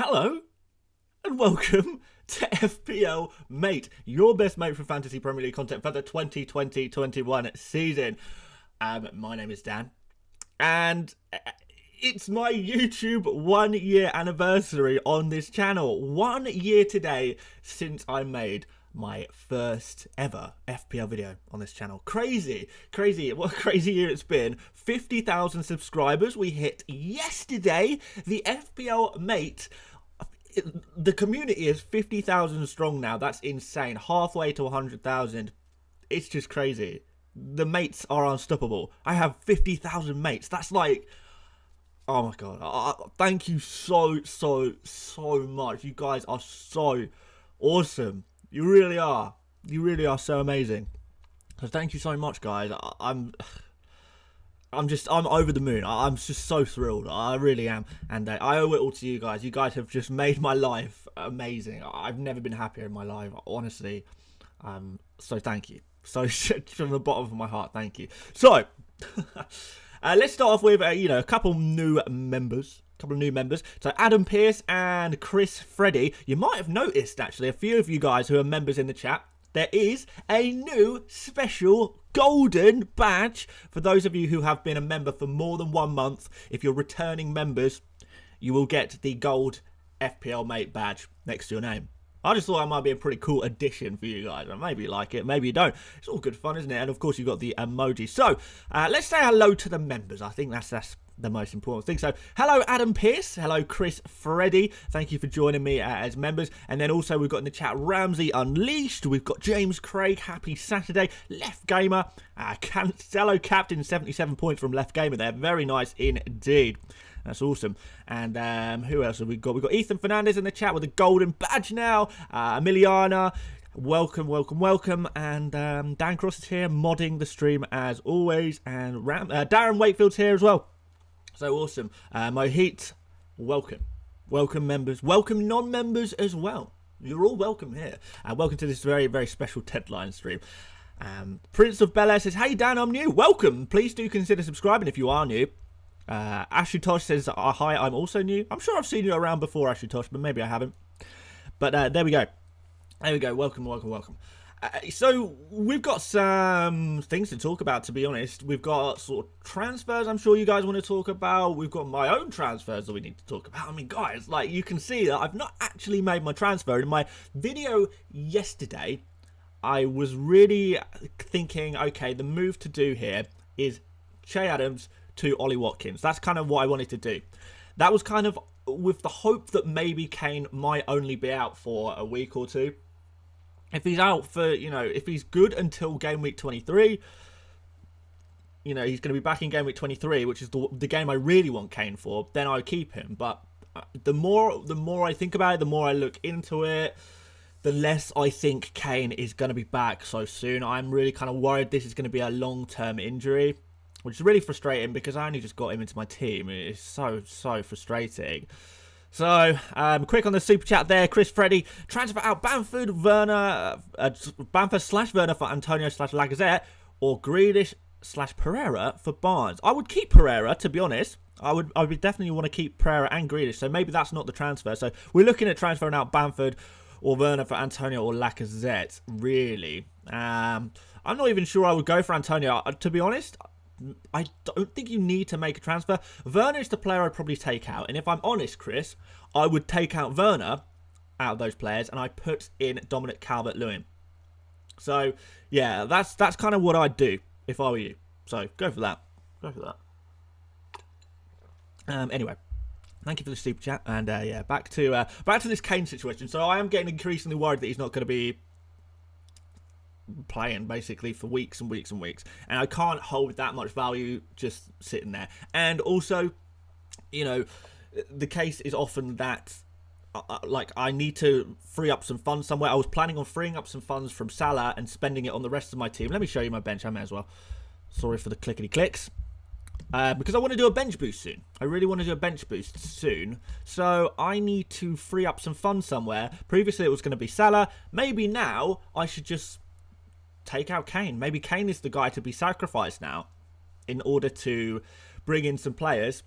Hello and welcome to FPL Mate, your best mate for Fantasy Premier League content for the 2020-21 season. My name is Dan, and it's my YouTube 1 year anniversary on this channel. 1 year today since I made my first ever FPL video on this channel. Crazy. What a crazy year it's been. 50,000 subscribers we hit yesterday. The FPL Mate, the community is 50,000 strong now. That's insane. Halfway to 100,000. It's just crazy. The mates are unstoppable. I have 50,000 mates. That's like, oh my god. Thank you so much. You guys are so awesome. You really are. You really are so amazing. So thank you so much, guys. I'm over the moon. I'm just so thrilled. I really am. And I owe it all to you guys. You guys have just made my life amazing. I've never been happier in my life, honestly. So thank you. So from the bottom of my heart, thank you. So let's start off with a couple new members. So Adam Pierce and Chris Freddy. You might have noticed, actually, a few of you guys who are members in the chat, there is a new special golden badge for those of you who have been a member for more than 1 month. If you're returning members, you will get the gold FPL Mate badge next to your name. I just thought that might be a pretty cool addition for you guys. Maybe you like it, maybe you don't. It's all good fun, isn't it? And of course, you've got the emoji. So let's say hello to the members. I think that's the most important thing. So hello Adam Pierce, hello Chris Freddy, thank you for joining me as members. And then also we've got in the chat Ramsey Unleashed, we've got James Craig, happy Saturday, Left Gamer, Cancelo captain, 77 points from Left Gamer there, very nice indeed. That's awesome. And who else have we got? We've got Ethan Fernandez in the chat with a golden badge now. Emiliana, welcome. And Dan Cross is here modding the stream as always. And Darren Wakefield's here as well. So awesome. Mohit, welcome. Welcome members. Welcome non-members as well. You're all welcome here. Welcome to this very special deadline stream. Prince of Bel Air says, hey Dan, I'm new. Welcome. Please do consider subscribing if you are new. Ashutosh says, hi, I'm also new. I'm sure I've seen you around before, Ashutosh, but maybe I haven't. But there we go. Welcome. So we've got some things to talk about, to be honest. We've got sort of transfers I'm sure you guys want to talk about. We've got my own transfers that we need to talk about. I mean, guys, like you can see that I've not actually made my transfer. In my video yesterday, I was really thinking, okay, the move to do here is Che Adams to Ollie Watkins. That's kind of what I wanted to do. That was kind of with the hope that maybe Kane might only be out for a week or two. If he's out for, if he's good until game week 23, he's going to be back in game week 23, which is the game I really want Kane for, then I'll keep him. But the more I think about it, the more I look into it, the less I think Kane is going to be back so soon. I'm really kind of worried this is going to be a long-term injury, which is really frustrating because I only just got him into my team. It's so frustrating. So, quick on the super chat there. Chris Freddy, transfer out Bamford / Werner for Antonio / Lacazette, or Grealish / Pereira for Barnes. I would keep Pereira, to be honest. I would definitely want to keep Pereira and Grealish, so maybe that's not the transfer. So we're looking at transferring out Bamford or Werner for Antonio or Lacazette, really. I'm not even sure I would go for Antonio, to be honest. I don't think you need to make a transfer. Werner is the player I'd probably take out. And if I'm honest, Chris, I would take out Werner out of those players and I put in Dominic Calvert-Lewin. So, yeah, that's kind of what I'd do if I were you. So, go for that. Anyway, thank you for the super chat. And, yeah, back to this Kane situation. So, I am getting increasingly worried that he's not going to be playing basically for weeks and weeks, and I can't hold that much value just sitting there. And also, the case is often that I need to free up some funds somewhere. I was planning on freeing up some funds from Salah and spending it on the rest of my team. Let me show you my bench. I may as well. Sorry for the clickety clicks. Because I want to do a bench boost soon. I really want to do a bench boost soon. So I need to free up some funds somewhere. Previously it was going to be Salah. Maybe now I should just take out Kane. Maybe Kane is the guy to be sacrificed now in order to bring in some players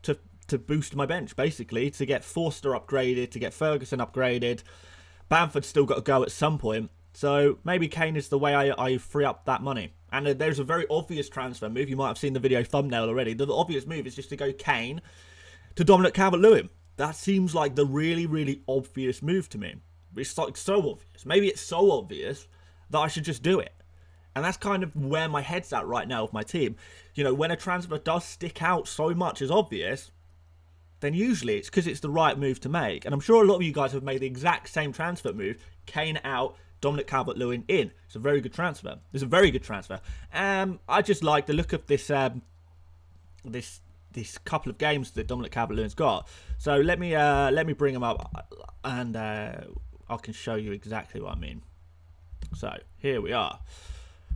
to to boost my bench, basically, to get Forster upgraded, to get Ferguson upgraded. Bamford's still got to go at some point. So maybe Kane is the way I free up that money. And there's a very obvious transfer move. You might have seen the video thumbnail already. The obvious move is just to go Kane to Dominic Calvert-Lewin. That seems like the really, really obvious move to me. It's like so obvious. Maybe it's so obvious that I should just do it. And that's kind of where my head's at right now with my team. You know, when a transfer does stick out so much as obvious, then usually it's because it's the right move to make. And I'm sure a lot of you guys have made the exact same transfer move. Kane out, Dominic Calvert-Lewin in. It's a very good transfer. It's a very good transfer. I just like the look of this this couple of games that Dominic Calvert-Lewin's got. So let me bring him up, and I can show you exactly what I mean. So here we are.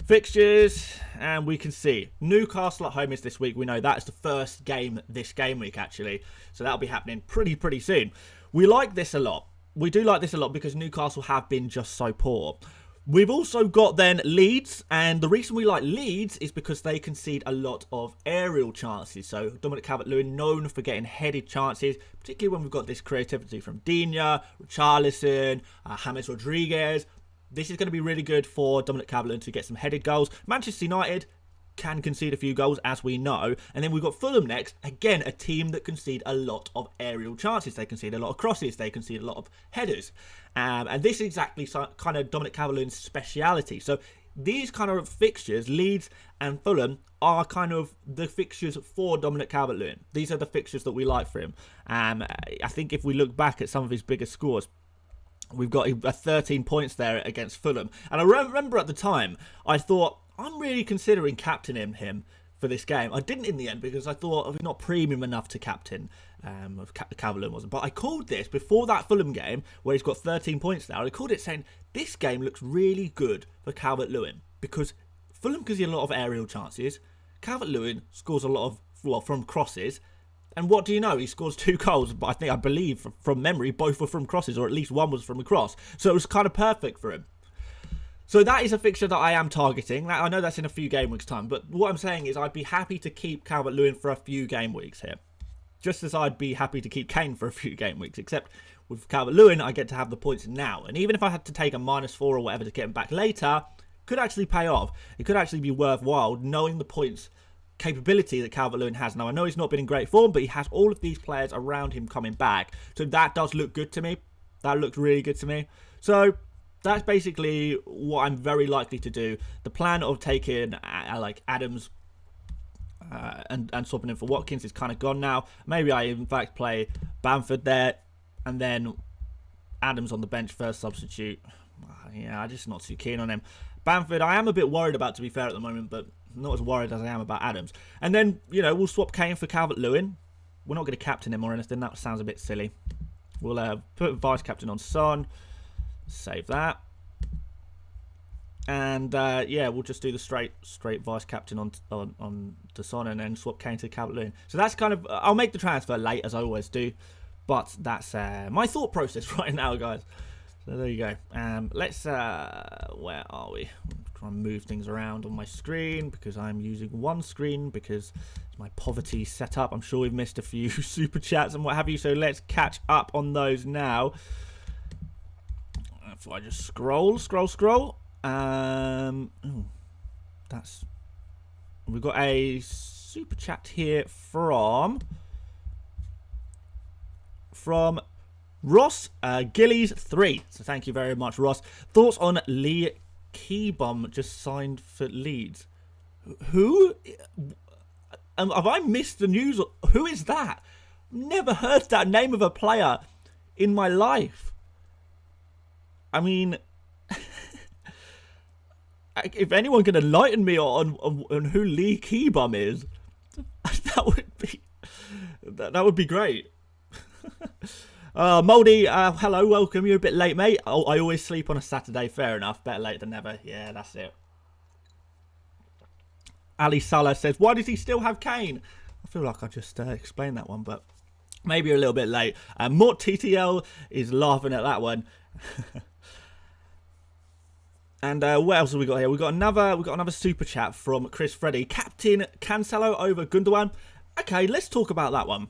Fixtures, and we can see Newcastle at home is this week. We know that is the first game this game week, actually. So that'll be happening pretty soon. We like this a lot. We do like this a lot because Newcastle have been just so poor. We've also got then Leeds, and the reason we like Leeds is because they concede a lot of aerial chances. So Dominic Calvert-Lewin known for getting headed chances, particularly when we've got this creativity from Digne, Richarlison, James Rodriguez. This is going to be really good for Dominic Calvert-Lewin to get some headed goals. Manchester United can concede a few goals, as we know. And then we've got Fulham next. Again, a team that concede a lot of aerial chances. They concede a lot of crosses. They concede a lot of headers. And this is exactly kind of Dominic Calvert-Lewin's speciality. So these kind of fixtures, Leeds and Fulham, are kind of the fixtures for Dominic Calvert-Lewin. These are the fixtures that we like for him. I think if we look back at some of his biggest scores, we've got 13 points there against Fulham. And I remember at the time, I thought, I'm really considering captaining him for this game. I didn't in the end because I thought I'm not premium enough to captain. Calvert-Lewin wasn't. But I called this before that Fulham game where he's got 13 points now. I called it saying, this game looks really good for Calvert-Lewin because Fulham gives you a lot of aerial chances. Calvert-Lewin scores a lot of, well, from crosses. And what do you know? He scores 2 goals, but I believe from memory, both were from crosses, or at least one was from a cross. So it was kind of perfect for him. So that is a fixture that I am targeting. I know that's in a few game weeks' time, but what I'm saying is I'd be happy to keep Calvert-Lewin for a few game weeks here. Just as I'd be happy to keep Kane for a few game weeks, except with Calvert-Lewin, I get to have the points now. And even if I had to take a -4 or whatever to get him back later, could actually pay off. It could actually be worthwhile knowing the points capability that Calvert-Lewin has. Now, I know he's not been in great form, but he has all of these players around him coming back. So that does look good to me. That looks really good to me. So that's basically what I'm very likely to do. The plan of taking like Adams and swapping him for Watkins is kind of gone now. Maybe I in fact play Bamford there and then Adams on the bench first substitute. Yeah, I'm just not too keen on him. Bamford, I am a bit worried about, to be fair, at the moment, but not as worried as I am about Adams. And then, you know, we'll swap Kane for Calvert-Lewin. We're not going to captain him or anything. That sounds a bit silly. We'll put vice-captain on Son. Save that. And, yeah, we'll just do the straight vice-captain on to Son and then swap Kane to Calvert-Lewin. So that's kind of... I'll make the transfer late, as I always do. But that's my thought process right now, guys. So there you go. Let's, where are we? I'm trying to move things around on my screen because I'm using one screen because it's my poverty setup. I'm sure we've missed a few super chats and what have you. So let's catch up on those now. If I just scroll. We've got a super chat here from Ross Gillies 3. So thank you very much, Ross. Thoughts on Lee Keybom just signed for Leeds? Who? Have I missed the news? Who is that? Never heard that name of a player in my life. I mean, if anyone can enlighten me on who Lee Keybom is, that would be great. Moldy, hello, welcome. You're a bit late, mate. Oh, I always sleep on a Saturday. Fair enough. Better late than never. Yeah, that's it. Ali Salah says, why does he still have Kane? I feel like I just explained that one, but maybe a little bit late. Mort TTL is laughing at that one. And what else have we got here? We got another super chat from Chris Freddy. Captain Cancelo over Gundogan. Okay, let's talk about that one.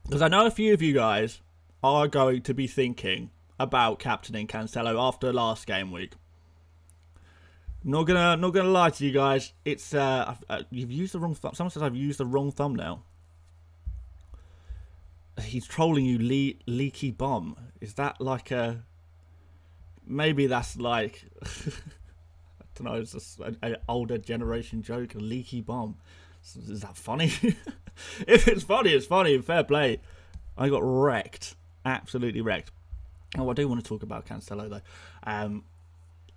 Because I know a few of you guys are going to be thinking about captaining Cancelo after last game week. Not gonna lie to you guys. It's you've used the wrong. Someone says I've used the wrong thumbnail. He's trolling you, leaky bomb. Is that like a? Maybe that's like I don't know. It's just an older generation joke. A leaky bomb. Is that funny? If it's funny, it's funny. Fair play. I got wrecked. Absolutely wrecked. Oh, I do want to talk about Cancelo though.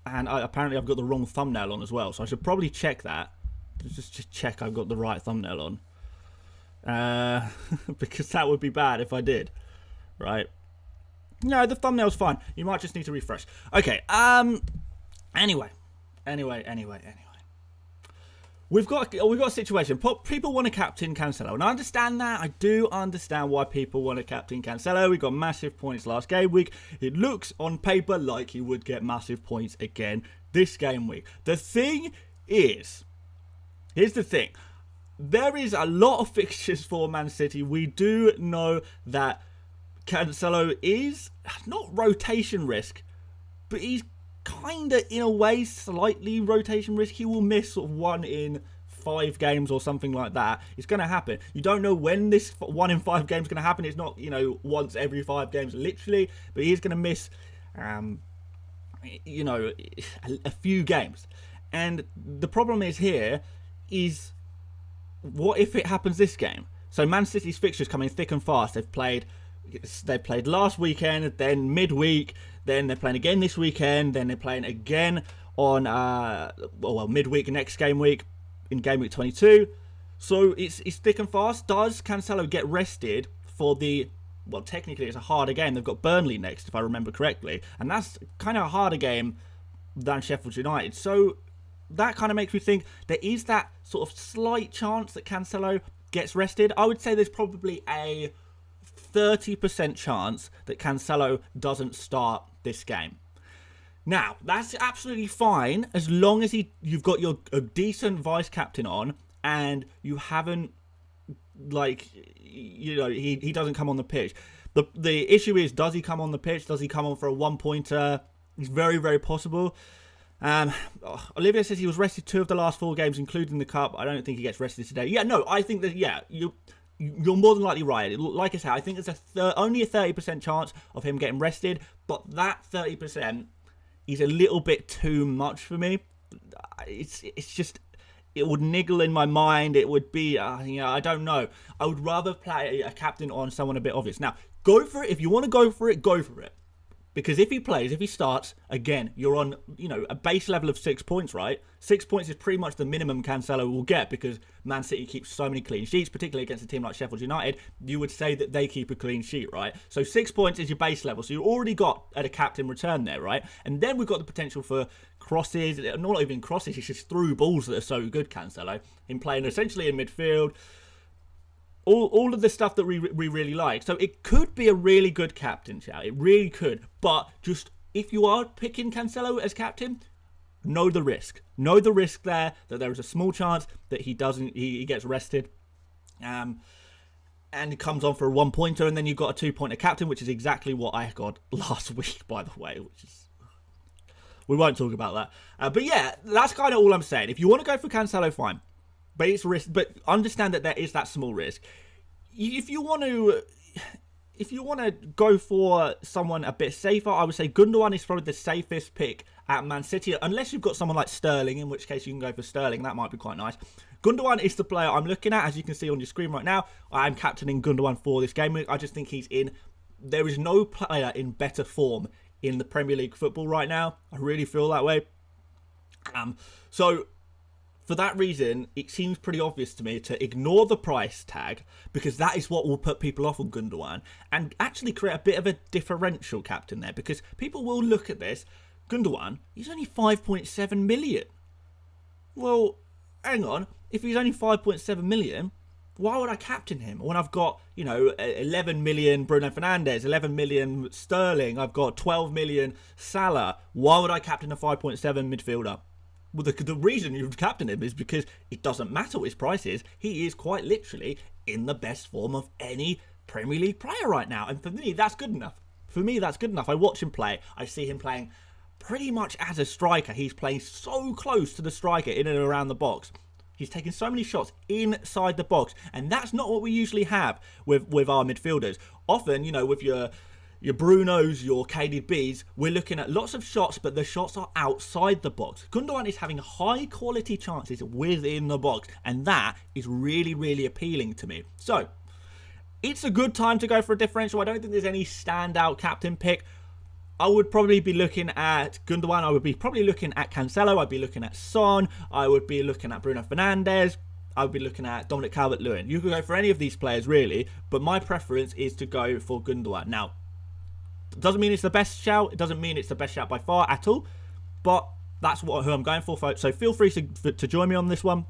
And apparently I've got the wrong thumbnail on as well. So I should probably check that. Just check I've got the right thumbnail on. Because that would be bad if I did. Right? No, the thumbnail's fine. You might just need to refresh. Okay. Anyway. We've got a situation. People want to captain Cancelo, and I understand that. I do understand why people want to captain Cancelo. We got massive points last game week. It looks on paper like he would get massive points again this game week. The thing is, here's the thing. There is a lot of fixtures for Man City. We do know that Cancelo is not rotation risk, but he's kind of, in a way, slightly rotation risk. He will miss sort of 1 in 5 games or something like that. It's going to happen. You don't know when this 1 in 5 games is going to happen. It's not, once every 5 games, literally. But he's going to miss, a few games. And the problem is here is, what if it happens this game? So Man City's fixtures coming thick and fast. They played last weekend, then midweek, then they're playing again this weekend, then they're playing again on midweek next game week in game week 22. So it's thick and fast. Does Cancelo get rested for technically it's a harder game. They've got Burnley next, if I remember correctly, and that's kind of a harder game than Sheffield United. So that kind of makes me think there is that sort of slight chance that Cancelo gets rested. I would say there's probably a 30% chance that Cancelo doesn't start this game. Now, that's absolutely fine as long as you've got a decent vice captain on and you haven't, he doesn't come on the pitch. The issue is, does he come on the pitch? Does he come on for a 1-pointer? It's very, very possible. Olivia says he was rested 2 of the last 4 games, including the cup. I don't think he gets rested today. Yeah, no, I think that, you're more than likely right. Like I said, I think there's only a 30% chance of him getting rested, but that 30% is a little bit too much for me. It's just, it would niggle in my mind. It would be, I don't know. I would rather play a captain on someone a bit obvious. Now, go for it. If you want to go for it, go for it. Because if he starts, again, you're on, a base level of 6 points, right? 6 points is pretty much the minimum Cancelo will get because Man City keeps so many clean sheets, particularly against a team like Sheffield United. You would say that they keep a clean sheet, right? So 6 points is your base level. So you already got at a captain return there, right? And then we've got the potential for crosses, not even crosses, it's just through balls that are so good, Cancelo. Him playing essentially in midfield. All of the stuff that we really like. So it could be a really good captain, shout. It really could. But just, if you are picking Cancelo as captain, know the risk. Know the risk there, that there is a small chance that he gets rested. And he comes on for a 1-pointer, and then you've got a 2-pointer captain, which is exactly what I got last week, by the way. We won't talk about that. But yeah, that's kind of all I'm saying. If you want to go for Cancelo, fine. But it's risk. But understand that there is that small risk. If you want to go for someone a bit safer, I would say Gundogan is probably the safest pick at Man City, unless you've got someone like Sterling, in which case you can go for Sterling. That might be quite nice. Gundogan is the player I'm looking at, as you can see on your screen right now. I'm captaining Gundogan for this game week. I just think there is no player in better form in the Premier League football right now. I really feel that way. So for that reason, it seems pretty obvious to me to ignore the price tag, because that is what will put people off on Gundogan, and actually create a bit of a differential captain there, because people will look at this. Gundogan, he's only 5.7 million. Well, hang on. If he's only 5.7 million, why would I captain him when I've got, 11 million Bruno Fernandes, 11 million Sterling, I've got 12 million Salah? Why would I captain a 5.7 midfielder? Well, the reason you captain him is because it doesn't matter what his price is. He is quite literally in the best form of any Premier League player right now. And for me, that's good enough. I watch him play. I see him playing pretty much as a striker. He's playing so close to the striker in and around the box. He's taking so many shots inside the box. And that's not what we usually have with our midfielders. Often, you know, with your Brunos, your KDBs, we're looking at lots of shots, but the shots are outside the box. Gundogan is having high quality chances within the box, and that is really, really appealing to me. So, it's a good time to go for a differential. I don't think there's any standout captain pick. I would probably be looking at Gundogan. I would be probably looking at Cancelo. I'd be looking at Son. I would be looking at Bruno Fernandes. I would be looking at Dominic Calvert-Lewin. You could go for any of these players, really, but my preference is to go for Gundogan. Now, doesn't mean it's the best shout. It doesn't mean it's the best shout by far at all. But that's who I'm going for. So feel free to join me on this one.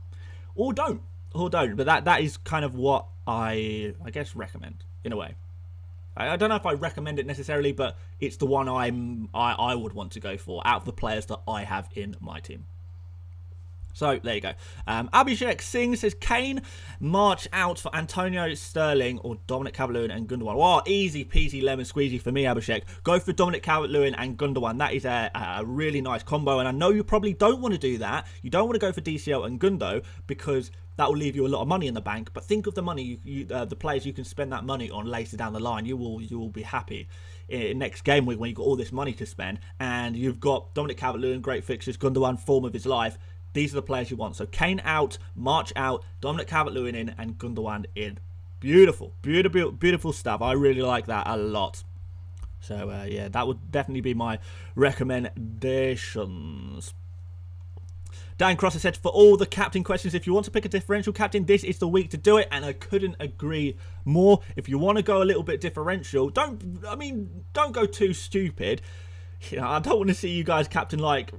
Or don't. But that is kind of what I guess recommend, in a way. I don't know if I recommend it necessarily, but it's the one I would want to go for out of the players that I have in my team. So, there you go. Abhishek Singh says, Kane, march out for Antonio, Sterling, or Dominic Calvert-Lewin and Gundogan. Wow, easy peasy lemon squeezy for me, Abhishek. Go for Dominic Calvert-Lewin and Gundogan. That is a really nice combo, and I know you probably don't want to do that. You don't want to go for DCL and Gundo, because that will leave you a lot of money in the bank. But think of the money, the players you can spend that money on later down the line. You will be happy in next game week when you've got all this money to spend, and you've got Dominic Calvert-Lewin, great fixtures, Gundogan, form of his life. These are the players you want. So Kane out, March out, Dominic Calvert-Lewin in, and Gundogan in. Beautiful, beautiful, beautiful stuff. I really like that a lot. So yeah, that would definitely be my recommendations. Dan Crosser said, for all the captain questions, if you want to pick a differential captain, this is the week to do it, and I couldn't agree more. If you want to go a little bit differential, don't go too stupid. You know, I don't want to see you guys captain like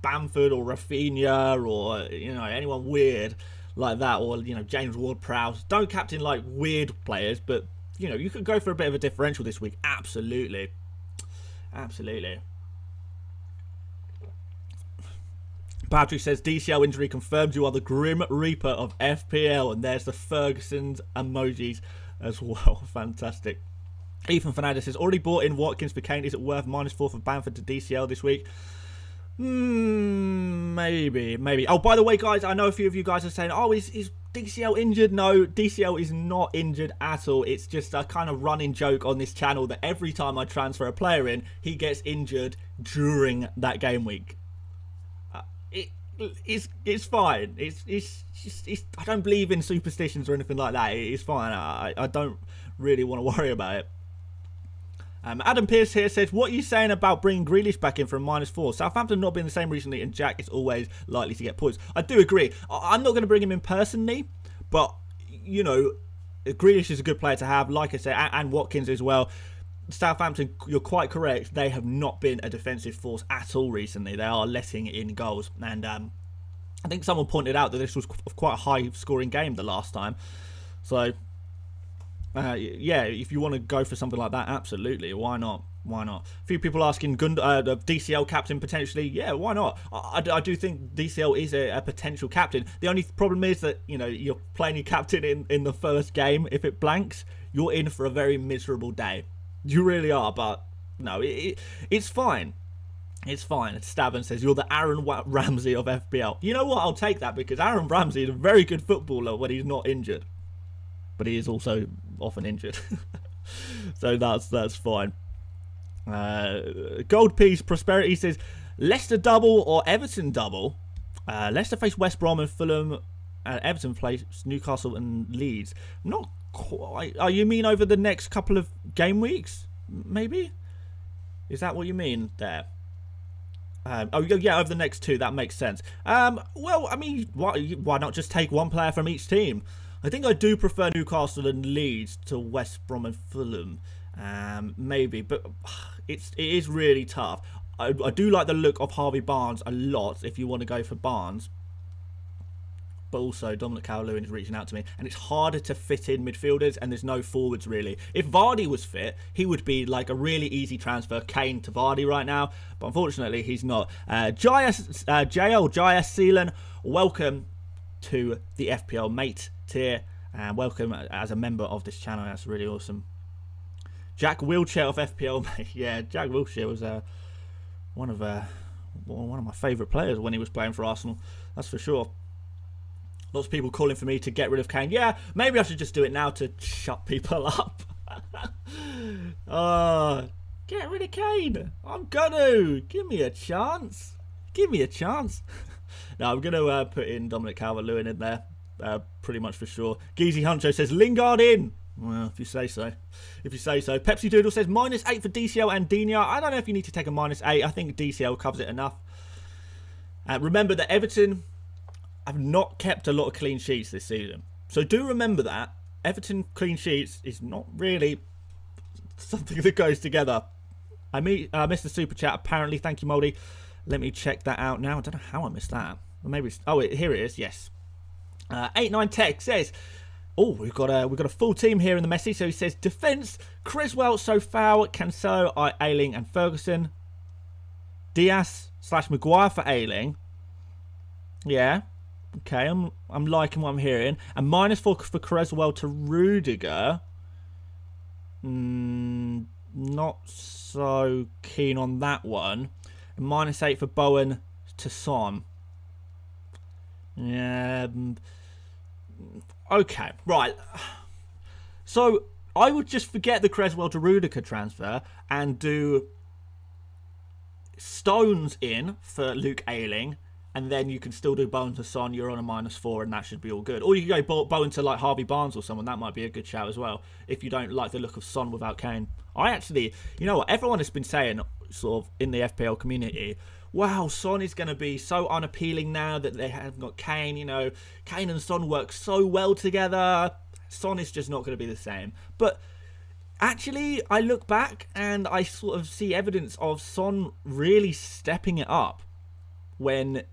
Bamford or Rafinha or, you know, anyone weird like that, or, you know, James Ward-Prowse. Don't captain like weird players, but, you know, you could go for a bit of a differential this week. Absolutely. Patrick says, DCL injury confirmed, you are the Grim Reaper of FPL, and there's the Ferguson's emojis as well. Fantastic. Ethan Fernandez says, already bought in Watkins for Kane. Is it worth -4 for Bamford to DCL this week? Maybe. Oh, by the way, guys, I know a few of you guys are saying, oh, is DCL injured? No, DCL is not injured at all. It's just a kind of running joke on this channel that every time I transfer a player in, he gets injured during that game week. It's fine. It's I don't believe in superstitions or anything like that. It's fine. I don't really want to worry about it. Adam Pearce here says, what are you saying about bringing Grealish back in from -4? Southampton not being the same recently, and Jack is always likely to get points. I do agree. I'm not going to bring him in personally, but, you know, Grealish is a good player to have, like I said, and Watkins as well. Southampton, you're quite correct. They have not been a defensive force at all recently. They are letting in goals. And I think someone pointed out that this was quite a high-scoring game the last time. So, yeah, if you want to go for something like that, absolutely. Why not? A few people asking the DCL captain potentially. Yeah, why not? I do think DCL is a potential captain. The only problem is that, you know, you're playing your captain in the first game. If it blanks, you're in for a very miserable day. You really are, but no, it's fine. It's fine. Staben says, you're the Aaron Ramsey of FPL. You know what? I'll take that, because Aaron Ramsey is a very good footballer when he's not injured. But he is also often injured. So that's fine. Gold Piece Prosperity says, Leicester double or Everton double? Leicester face West Brom and Fulham. Everton plays Newcastle and Leeds. Not quite. Oh, you mean over the next couple of game weeks? Maybe? Is that what you mean there? Oh, yeah, over the next two. That makes sense. Well, I mean, why not just take one player from each team? I think I do prefer Newcastle and Leeds to West Brom and Fulham. Maybe, but it is really tough. I do like the look of Harvey Barnes a lot if you want to go for Barnes. But also, Dominic Calvert-Lewin is reaching out to me. And it's harder to fit in midfielders, and there's no forwards, really. If Vardy was fit, he would be like a really easy transfer, Kane to Vardy right now. But unfortunately, he's not. JL Seelan, welcome to the FPL Mate tier. And welcome as a member of this channel. That's really awesome. Jack Wilshere of FPL, mate. Yeah, Jack Wilshere was one of my favourite players when he was playing for Arsenal. That's for sure. Lots of people calling for me to get rid of Kane. Yeah, maybe I should just do it now to shut people up. Get rid of Kane. I'm gonna. Give me a chance. Give me a chance. No, I'm gonna put in Dominic Calvert-Lewin in there. Pretty much for sure. Geezy Huncho says Lingard in. Well, if you say so. If you say so. Pepsi Doodle says -8 for DCL and Dina. I don't know if you need to take a -8. I think DCL covers it enough. Remember that Everton have not kept a lot of clean sheets this season. So do remember that. Everton clean sheets is not really something that goes together. I missed the super chat apparently. Thank you, Moldy. Let me check that out now. I don't know how I missed that. Or maybe it's, oh, here it is. Yes. 89 Tech says, oh, we've got a full team here in the message. So he says defense: Creswell, Sofao, Cancelo, Ayling, and Ferguson. Diaz/Maguire for Ayling. Yeah. Okay, I'm liking what I'm hearing. And -4 for Creswell to Rudiger. Not so keen on that one. And -8 for Bowen to Son. Yeah. Okay, right. So I would just forget the Creswell to Rudiger transfer and do Stones in for Luke Ayling. And then you can still do Bowen to Son. You're on a -4 and that should be all good. Or you can go Bowen to like Harvey Barnes or someone. That might be a good shout as well. If you don't like the look of Son without Kane. I actually, you know what? Everyone has been saying sort of in the FPL community, wow, Son is going to be so unappealing now that they haven't got Kane. You know, Kane and Son work so well together. Son is just not going to be the same. But actually, I look back and I sort of see evidence of Son really stepping it up when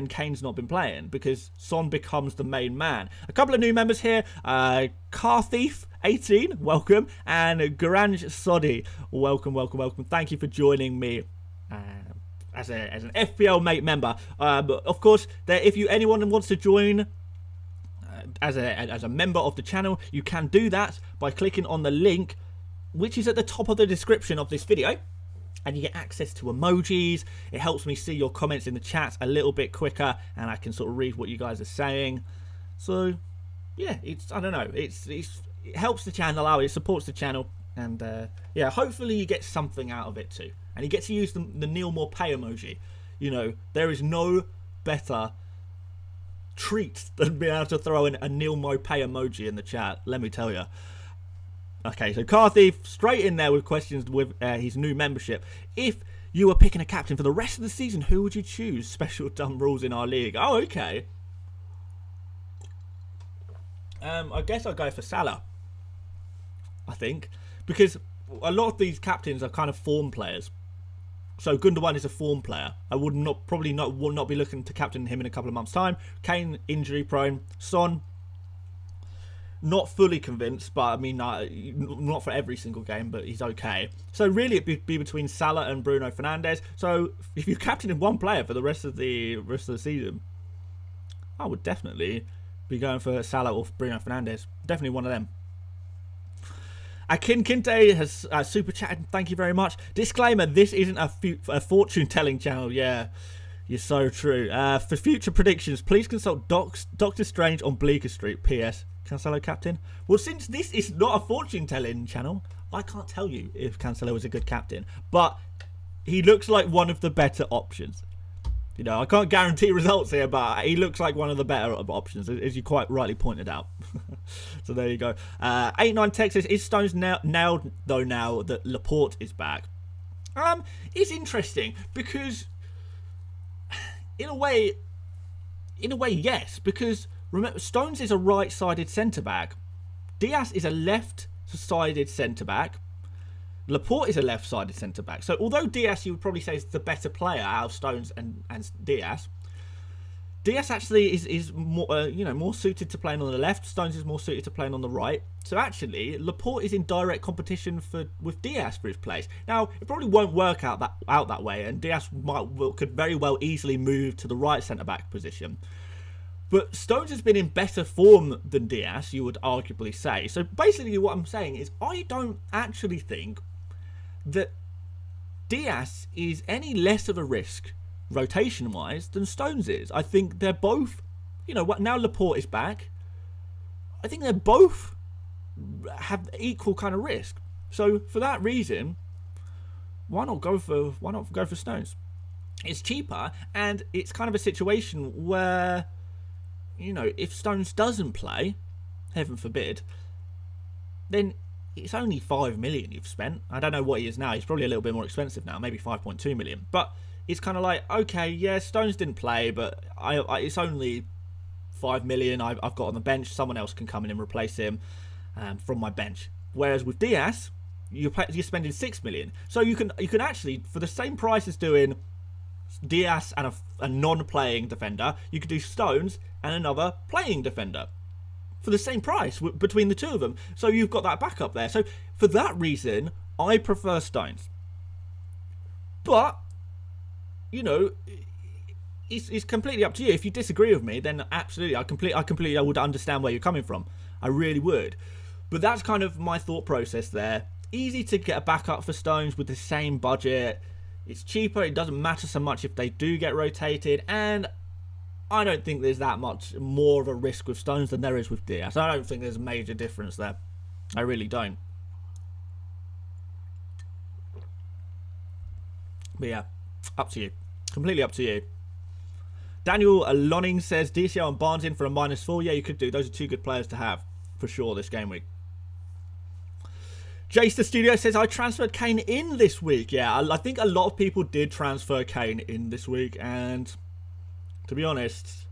Kane's not been playing, because Son becomes the main man. A couple of new members here. Car Thief 18, welcome. And Garange Sodi, welcome. Thank you for joining me as an FPL mate member. Of course, if anyone wants to join as a member of the channel, you can do that by clicking on the link, which is at the top of the description of this video. And you get access to emojis. It helps me see your comments in the chat a little bit quicker, and I can sort of read what you guys are saying. So, yeah, I don't know. It helps the channel out. It supports the channel, and yeah, hopefully you get something out of it too. And you get to use the Neil Morpay emoji. You know, there is no better treat than being able to throw in a Neil Morpay emoji in the chat. Let me tell you. Okay, so Car Thief straight in there with questions with his new membership. If you were picking a captain for the rest of the season, who would you choose? Special dumb rules in our league. Oh, okay. I guess I'll go for Salah. I think. Because a lot of these captains are kind of form players. So Gundogan is a form player. I would probably not be looking to captain him in a couple of months' time. Kane, injury prone. Son, not fully convinced, but I mean, not for every single game, but he's okay. So really, it'd be between Salah and Bruno Fernandes. So if you're captaining one player for the rest of the season, I would definitely be going for Salah or Bruno Fernandes. Definitely one of them. Akin Kinte has super chatted. Thank you very much. Disclaimer: this isn't a fortune telling channel. Yeah. You're so true. For future predictions, please consult Doctor Strange on Bleecker Street. P.S. Cancelo captain? Well, since this is not a fortune-telling channel, I can't tell you if Cancelo is a good captain. But he looks like one of the better options. You know, I can't guarantee results here, but he looks like one of the better options, as you quite rightly pointed out. So there you go. 89 Texas, is Stones nailed, though, now that Laporte is back? It's interesting, because in a way, yes, because remember, Stones is a right-sided centre-back. Diaz is a left-sided centre-back. Laporte is a left-sided centre-back. So although Diaz, you would probably say, is the better player out of Stones and Diaz, Diaz actually is more, more suited to playing on the left. Stones is more suited to playing on the right. So actually, Laporte is in direct competition with Diaz for his place. Now, it probably won't work out that way, and Diaz could very well easily move to the right centre-back position. But Stones has been in better form than Diaz, you would arguably say. So basically what I'm saying is I don't actually think that Diaz is any less of a risk rotation-wise than Stones is. I think they're both, now Laporte is back, I think they're both have equal kind of risk. So for that reason, why not go for Stones? It's cheaper, and it's kind of a situation where, if Stones doesn't play, heaven forbid, then it's only 5 million you've spent. I don't know what he is now. He's probably a little bit more expensive now, maybe 5.2 million. But it's kind of like, okay, yeah, Stones didn't play, but it's only 5 million I've got on the bench. Someone else can come in and replace him from my bench. Whereas with Diaz, you're spending 6 million. So you can actually, for the same price as doing Diaz and a non-playing defender, you could do Stones and another playing defender for the same price between the two of them. So you've got that backup there. So for that reason, I prefer Stones. But, it's completely up to you. If you disagree with me, then absolutely, I would understand where you're coming from. I really would. But that's kind of my thought process there. Easy to get a backup for Stones with the same budget. It's cheaper. It doesn't matter so much if they do get rotated. And I don't think there's that much more of a risk with Stones than there is with Diaz. I don't think there's a major difference there. I really don't. But yeah, up to you. Completely up to you. Daniel Lonning says DCL and Barnes in for a -4. Yeah, you could do. Those are two good players to have for sure this game week. Jace the Studio says, I transferred Kane in this week. Yeah, I think a lot of people did transfer Kane in this week. And to be honest,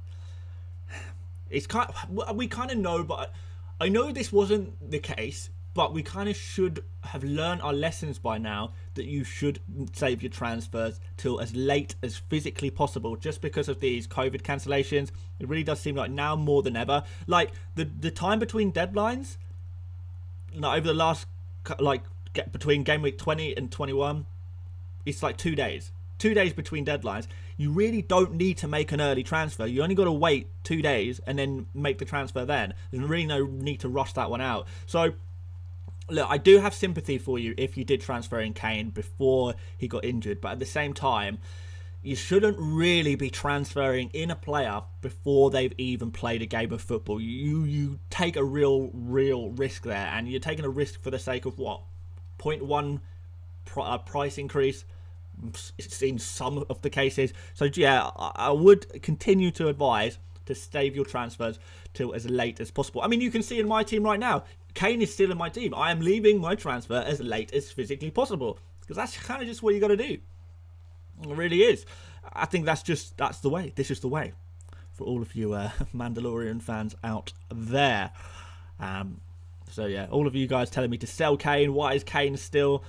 we kind of know, but I know this wasn't the case, but we kind of should have learned our lessons by now that you should save your transfers till as late as physically possible, just because of these COVID cancellations. It really does seem like now more than ever. Like the time between deadlines, over the last, between game week 20 and 21, it's like 2 days. 2 days between deadlines. You really don't need to make an early transfer. You only got to wait 2 days and then make the transfer then. There's really no need to rush that one out. So, look, I do have sympathy for you if you did transfer in Kane before he got injured. But at the same time, you shouldn't really be transferring in a player before they've even played a game of football. You take a real risk there. And you're taking a risk for the sake of what? 0.1 price increase in some of the cases. So yeah, I would continue to advise to save your transfers till as late as possible. I mean, you can see in my team right now, Kane is still in my team. I am leaving my transfer as late as physically possible, because that's kind of just what you got to do. It really is. I think that's the way. This is the way for all of you Mandalorian fans out there. So yeah, all of you guys telling me to sell Kane. Why is Kane still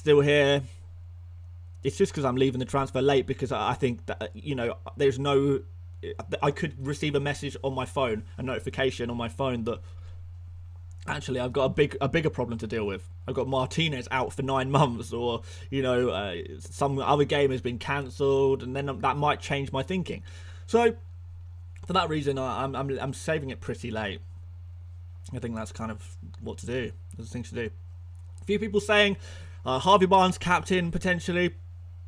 here? It's just because I'm leaving the transfer late, because I think that, there's no... I could receive a message on my phone, a notification on my phone that actually I've got a bigger problem to deal with. I've got Martinez out for 9 months, or some other game has been cancelled, and then that might change my thinking. So for that reason, I'm saving it pretty late. I think that's kind of what to do. There's things to do. A few people saying Harvey Barnes captain potentially.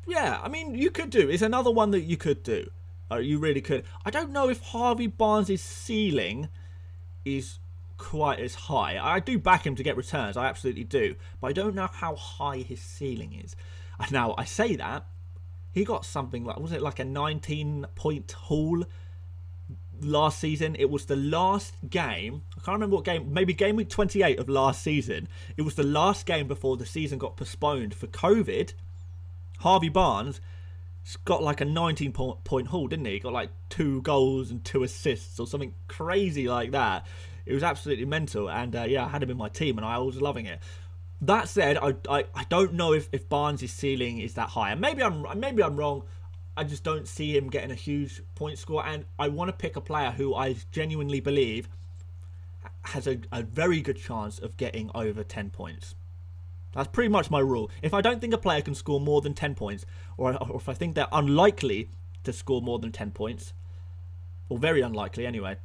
Yeah, I mean, you could do. It's another one that you could do. You really could. I don't know if Harvey Barnes' ceiling is quite as high. I do back him to get returns. I absolutely do. But I don't know how high his ceiling is. Now, I say that. He got something like, was it like a 19-point haul last season? It was the last game. I can't remember what game. Maybe game week 28 of last season. It was the last game before the season got postponed for COVID. Harvey Barnes got like a 19-point haul, didn't he? He got like 2 goals and 2 assists or something crazy like that. It was absolutely mental. And yeah, I had him in my team and I was loving it. That said, I don't know if Barnes' ceiling is that high. And maybe I'm wrong. I just don't see him getting a huge point score. And I want to pick a player who I genuinely believe has a very good chance of getting over 10 points. That's pretty much my rule. If I don't think a player can score more than 10 points, or if I think they're unlikely to score more than 10 points, or very unlikely anyway,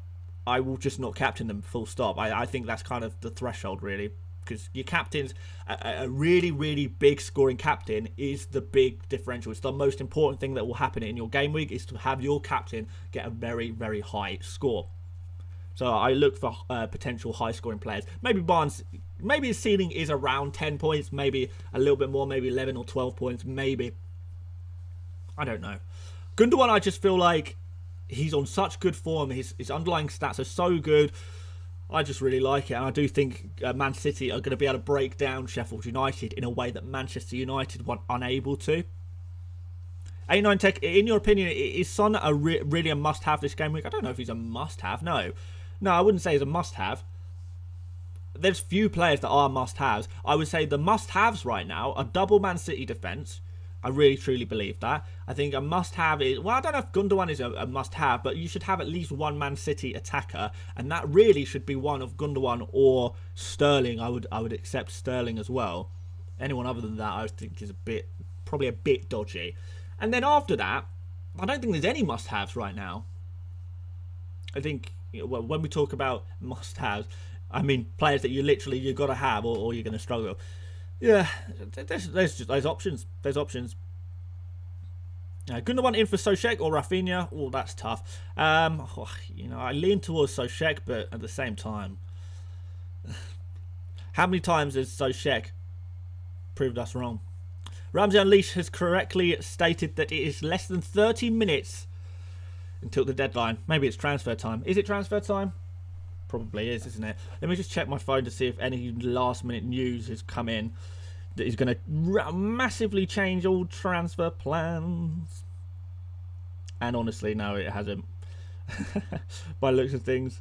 I will just not captain them full stop. I think that's kind of the threshold, really. Because your captain's a really, really big scoring captain is the big differential. It's the most important thing that will happen in your game week is to have your captain get a very, very high score. So I look for potential high scoring players. Maybe Barnes, maybe his ceiling is around 10 points, maybe a little bit more, maybe 11 or 12 points, maybe. I don't know. Gundogan, I just feel like he's on such good form. His underlying stats are so good. I just really like it, and I do think Man City are going to be able to break down Sheffield United in a way that Manchester United were unable to. 89 Tech, in your opinion, is Son really a must-have this game week? I don't know if he's a must-have. No, I wouldn't say he's a must-have. There's few players that are must-haves. I would say the must-haves right now are double Man City defence. I really, truly believe that. I think a must-have is... Well, I don't know if Gundogan is a must-have, but you should have at least one Man City attacker, and that really should be one of Gundogan or Sterling. I would accept Sterling as well. Anyone other than that, I think is probably a bit dodgy. And then after that, I don't think there's any must-haves right now. I think when we talk about must-haves, I mean players that you've got to have or you're going to struggle. Yeah, there's options. There's options. Gundogan in for Soucek or Rafinha. Oh, that's tough. I lean towards Soucek, but at the same time, how many times has Soucek proved us wrong? Ramsey Unleashed has correctly stated that it is less than 30 minutes until the deadline. Maybe it's transfer time. Is it transfer time? Probably is, isn't it? Let me just check my phone to see if any last minute news has come in that is going to massively change all transfer plans. And honestly, no, it hasn't. By the looks of things,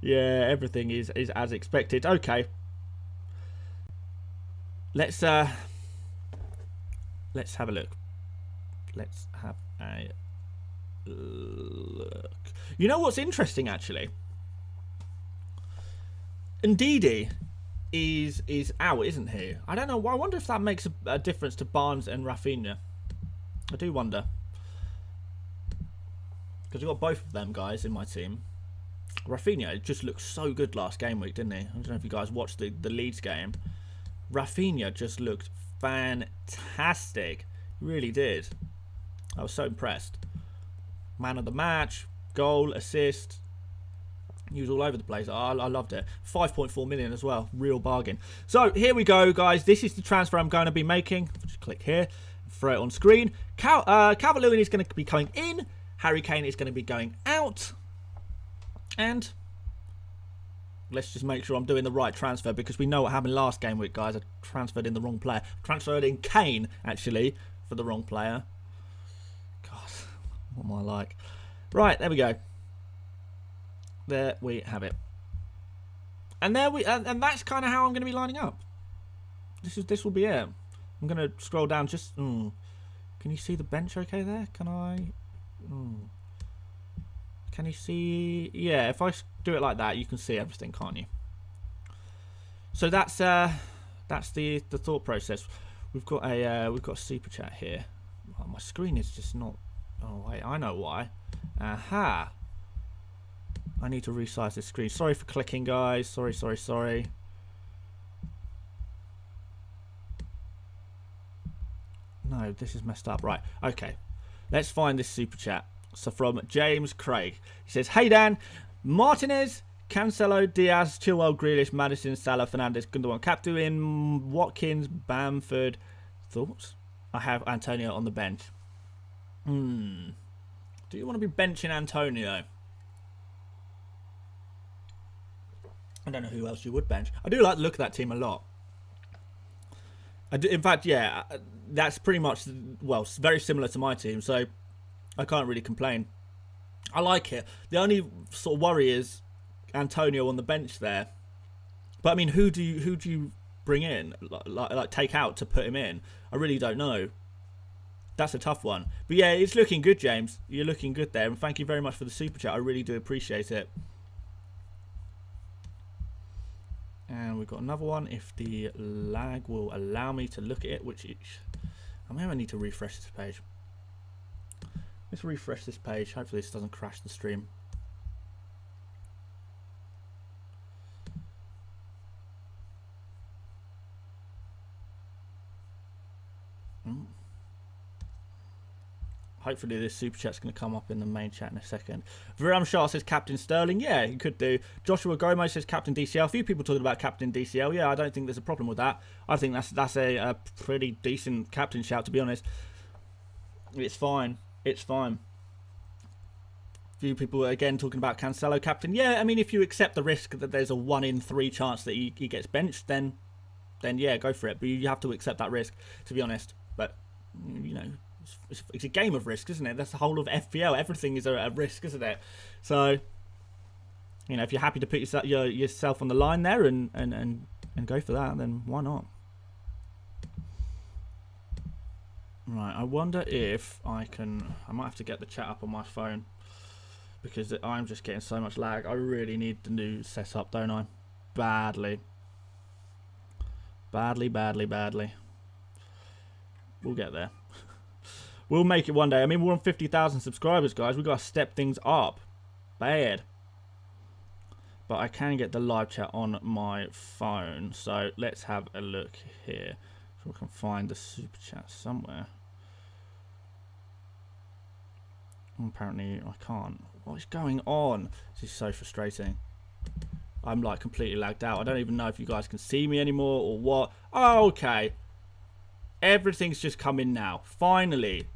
yeah, everything is as expected. Okay, let's have a look. Let's have a look. You know what's interesting, actually? Ndidi is out, isn't he? I don't know. I wonder if that makes a difference to Barnes and Rafinha. I do wonder. Because we've got both of them guys in my team. Rafinha just looked so good last game week, didn't he? I don't know if you guys watched the Leeds game. Rafinha just looked fantastic. He really did. I was so impressed. Man of the match, goal, assist. He was all over the place. I loved it. 5.4 million as well. Real bargain. So here we go, guys. This is the transfer I'm going to be making. Just click here. Throw it on screen. Calvert-Lewin is going to be coming in. Harry Kane is going to be going out. And let's just make sure I'm doing the right transfer, because we know what happened last game week, guys. I transferred in the wrong player. Transferred in Kane, actually, for the wrong player. God, what am I like? Right, there we go. There we have it. And and that's kind of how I'm going to be lining up. This will be it. I'm going to scroll down just... Can you see the bench okay there? Can I... Can you see... Yeah, if I do it like that, you can see everything, can't you? So that's the thought process. We've got a super chat here. Oh, my screen is just not... Oh, wait, I know why. Aha. I need to resize this screen. Sorry for clicking, guys. Sorry. No, this is messed up. Right, okay. Let's find this super chat. So from James Craig. He says, "Hey Dan, Martinez, Cancelo, Diaz, Chilwell, Grealish, Maddison, Salah, Fernandes, Gundogan, Captain, Watkins, Bamford. Thoughts? I have Antonio on the bench. Do you want to be benching Antonio? I don't know who else you would bench. I do like the look of that team a lot. In fact, yeah, that's pretty much, well, very similar to my team, so I can't really complain. I like it. The only sort of worry is Antonio on the bench there. But I mean, who do you bring in, like take out to put him in? I really don't know. That's a tough one. But yeah, it's looking good, James. You're looking good there, and thank you very much for the super chat. I really do appreciate it. And we've got another one, if the lag will allow me to look at it, which I may need to refresh this page. Let's refresh this page. Hopefully this doesn't crash the stream. Hopefully this super chat's going to come up in the main chat in a second. Viram Shah says Captain Sterling. Yeah, he could do. Joshua Gomez says Captain DCL. A few people talking about Captain DCL. Yeah, I don't think there's a problem with that. I think that's a pretty decent captain shout, to be honest. It's fine. It's fine. A few people again talking about Cancelo captain. Yeah, I mean, if you accept the risk that there's a 1 in 3 chance that he gets benched, then yeah, go for it. But you have to accept that risk, to be honest. But, you know, it's a game of risk, isn't it? That's the whole of FPL. Everything is a risk, isn't it? So, you know, if you're happy to put yourself on the line there and go for that, then why not? Right, I wonder if I might have to get the chat up on my phone because I'm just getting so much lag. I really need the new setup, don't I? Badly. Badly. We'll get there. We'll make it one day. I mean, we're on 50,000 subscribers, guys. We've got to step things up. Bad. But I can get the live chat on my phone. So let's have a look here. So we can find the super chat somewhere. Apparently, I can't. What is going on? This is so frustrating. I'm like completely lagged out. I don't even know if you guys can see me anymore or what. Oh, okay. Everything's just coming now. Finally.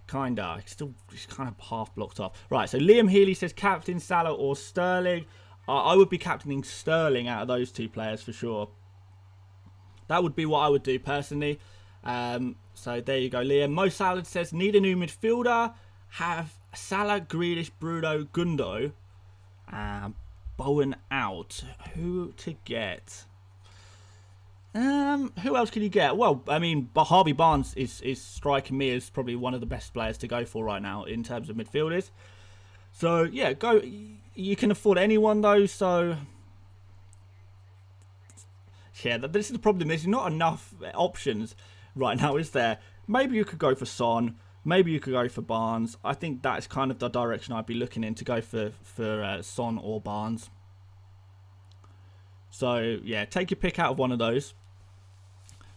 Kinda. It's still just kind of half blocked off. Right, so Liam Healy says Captain Salah or Sterling. I would be captaining Sterling out of those two players for sure. That would be what I would do personally. So there you go, Liam. Mo Salad says need a new midfielder. Have Salah, Grealish, Bruno, Gundo, Bowen out. Who to get? Who else can you get? Well, I mean, Harvey Barnes is striking me as probably one of the best players to go for right now in terms of midfielders. So yeah, go. You can afford anyone though. So yeah, this is the problem. There's not enough options right now, is there? Maybe you could go for Son. Maybe you could go for Barnes. I think that's kind of the direction I'd be looking in, to go for Son or Barnes. So yeah, take your pick out of one of those.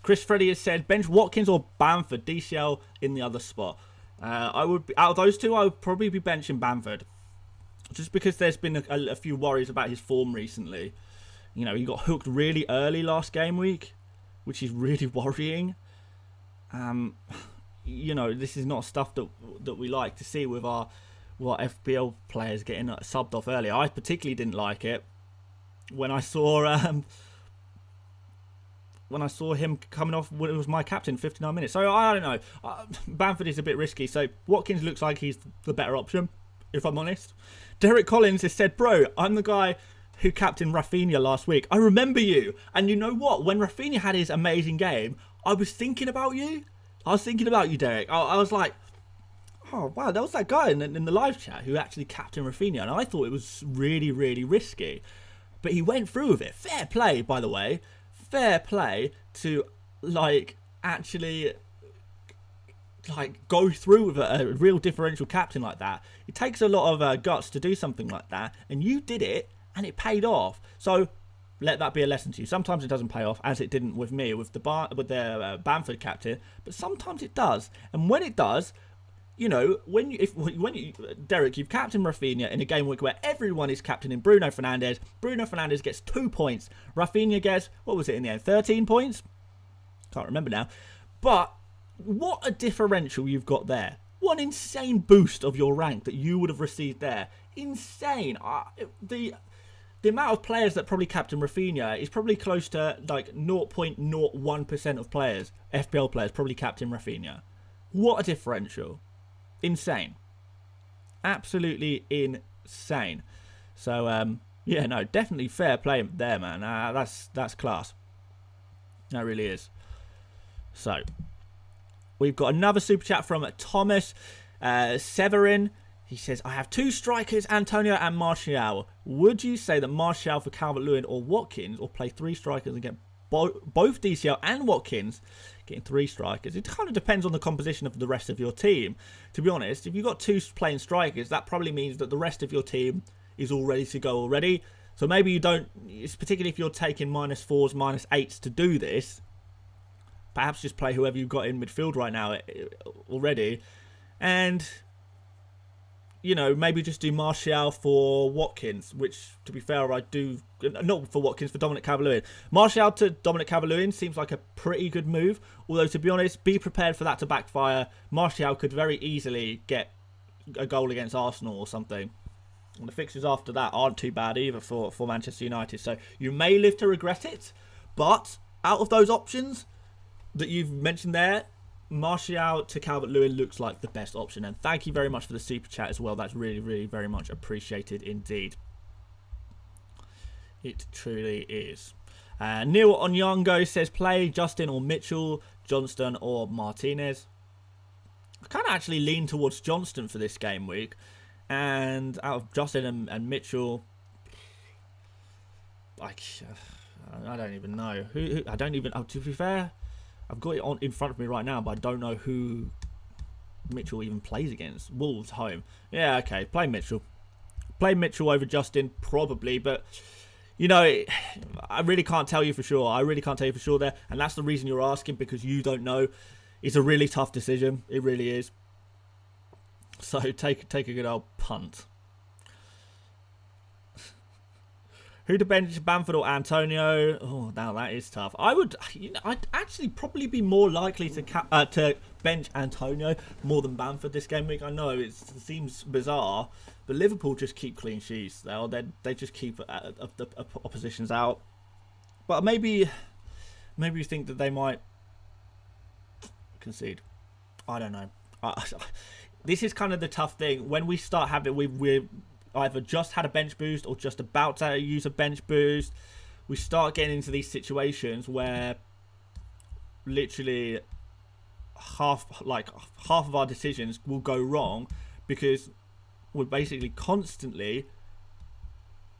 Chris Freddy has said bench Watkins or Bamford. DCL in the other spot. I would be, out of those two, I would probably be benching Bamford, just because there's been a few worries about his form recently. You know, he got hooked really early last game week, which is really worrying. You know, this is not stuff that we like to see with our FPL players getting subbed off early. I particularly didn't like it when I saw him coming off when it was my captain 59 minutes. So I don't know. Bamford is a bit risky. So Watkins looks like he's the better option, if I'm honest. Derek Collins has said, bro, I'm the guy who captained Rafinha last week. I remember you. And you know what? When Rafinha had his amazing game, I was thinking about you. I was thinking about you, Derek. I was like, oh, wow, that was that guy in the live chat who actually captained Rafinha. And I thought it was really, really risky. But he went through with it. Fair play, by the way. Fair play to, like, actually, like, go through with a real differential captain like that. It takes a lot of guts to do something like that. And you did it, and it paid off. So let that be a lesson to you. Sometimes it doesn't pay off, as it didn't with me, with the Bamford captain. But sometimes it does. And when it does, you know, when you, Derek, you've captained Rafinha in a game week where everyone is captaining Bruno Fernandes. Bruno Fernandes gets 2 points. Rafinha gets, what was it in the end, 13 points? Can't remember now. But what a differential you've got there. What an insane boost of your rank that you would have received there. Insane. The amount of players that probably captain Rafinha is probably close to like 0.01% of players, FPL players, probably captain Rafinha. What a differential. Insane. Absolutely insane. So, yeah, no, definitely fair play there, man. That's class. That really is. So, we've got another super chat from Thomas Severin. He says, I have 2 strikers, Antonio and Martial. Would you say that Martial for Calvert-Lewin or Watkins, or play 3 strikers and get both DCL and Watkins getting 3 strikers? It kind of depends on the composition of the rest of your team. To be honest, if you've got 2 playing strikers, that probably means that the rest of your team is all ready to go already. So maybe you don't, it's particularly if you're taking -4s, -8s to do this, perhaps just play whoever you've got in midfield right now already. And, you know, maybe just do Martial for Watkins, which, to be fair, I do... Not for Watkins, for Dominic Calvert-Lewin. Martial to Dominic Calvert-Lewin seems like a pretty good move. Although, to be honest, be prepared for that to backfire. Martial could very easily get a goal against Arsenal or something. And the fixtures after that aren't too bad either for Manchester United. So you may live to regret it. But out of those options that you've mentioned there, Martial to Calvert-Lewin looks like the best option. And thank you very much for the super chat as well. That's really, really very much appreciated indeed. It truly is. Neil Onyango says, play Justin or Mitchell, Johnston or Martinez. I kind of actually lean towards Johnston for this game week. And out of Justin and Mitchell, like, I don't even know. Who I don't even... to be fair, I've got it on in front of me right now, but I don't know who Mitchell even plays against. Wolves home. Yeah, okay. Play Mitchell. Play Mitchell over Justin, probably. But, you know, I really can't tell you for sure. I really can't tell you for sure there. And that's the reason you're asking, because you don't know. It's a really tough decision. It really is. So take a good old punt. Who to bench, Bamford or Antonio? Oh, now that is tough. I'd actually probably be more likely to bench Antonio more than Bamford this game week. I know it seems bizarre, but Liverpool just keep clean sheets. They just keep the oppositions out. But maybe you think that they might concede. I don't know. This is kind of the tough thing. When we start having, we're either just had a bench boost or just about to use a bench boost. We start getting into these situations where literally half of our decisions will go wrong because we're basically constantly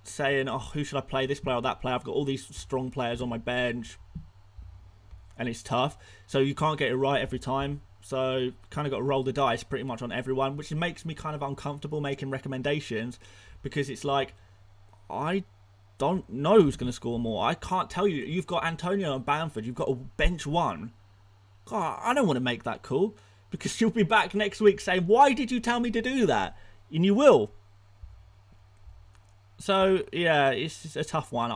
saying, oh, who should I play, this player or that player? I've got all these strong players on my bench and it's tough. So you can't get it right every time. So kind of got to roll the dice pretty much on everyone, which makes me kind of uncomfortable making recommendations because it's like, I don't know who's going to score more. I can't tell you. You've got Antonio and Bamford. You've got a bench one. God, I don't want to make that call because you'll be back next week saying, why did you tell me to do that? And you will. So, yeah, it's just a tough one.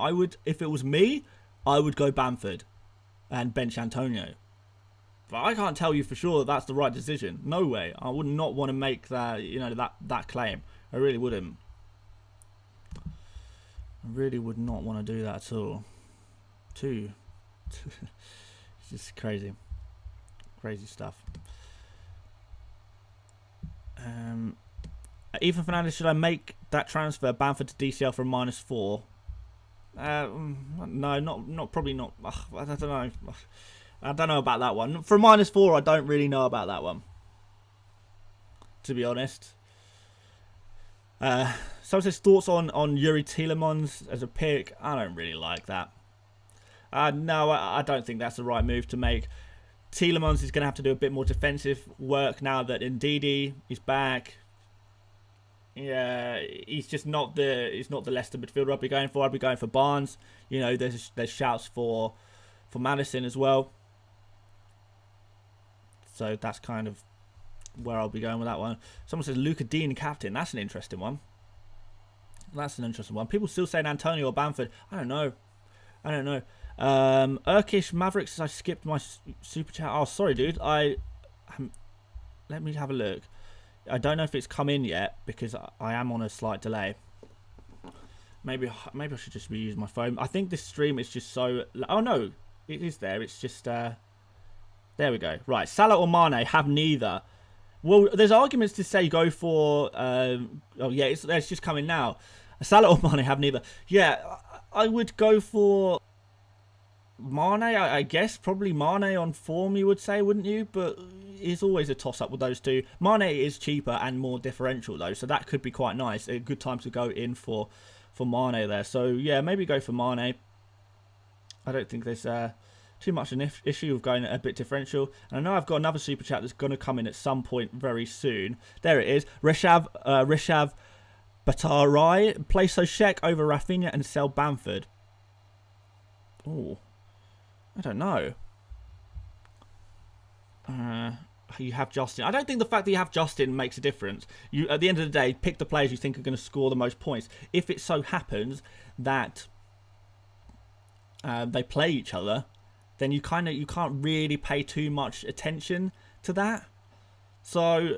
If it was me, I would go Bamford and bench Antonio. But I can't tell you for sure that's the right decision. No way. I would not want to make that, that claim. I really wouldn't. I really would not want to do that at all. It's just crazy. Crazy stuff. Ethan Fernandez, should I make that transfer Bamford to DCL for -4? No, probably not. I don't know. I don't know about that one. For -4, I don't really know about that one, to be honest. Someone says thoughts on Yuri Tielemans as a pick. I don't really like that. No, I don't think that's the right move to make. Tielemans is going to have to do a bit more defensive work now that Ndidi is back. Yeah, he's just not the Leicester midfielder I'd be going for. I'd be going for Barnes. You know, there's shouts for Maddison as well. So that's kind of where I'll be going with that one. Someone says Luca Dean captain. That's an interesting one. People still saying Antonio or Bamford. I don't know. Urkish Maverick says I skipped my super chat. Oh, sorry, dude. Let me have a look. I don't know if it's come in yet because I am on a slight delay. Maybe I should just reuse my phone. I think this stream is just so... Oh, no. It is there. It's just... There we go. Right. Salah or Mane, have neither. Well, there's arguments to say go for... oh, yeah. It's just coming now. Salah or Mane, have neither. Yeah. I would go for... Mane, I guess. Probably Mane on form, you would say, wouldn't you? But it's always a toss-up with those two. Mane is cheaper and more differential, though. So that could be quite nice. A good time to go in for Mane there. So, yeah, maybe go for Mane. I don't think there's too much an issue of going a bit differential. And I know I've got another super chat that's going to come in at some point very soon. There it is. Rishav Batarai. Play Soshek over Rafinha and sell Bamford. Oh, I don't know. You have Justin. I don't think the fact that you have Justin makes a difference. You, at the end of the day, pick the players you think are going to score the most points. If it so happens that they play each other, then you can't really pay too much attention to that. So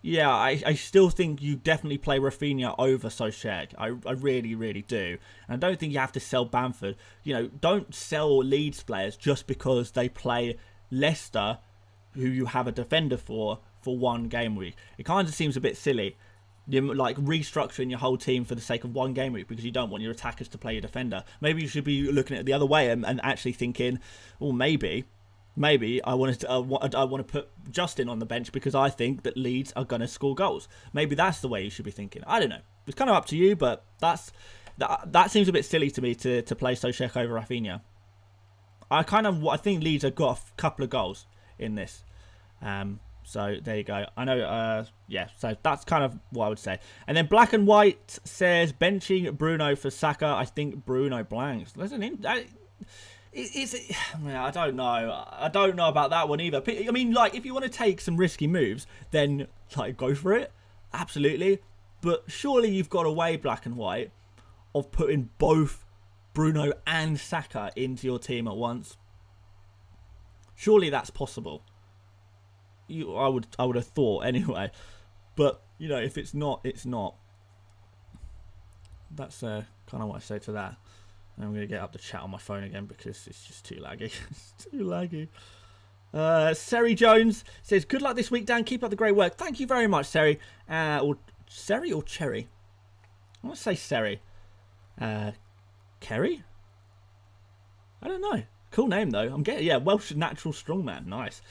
yeah, I still think you definitely play Rafinha over Solskjaer. I really, really do. And I don't think you have to sell Bamford. You know, don't sell Leeds players just because they play Leicester, who you have a defender for one game week. It kind of seems a bit silly. You're like restructuring your whole team for the sake of one game week because you don't want your attackers to play your defender. Maybe you should be looking at it the other way and actually thinking, well, maybe I want to put Justin on the bench because I think that Leeds are going to score goals. Maybe that's the way you should be thinking. I don't know. It's kind of up to you, but that seems a bit silly to me to play Solskjaer over Rafinha. I think Leeds have got a couple of goals in this. So there you go. I know, yeah, so that's kind of what I would say. And then Black and White says, benching Bruno for Saka. I think Bruno blanks. I don't know. I don't know about that one either. I mean, like, if you want to take some risky moves, then, like, go for it. Absolutely. But surely you've got a way, Black and White, of putting both Bruno and Saka into your team at once. Surely that's possible. I would have thought anyway, but you know, if it's not, it's not. That's kind of what I say to that. And I'm gonna get up the chat on my phone again because it's just too laggy. It's too laggy. Seri Jones says, "Good luck this week, Dan. Keep up the great work." Thank you very much, Seri. Or Seri or Cherry? I want to say Seri. Kerry? I don't know. Cool name though. I'm getting, yeah, Welsh natural strongman. Nice.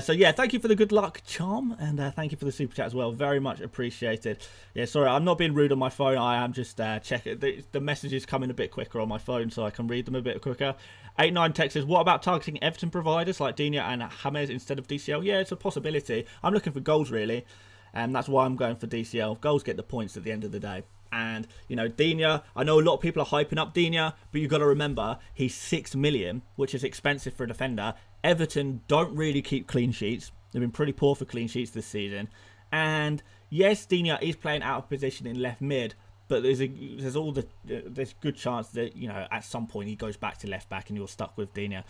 So yeah, thank you for the good luck charm, and thank you for the super chat as well. Very much appreciated. Yeah, sorry, I'm not being rude on my phone. I am just checking the messages come in a bit quicker on my phone, so I can read them a bit quicker. 89 text says, what about targeting Everton providers like Digne and James instead of DCL? Yeah, it's a possibility. I'm looking for goals really, and that's why I'm going for DCL. Goals get the points at the end of the day. And, you know, Digne, I know a lot of people are hyping up Digne, but you've got to remember, he's 6 million, which is expensive for a defender. Everton don't really keep clean sheets. They've been pretty poor for clean sheets this season. And, yes, Digne is playing out of position in left mid, but there's good chance that, you know, at some point he goes back to left back and you're stuck with Digne.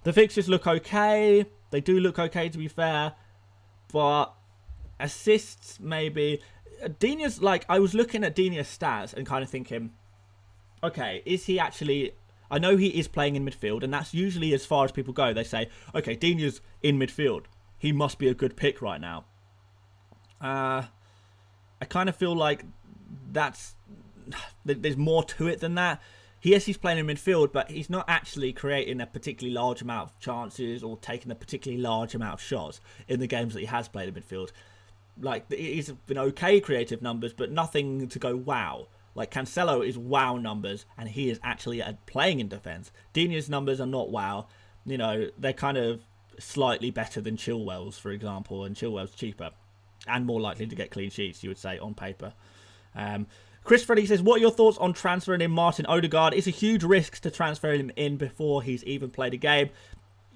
The fixtures look okay. They do look okay, to be fair. But assists, maybe. Digne's, like, I was looking at Digne's stats and kind of thinking, okay, is he actually... I know he is playing in midfield, and that's usually as far as people go. They say, okay, Digne's in midfield. He must be a good pick right now. I kind of feel like there's more to it than that. Yes, he's playing in midfield, but he's not actually creating a particularly large amount of chances or taking a particularly large amount of shots in the games that he has played in midfield. Like, he's been okay creative numbers, but nothing to go wow. Like, Cancelo is wow numbers, and he is actually playing in defence. Digne's numbers are not wow. You know, they're kind of slightly better than Chilwell's, for example, and Chilwell's cheaper and more likely to get clean sheets, you would say, on paper. Chris Freddy says, what are your thoughts on transferring in Martin Odegaard? It's a huge risk to transfer him in before he's even played a game.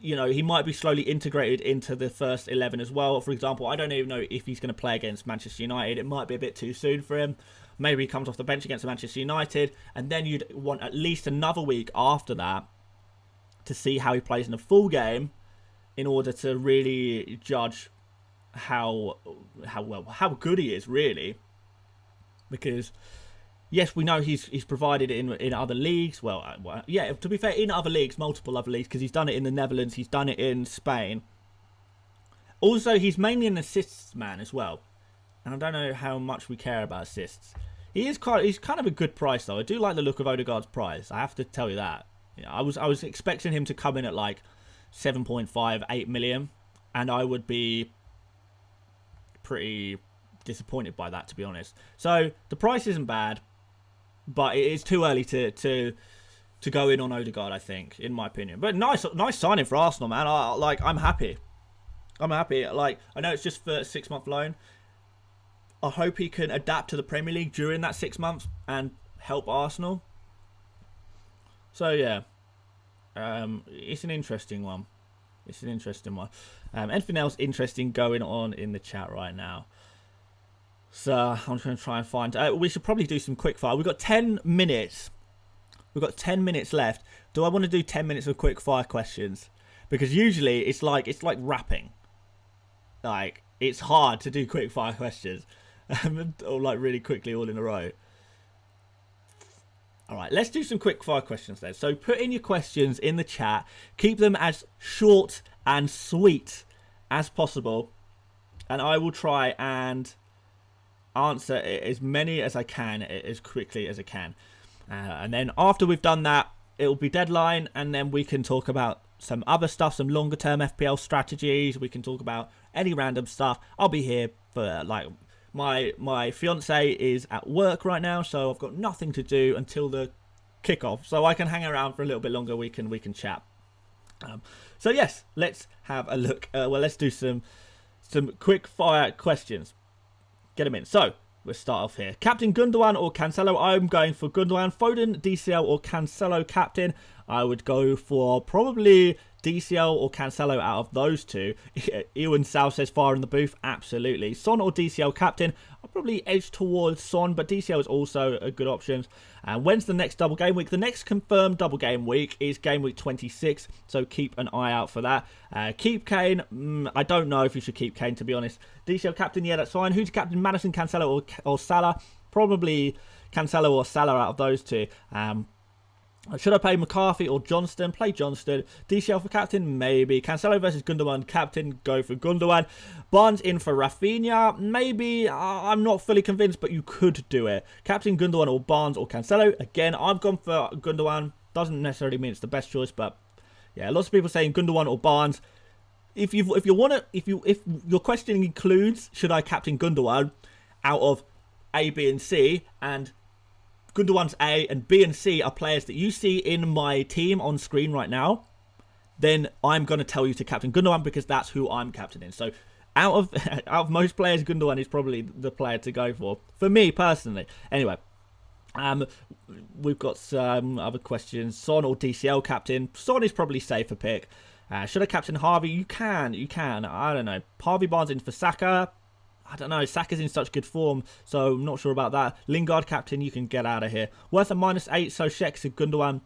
You know, he might be slowly integrated into the first 11 as well. For example, I don't even know if he's going to play against Manchester United. It might be a bit too soon for him. Maybe he comes off the bench against Manchester United, and then you'd want at least another week after that to see how he plays in a full game in order to really judge how good he is, really. Because yes, we know he's provided it in other leagues. Well, yeah, to be fair, in other leagues, multiple other leagues, because he's done it in the Netherlands, he's done it in Spain. Also, he's mainly an assists man as well. And I don't know how much we care about assists. He's kind of a good price, though. I do like the look of Odegaard's price. I have to tell you that. You know, I was expecting him to come in at like 7.5, 8 million. And I would be pretty disappointed by that, to be honest. So, the price isn't bad. But it is too early to go in on Odegaard, I think, in my opinion. But nice signing for Arsenal, man. I'm happy. I'm happy. Like, I know it's just for a 6-month loan. I hope he can adapt to the Premier League during that 6 months and help Arsenal. So yeah, it's an interesting one. It's an interesting one. Anything else interesting going on in the chat right now? So I'm just going to try and find. We should probably do some quick fire. We've got 10 minutes. We've got 10 minutes left. Do I want to do 10 minutes of quick fire questions? Because usually it's like rapping. Like, it's hard to do quick fire questions, or like really quickly all in a row. All right, let's do some quick fire questions then. So put in your questions in the chat. Keep them as short and sweet as possible. And I will try and answer as many as I can, as quickly as I can. And then after we've done that, it will be deadline. And then we can talk about some other stuff, some longer term FPL strategies. We can talk about any random stuff. I'll be here for like... My fiance is at work right now, so I've got nothing to do until the kickoff, so I can hang around for a little bit longer. We can chat. So yes, let's have a look. Well, let's do some quick fire questions. Get them in. So we'll start off here. Captain Gundogan or Cancelo? I'm going for Gundogan. Foden, DCL or Cancelo captain? I would go for probably DCL or Cancelo out of those two. Ewan Sal says fire in the booth. Absolutely. Son or DCL captain? I'll probably edge towards Son, but DCL is also a good option. And when's the next double game week? The next confirmed double game week is game week 26, so keep an eye out for that. Keep Kane. I don't know if you should keep Kane, to be honest. DCL captain, yeah, that's fine. Who's captain? Maddison, Cancelo or Salah? Probably Cancelo or Salah out of those two. Should I play McCarthy or Johnston? Play Johnston. DCL for captain? Maybe. Cancelo versus Gundogan captain? Go for Gundogan. Barnes in for Rafinha? Maybe. I'm not fully convinced, but you could do it. Captain Gundogan or Barnes or Cancelo? Again, I've gone for Gundogan. Doesn't necessarily mean it's the best choice, but yeah, lots of people saying Gundogan or Barnes. If your question includes should I captain Gundogan out of A, B, and C, and Gundogan's A and B and C are players that you see in my team on screen right now, then I'm going to tell you to captain Gundogan because that's who I'm captaining. So out of most players, Gundogan is probably the player to go for me personally. Anyway, we've got some other questions. Son or DCL captain? Son is probably safer pick. Should I captain Harvey? You can. I don't know. Harvey Barnes in for Saka. I don't know. Saka's in such good form, so I'm not sure about that. Lingard captain, you can get out of here. Worth a -8, so Sheck to Gundogan.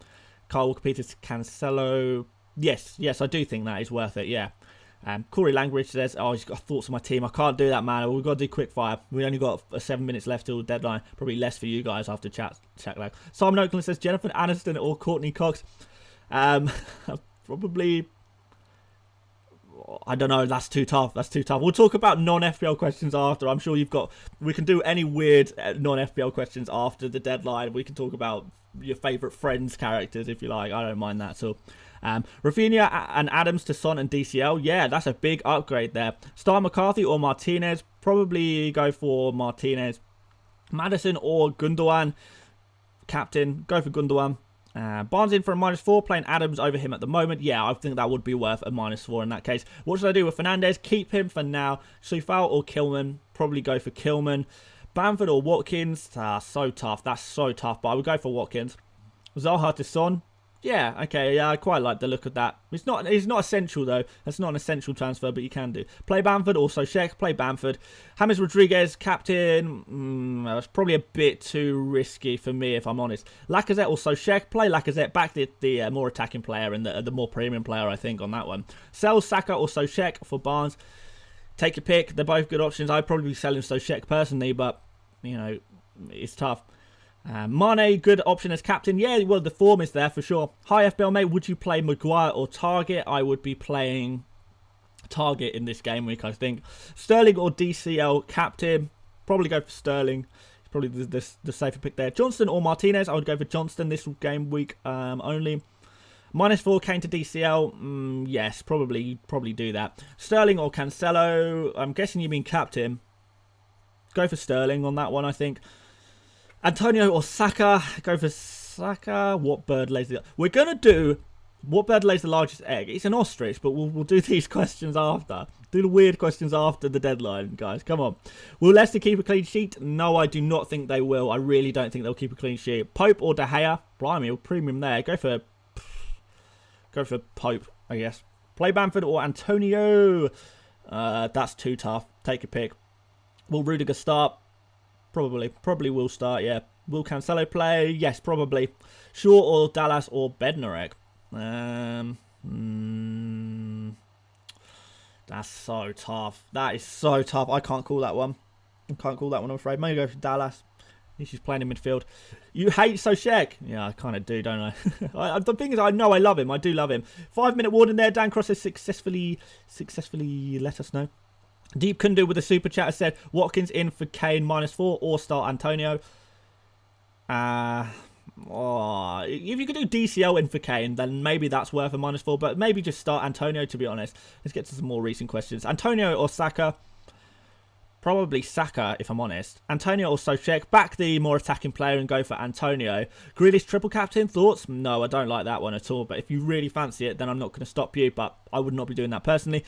Carl Walker Peters, Cancelo. Yes, I do think that is worth it, yeah. Corey Langridge says, he's got thoughts on my team. I can't do that, man. We've got to do quick fire. We only got 7 minutes left till the deadline. Probably less for you guys after chat lag. Simon Oakland says, Jennifer Aniston or Courtney Cox. Probably... I don't know. That's too tough. We'll talk about non-FPL questions after. I'm sure we can do any weird non-FPL questions after the deadline. We can talk about your favourite Friends characters if you like. I don't mind that at all. Rafinha and Adams to Son and DCL. Yeah, that's a big upgrade there. Start McCarthy or Martinez. Probably go for Martinez. Maddison or Gundogan. Captain. Go for Gundogan. Barnes in for a -4, playing Adams over him at the moment. Yeah, I think that would be worth a -4 in that case. What should I do with Fernandes? Keep him for now. Soufal or Kilman? Probably go for Kilman. Bamford or Watkins? So tough. That's so tough, but I would go for Watkins. Zaha to Son? Yeah, okay, yeah, I quite like the look of that. It's not essential, though. That's not an essential transfer, but you can do. Play Bamford, also Sheck. Play Bamford. James Rodriguez, captain. That's probably a bit too risky for me, if I'm honest. Lacazette, also Sheck. Play Lacazette. Back the more attacking player and the more premium player, I think, on that one. Sell Saka, also Sheck for Barnes. Take your pick. They're both good options. I'd probably be selling Sheck personally, but, you know, it's tough. Mane, good option as captain. Yeah, well, the form is there for sure. Hi, FPL mate. Would you play Maguire or Target? I would be playing Target in this game week, I think. Sterling or DCL captain? Probably go for Sterling. Probably the safer pick there. Johnston or Martinez? I would go for Johnston this game week only. -4 Kane to DCL. Yes, probably do that. Sterling or Cancelo? I'm guessing you mean captain. Go for Sterling on that one, I think. Antonio or Saka? Go for Saka. What bird lays the... We're going to do... What bird lays the largest egg? It's an ostrich, but we'll do these questions after. Do the weird questions after the deadline, guys. Come on. Will Leicester keep a clean sheet? No, I do not think they will. I really don't think they'll keep a clean sheet. Pope or De Gea? Blimey, premium there. Go for Pope, I guess. Play Bamford or Antonio. That's too tough. Take a pick. Will Rudiger start? Probably will start, yeah. Will Cancelo play? Yes, probably. Shaw or Dallas or Bednarek? That's so tough. That is so tough. I can't call that one. I'm afraid. Maybe go for Dallas. She's playing in midfield. You hate Soshek? Yeah, I kind of do, don't I? The thing is, I know I love him. I do love him. 5-minute warning there. Dan Cross has successfully let us know. Deep Kundu with a super chat has said, Watkins in for Kane -4 or start Antonio. If you could do DCL in for Kane, then maybe that's worth a -4. But maybe just start Antonio, to be honest. Let's get to some more recent questions. Antonio or Saka? Probably Saka, if I'm honest. Antonio or Soshek. Back the more attacking player and go for Antonio. Grealish triple captain, thoughts? No, I don't like that one at all. But if you really fancy it, then I'm not going to stop you. But I would not be doing that personally.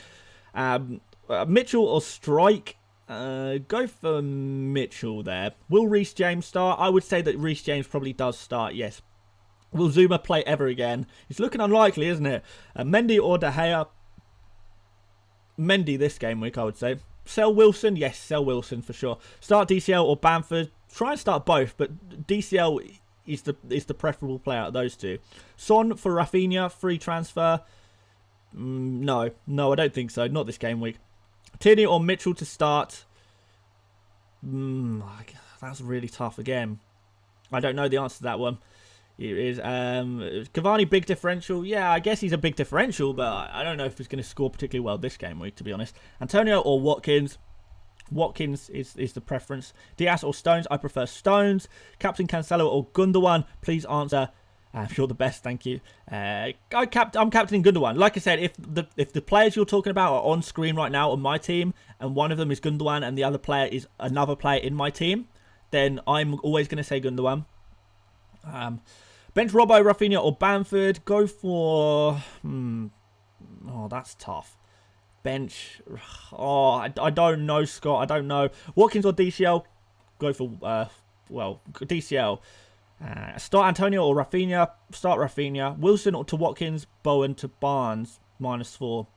Mitchell or Strike? Go for Mitchell there. Will Reece James start? I would say that Reece James probably does start, yes. Will Zuma play ever again? It's looking unlikely, isn't it? Mendy or De Gea? Mendy this game week, I would say. Sell Wilson? Yes, sell Wilson for sure. Start DCL or Bamford? Try and start both, but DCL is the preferable player out of those two. Son for Rafinha, free transfer? No, I don't think so. Not this game week. Tierney or Mitchell to start? That's really tough again. I don't know the answer to that one. It is Cavani big differential. Yeah, I guess he's a big differential, but I don't know if he's going to score particularly well this game week, to be honest. Antonio or Watkins? Watkins is the preference. Diaz or Stones? I prefer Stones. Captain Cancelo or Gundogan? Please answer. You're the best, thank you. I'm captaining Gundogan. Like I said, if the players you're talking about are on screen right now on my team, and one of them is Gundogan and the other player is another player in my team, then I'm always going to say Gundogan. Bench Robbo, Rafinha or Bamford? Go for... Oh, that's tough. Bench... Oh, I don't know, Scott. I don't know. Watkins or DCL? Go for... DCL. Start Antonio or Rafinha? Start Rafinha. Wilson or to Watkins? Bowen to Barnes. -4.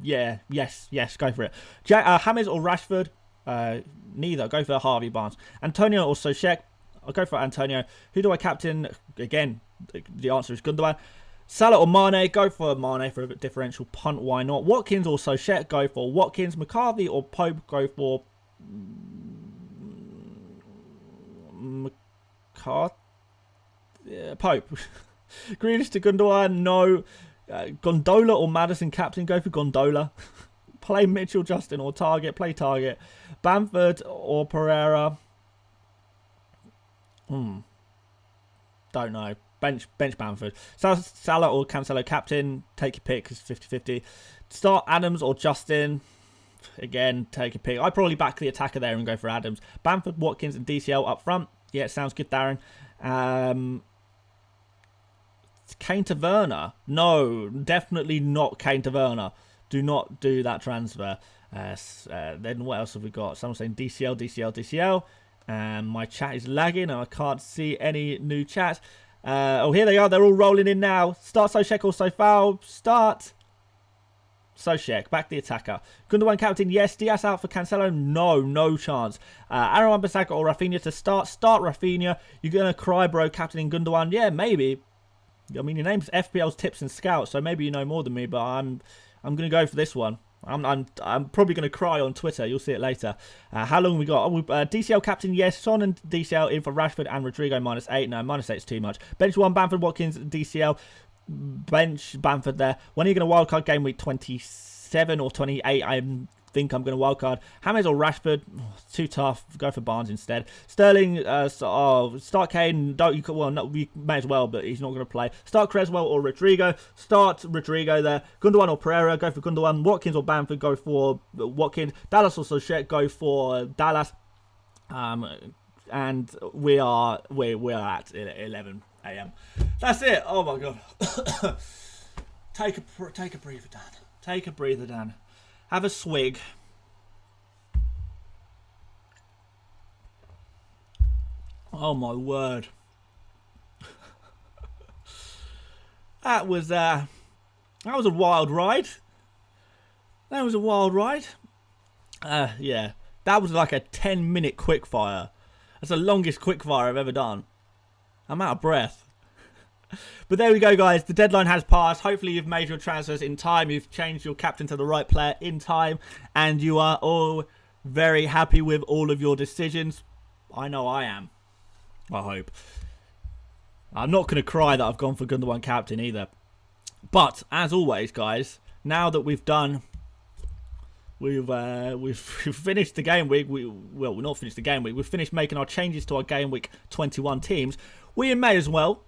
Yeah. Yes. Go for it. James or Rashford? Neither. Go for Harvey Barnes. Antonio or Soshek? I'll go for Antonio. Who do I captain? Again, the answer is Gundogan. Salah or Mane? Go for Mane for a bit differential punt. Why not? Watkins or Soshek? Go for Watkins. McCarthy or Pope? Go for Pope. Grealish to Gundogan? No. Gondola or Maddison captain? Go for Gondola. Play Mitchell, Justin or Target. Play Target. Bamford or Pereira? Don't know. Bench Bamford. Salah or Cancelo captain? Take your pick. It's 50-50. Start Adams or Justin? Again, take a pick. I'd probably back the attacker there and go for Adams. Bamford, Watkins and DCL up front. Yeah, sounds good, Darren. Kane to Werner? No, definitely not Kane to Werner. Do not do that transfer. Then what else have we got? Someone saying DCL. And my chat is lagging and I can't see any new chats. Here they are. They're all rolling in now. Start Soshek or Sofao. Start Soshek. Back the attacker. Gundogan captain. Yes. Diaz out for Cancelo. No chance. Aaron Wan-Bissaka or Rafinha to start. Start Rafinha. You're going to cry, bro, captaining Gundogan. Yeah, maybe. I mean, your name's FPL's Tips and Scouts, so maybe you know more than me, but I'm going to go for this one. I'm probably going to cry on Twitter. You'll see it later. How long we got? DCL captain, yes. Son and DCL in for Rashford and Rodrigo -8. No, -8 is too much. Bench 1, Bamford, Watkins, DCL. Bench Bamford there. When are you going to wildcard game week 27 or 28? I think I'm going to wildcard. James or Rashford? Oh, too tough. Go for Barnes instead. Sterling, start Kane. You may as well, but he's not going to play. Start Creswell or Rodrigo. Start Rodrigo there. Gundogan or Pereira? Go for Gundogan. Watkins or Bamford? Go for Watkins. Dallas or Soshek? Go for Dallas. And we're at 11 a.m. That's it. Oh my god. Take a breather, Dan. Take a breather, Dan. Have a swig. Oh my word. that was a wild ride. That was a wild ride. Yeah, that was like a 10-minute quickfire. That's the longest quickfire I've ever done. I'm out of breath. But there we go, guys. The deadline has passed. Hopefully you've made your transfers in time. You've changed your captain to the right player in time. And you are all very happy with all of your decisions. I know I am. I hope. I'm not going to cry that I've gone for Gundogan captain either. But, as always, guys, now that we've done... We've finished the game week. Well, we're not finished the game week. We've finished making our changes to our game week 21 teams. We may as well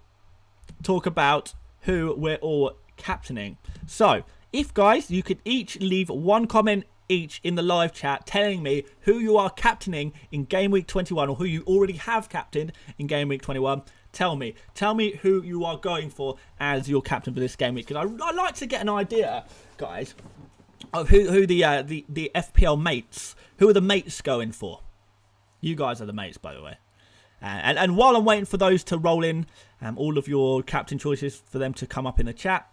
talk about who we're all captaining. So, if guys, you could each leave one comment each in the live chat telling me who you are captaining in game week 21 or who you already have captained in game week 21. Tell me who you are going for as your captain for this game week, because I like to get an idea, guys, of who the FPL mates, who are the mates going for. You guys are the mates, by the way. And while I'm waiting for those to roll in, all of your captain choices for them to come up in the chat,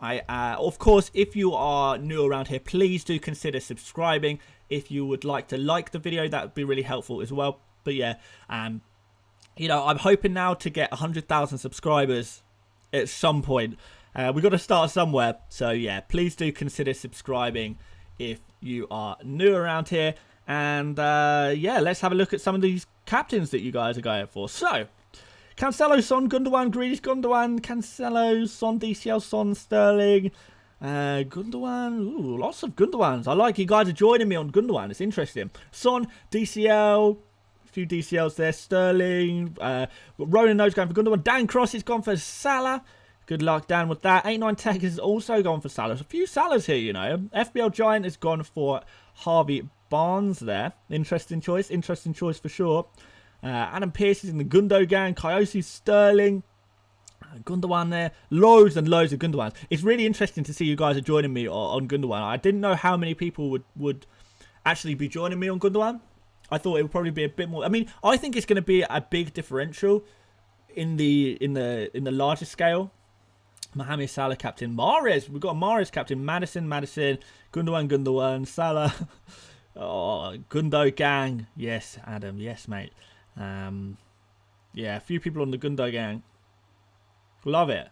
of course, if you are new around here, please do consider subscribing. If you would like to like the video, that would be really helpful as well. But yeah, you know, I'm hoping now to get 100,000 subscribers at some point. We've got to start somewhere. So yeah, please do consider subscribing if you are new around here. And yeah, let's have a look at some of these captains that you guys are going for. So, Cancelo, Son, Gundogan, Grealish, Gundogan, Cancelo, Son, DCL, Son, Sterling, Gundogan. Ooh, lots of Gundogans. I like you guys are joining me on Gundogan. It's interesting. Son, DCL, a few DCLs there. Sterling, Ronan knows going for Gundogan. Dan Cross is gone for Salah. Good luck, Dan, with that. 89 Tech has also gone for Salah. A few Salahs here, you know. FBL Giant has gone for Harvey Barnes there. Interesting choice for sure. Adam Pearce is in the Gundogan, Kyosi, Sterling, Gundogan there. Loads and loads of Gundogans. It's really interesting to see you guys are joining me on Gundogan. I didn't know how many people would actually be joining me on Gundogan. I thought it would probably be a bit more. I mean, I think it's going to be a big differential in the larger scale. Mohamed Salah captain, Mahrez. We've got Mahrez captain, Madison, Gundogan, Salah. Oh, Gundogan. Yes, Adam. Yes, mate. Yeah, a few people on the Gundogan. Love it.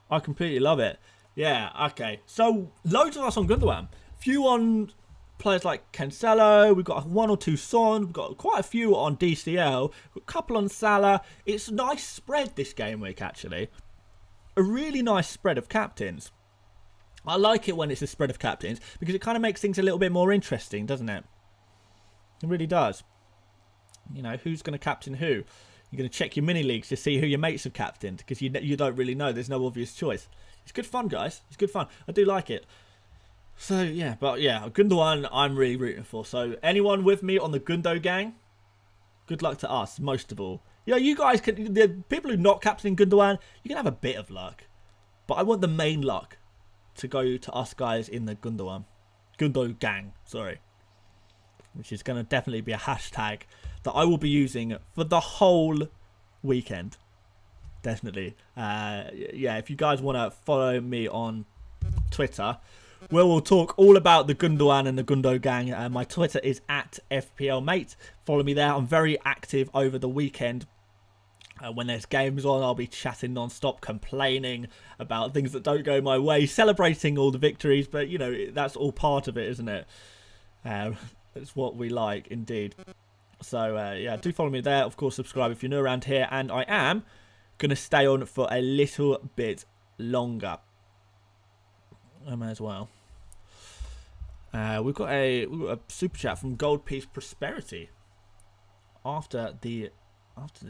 I completely love it. Yeah, okay. So, loads of us on Gundogan. Few on players like Cancelo. We've got one or two Son. We've got quite a few on DCL. A couple on Salah. It's a nice spread this game week, actually. A really nice spread of captains. I like it when it's a spread of captains because it kind of makes things a little bit more interesting, doesn't it? It really does. You know, who's going to captain who? You're going to check your mini leagues to see who your mates have captained because you don't really know. There's no obvious choice. It's good fun, guys. It's good fun. I do like it. So, yeah. But, yeah, Gundogan I'm really rooting for. So, anyone with me on the Gundogan, good luck to us, most of all. Yeah, you guys can... The people who are not captaining Gundogan, you can have a bit of luck. But I want the main luck to go to us guys in the Gundogan, sorry. Which is going to definitely be a hashtag that I will be using for the whole weekend. Definitely. Yeah, if you guys want to follow me on Twitter, where we'll talk all about the Gundogan and the Gundogan. My Twitter is @FPLMate. Follow me there. I'm very active over the weekend. When there's games on, I'll be chatting non-stop, complaining about things that don't go my way, celebrating all the victories. But, you know, that's all part of it, isn't it? It's what we like, indeed. So, yeah, do follow me there. Of course, subscribe if you're new around here. And I am going to stay on for a little bit longer. I may as well. We've got a super chat from Gold Piece Prosperity after the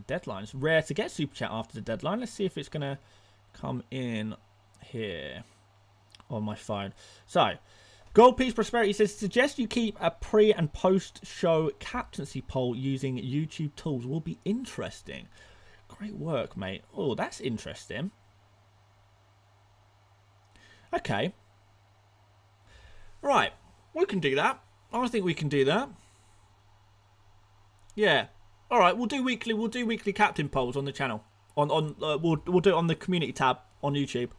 deadline. It's rare to get super chat after the deadline. Let's see if it's going to come in here on my phone. So, Gold Piece Prosperity says, suggest you keep a pre and post show captaincy poll using YouTube tools. Will be interesting. Great work, mate. Oh, that's interesting. Okay. Right. We can do that. I think we can do that. Yeah. All right. We'll do weekly captain polls on the channel. We'll do it on the community tab on YouTube.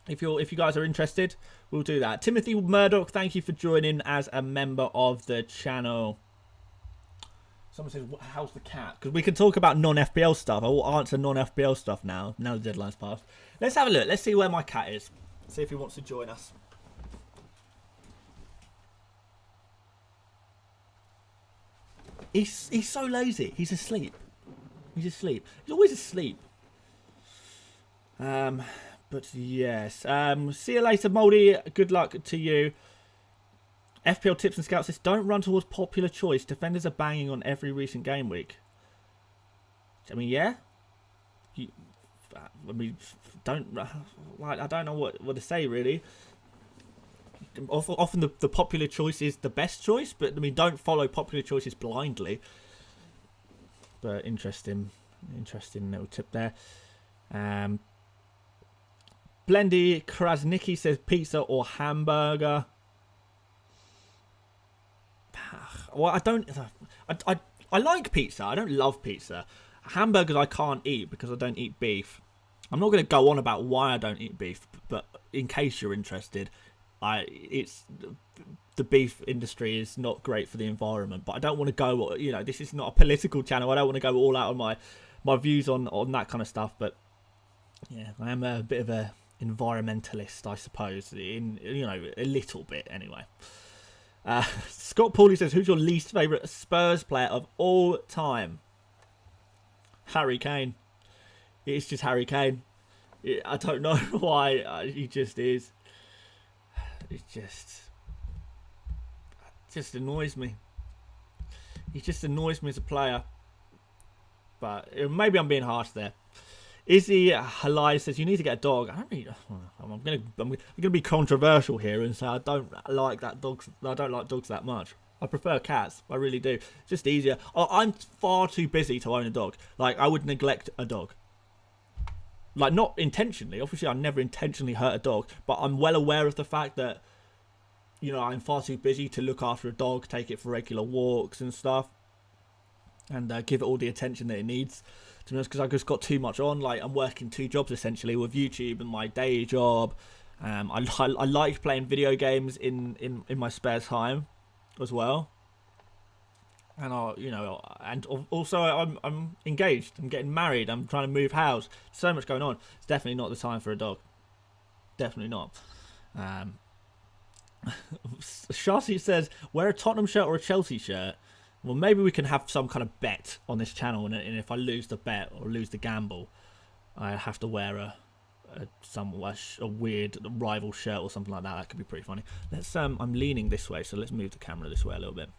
If you guys are interested, we'll do that. Timothy Murdoch, thank you for joining as a member of the channel. Someone says, how's the cat? Because we can talk about non-FPL stuff. I will answer non-FPL stuff now the deadline's passed. Let's have a look. Let's see where my cat is. See if he wants to join us. He's so lazy. He's asleep. He's always asleep. But yes. See you later, Moldy. Good luck to you. FPL tips and scouts says, don't run towards popular choice. Defenders are banging on every recent game week. I mean, yeah. I don't know what to say, really. Often the popular choice is the best choice, but I mean, don't follow popular choices blindly. But interesting little tip there. Blendy Krasnicki says pizza or hamburger. Well, I like pizza. I don't love pizza. Hamburgers I can't eat because I don't eat beef. I'm not going to go on about why I don't eat beef, but in case you're interested, the beef industry is not great for the environment. But I don't want to go. You know, this is not a political channel. I don't want to go all out on my views on that kind of stuff. But yeah, I am a bit of a environmentalist, I suppose. A little bit anyway. Scott Pauly says, who's your least favourite Spurs player of all time? Harry Kane. It's just Harry Kane. I don't know why. He just is. It just annoys me. He just annoys me as a player. But maybe I'm being harsh there. Izzy Halai says, you need to get a dog. I'm gonna be controversial here and say I don't like dogs that much. I prefer cats. I really do. It's just easier. I'm far too busy to own a dog. Like, I would neglect a dog. Like, not intentionally. Obviously, I never intentionally hurt a dog. But I'm well aware of the fact that, you know, I'm far too busy to look after a dog, take it for regular walks and stuff. And give it all the attention that it needs. To be honest, because I've just got too much on. Like, I'm working 2 jobs essentially with YouTube and my day job. I like playing video games in my spare time as well. And also I'm engaged. I'm getting married. I'm trying to move house. So much going on. It's definitely not the time for a dog. Definitely not. Shasi says, wear a Tottenham shirt or a Chelsea shirt. Well, maybe we can have some kind of bet on this channel, and if I lose the bet or lose the gamble, I have to wear a weird rival shirt or something like that. That could be pretty funny. I'm leaning this way, so let's move the camera this way a little bit.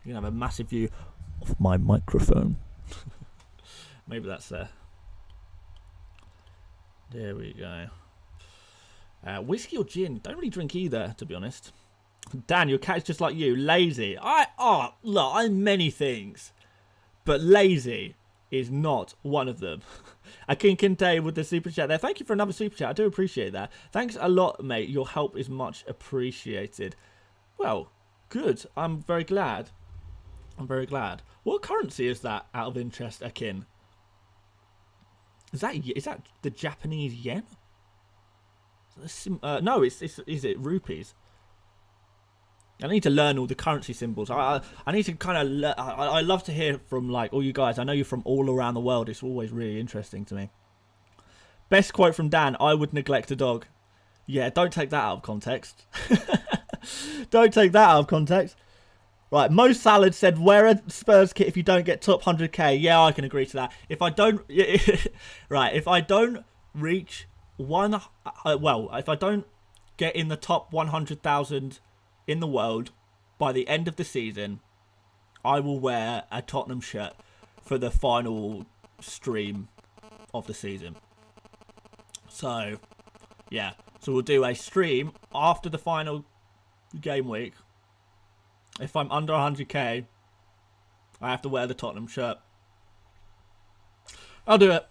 You can have a massive view of my microphone. Maybe that's there. There we go. Whiskey or gin? Don't really drink either, to be honest. Dan, your cat is just like you, lazy. Look, I'm many things, but lazy is not one of them. Akin Kinte with the super chat there. Thank you for another super chat. I do appreciate that. Thanks a lot, mate. Your help is much appreciated. Well, good. I'm very glad. What currency is that, out of interest, Akin? Is that the Japanese yen? No, is it rupees? I need to learn all the currency symbols. I need to kind of... I love to hear from, like, all you guys. I know you're from all around the world. It's always really interesting to me. Best quote from Dan, I would neglect a dog. Yeah, don't take that out of context. Don't take that out of context. Right, Mo Salad said, wear a Spurs kit if you don't get top 100k. Yeah, I can agree to that. If I don't... right, if I don't reach one... if I don't get in the top 100,000... in the world by the end of the season, I will wear a Tottenham shirt for the final stream of the season. So, yeah. So we'll do a stream after the final game week. If I'm under 100k, I have to wear the Tottenham shirt. I'll do it.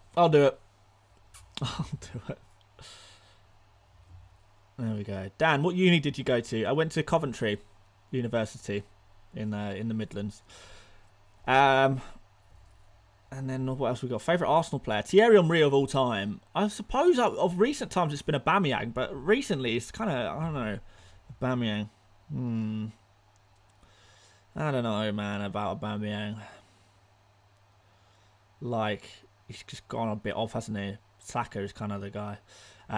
There we go. Dan, what uni did you go to? I went to Coventry University in the Midlands. And then what else we got? Favourite Arsenal player? Thierry Henry of all time. I suppose of recent times it's been Aubameyang, but recently it's kind of, I don't know, Aubameyang. I don't know, man, about Aubameyang. Like, he's just gone a bit off, hasn't he? Saka is kind of the guy.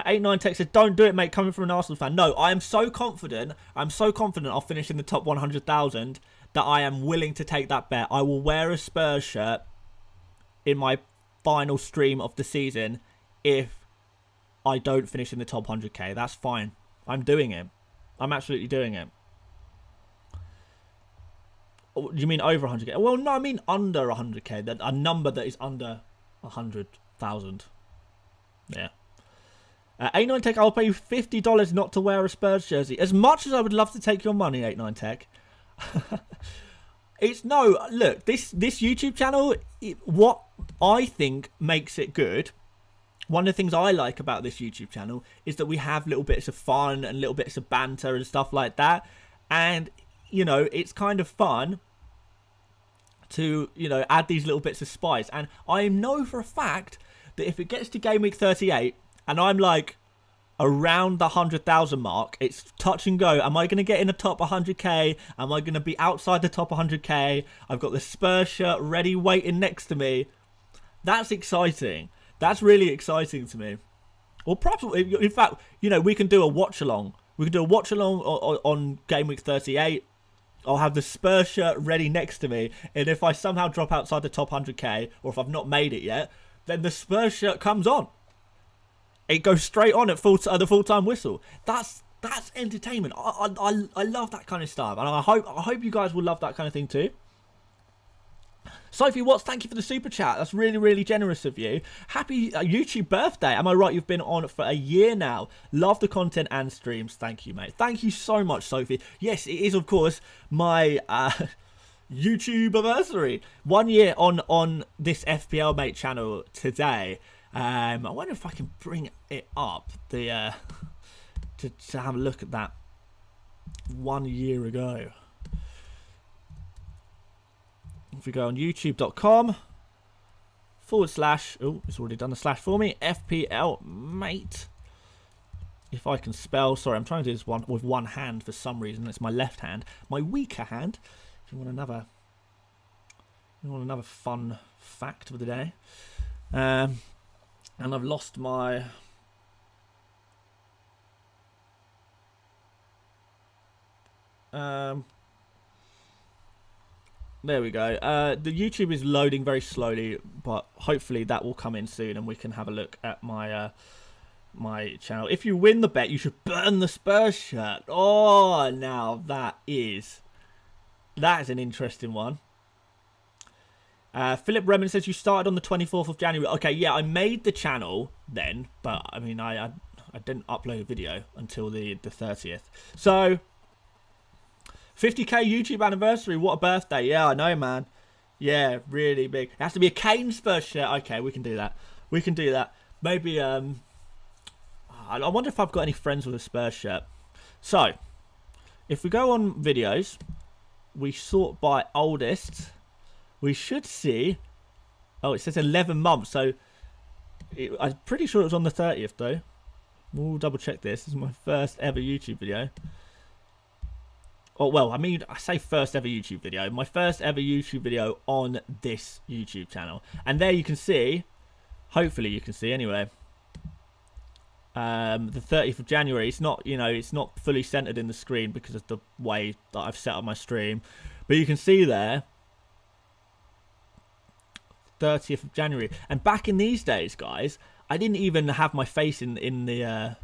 89 Tech said, don't do it, mate, coming from an Arsenal fan. No, I am so confident. I'm so confident I'll finish in the top 100,000 that I am willing to take that bet. I will wear a Spurs shirt in my final stream of the season if I don't finish in the top 100k. That's fine. I'm doing it. I'm absolutely doing it. You mean over 100k? Well, no, I mean under 100k. A number that is under 100,000. Yeah. 89 Tech, I'll pay you $50 not to wear a Spurs jersey. As much as I would love to take your money, 89 Tech. It's no, look, this YouTube channel, what I think makes it good, one of the things I like about this YouTube channel is that we have little bits of fun and little bits of banter and stuff like that. And, you know, it's kind of fun to, you know, add these little bits of spice. And I know for a fact that if it gets to game week 38 and I'm like around the 100,000 mark, it's touch and go. Am I going to get in the top 100k? Am I going to be outside the top 100k? I've got the Spurs shirt ready waiting next to me. That's exciting. That's really exciting to me. Well, probably, in fact, you know, we can do a watch along. We can do a watch along on game week 38. I'll have the Spurs shirt ready next to me, and if I somehow drop outside the top 100k, or if I've not made it yet, then the Spurs shirt comes on. It goes straight on at the full-time whistle. That's entertainment. I love that kind of stuff, and I hope you guys will love that kind of thing too. Sophie Watts, thank you for the super chat. That's really, really generous of you. Happy YouTube birthday. Am I right? You've been on for a year now. Love the content and streams. Thank you, mate. Thank you so much, Sophie. Yes, it is, of course, my YouTube anniversary. 1 year on this FPL mate channel today. I wonder if I can bring it up to have a look at that 1 year ago. If we go on youtube.com/, oh, it's already done the slash for me, FPL mate. If I can spell, sorry, I'm trying to do this one with one hand for some reason. It's my left hand, my weaker hand. If you want another fun fact of the day. And I've lost my there we go. The YouTube is loading very slowly, but hopefully that will come in soon and we can have a look at my my channel. If you win the bet, you should burn the Spurs shirt. Oh, now that is an interesting one. Philip Remen says you started on the 24th of January. Okay, yeah, I made the channel then, but I mean, I didn't upload a video until the 30th. So 50k YouTube anniversary. What a birthday. Yeah, I know, man. Yeah, really big. It has to be a Kane Spurs shirt. Okay, we can do that. We can do that. Maybe, I wonder if I've got any friends with a Spurs shirt. So, if we go on videos, we sort by oldest, we should see, oh, it says 11 months. So, I'm pretty sure it was on the 30th, though. We'll double check this. This is my first ever YouTube video. Oh, well, I mean, I say first ever YouTube video. My first ever YouTube video on this YouTube channel. And there you can see, hopefully you can see anyway, the 30th of January. It's not, you know, it's not fully centered in the screen because of the way that I've set up my stream. But you can see there, 30th of January. And back in these days, guys, I didn't even have my face in the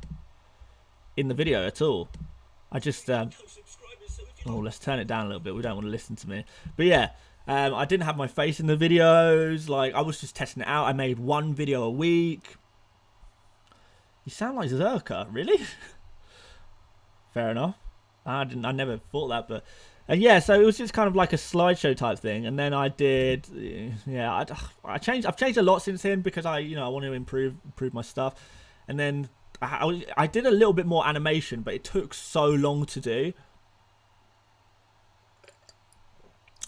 video at all. I just... oh, let's turn it down a little bit. We don't want to listen to me. But yeah, I didn't have my face in the videos. Like, I was just testing it out. I made one video a week. You sound like Zerka, really? Fair enough. I never thought that, but yeah. So it was just kind of like a slideshow type thing. And then I did, yeah. I've changed a lot since then because I want to improve my stuff. And then I did a little bit more animation, but it took so long to do.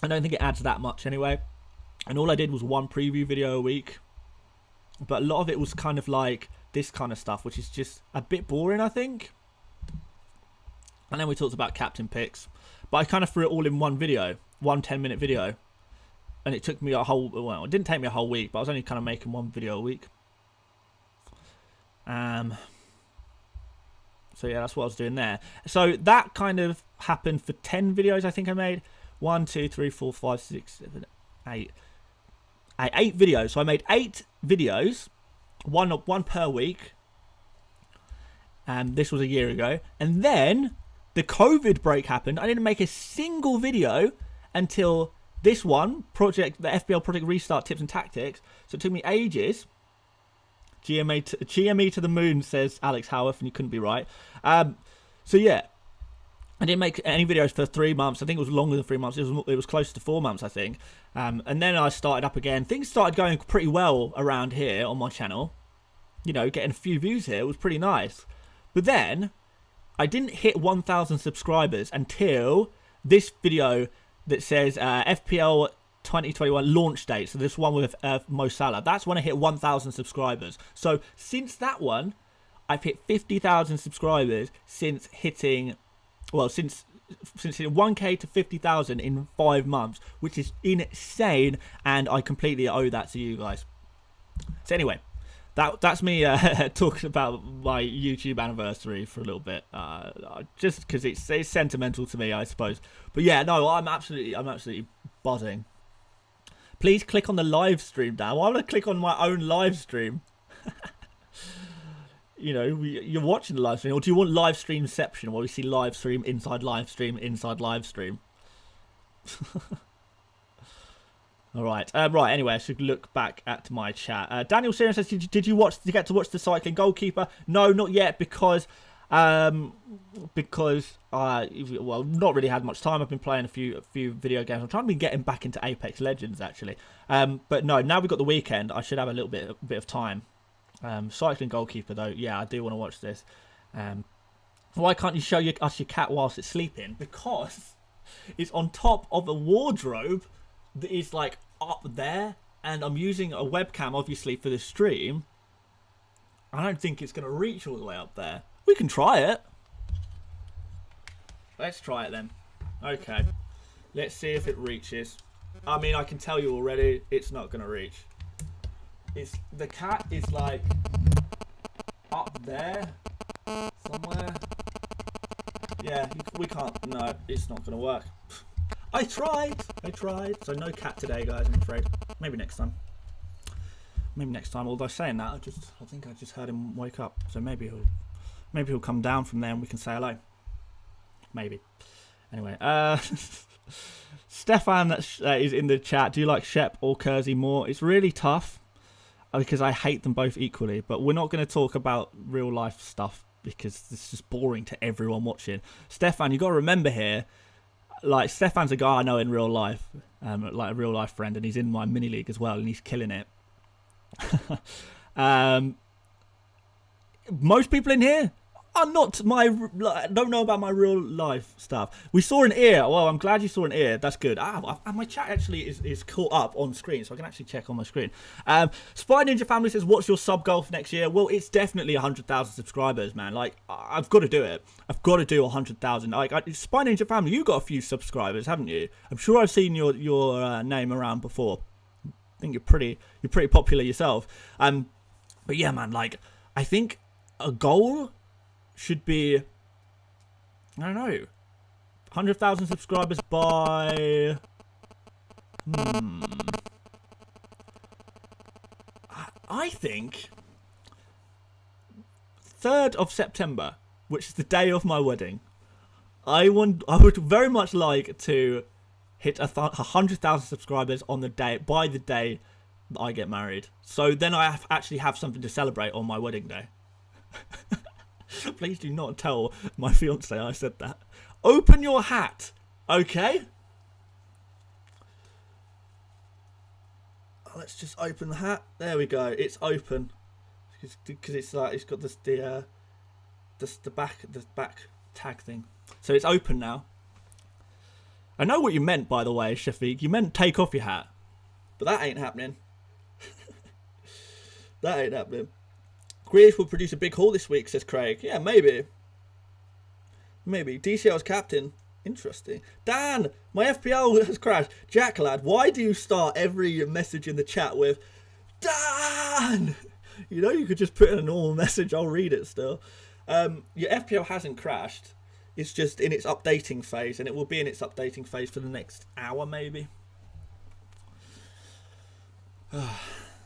I don't think it adds that much anyway. and all I did was one preview video a week. But a lot of it was kind of like this kind of stuff, which is just a bit boring, I think. And then we talked about captain picks. But I kind of threw it all in one video, one 10-minute video. And it took me a whole, well, it didn't take me a whole week, but I was only kind of making one video a week. So yeah, that's what I was doing there. So that kind of happened for 10 videos I think I made. 1, 2, 3, 4, 5, 6, 7, 8. 8 videos. So I made 8 videos, one per week. And this was a year ago. And then the COVID break happened. I didn't make a single video until this one, the FPL Project Restart Tips and Tactics. So it took me ages. GME to the moon, says Alex Howarth, and you couldn't be right. So yeah, I didn't make any videos for 3 months. I think it was longer than 3 months. It was close to 4 months, I think. And then I started up again. Things started going pretty well around here on my channel. You know, getting a few views here. It was pretty nice. But then I didn't hit 1,000 subscribers until this video that says FPL 2021 launch date. So this one with Mo Salah. That's when I hit 1,000 subscribers. So since that one, I've hit 50,000 subscribers since hitting, well, since hitting 1k to 50,000 in 5 months, which is insane, and I completely owe that to you guys. So anyway, that's me talking about my YouTube anniversary for a little bit, just because it's sentimental to me, I suppose. But yeah, no, I'm absolutely buzzing. Please click on the live stream now. Why would I click on my own live stream? You know, you're watching the live stream, or do you want live streamception, where we see live stream inside live stream inside live stream? All right. Right. Anyway, I should look back at my chat. Daniel Searing says, "Did you get to watch the cycling goalkeeper?" No, not yet, because well, not really had much time. I've been playing a few video games. I'm trying to be getting back into Apex Legends actually. But no, now we've got the weekend, I should have a little bit of time. Cycling goalkeeper though, yeah, I do want to watch this. Why can't you show us your cat whilst it's sleeping? Because it's on top of a wardrobe that is like up there, and I'm using a webcam obviously for the stream. I don't think it's going to reach all the way up there. We can try it. Let's try it then. Okay, let's see if it reaches. I mean, I can tell you already, it's not going to reach. The cat is like up there somewhere. Yeah, we can't. No, it's not going to work. I tried. So no cat today, guys, I'm afraid. Maybe next time. Although saying that, I think I just heard him wake up. So maybe he'll come down from there and we can say hello. Maybe. Anyway, Stefan is in the chat. Do you like Shep or Kersey more? It's really tough because I hate them both equally. But we're not going to talk about real life stuff because it's just boring to everyone watching. Stefan, you got to remember here, like, Stefan's a guy I know in real life, like a real life friend, and he's in my mini league as well, and he's killing it. Most people in here are not don't know about my real life stuff. We saw an ear. Well, I'm glad you saw an ear. That's good. My chat actually is caught up on screen, so I can actually check on my screen. Spy Ninja Family says, what's your sub goal for next year? Well, it's definitely 100,000 subscribers, man. Like, I've got to do it. I've got to do 100,000. Like, Spy Ninja Family, you got a few subscribers, haven't you? I'm sure I've seen your name around before. I think you're pretty popular yourself. But yeah, man, like, I think a goal should be, I don't know, 100,000 subscribers by, I think 3rd of September, which is the day of my wedding. I would very much like to hit 100,000 subscribers on the day, by the day that I get married. So then I actually have something to celebrate on my wedding day. Please do not tell my fiance I said that. Open your hat, okay? Let's just open the hat. There we go. It's open because it's like it's got the back tag thing. So it's open now. I know what you meant, by the way, Shafiq. You meant take off your hat. But that ain't happening. That ain't happening. Grealish will produce a big haul this week, says Craig. Yeah, maybe. Maybe. DCL's captain. Interesting. Dan, my FPL has crashed. Jack, lad, why do you start every message in the chat with Dan? You know, you could just put in a normal message. I'll read it still. Your FPL hasn't crashed. It's just in its updating phase, and it will be in its updating phase for the next hour, maybe.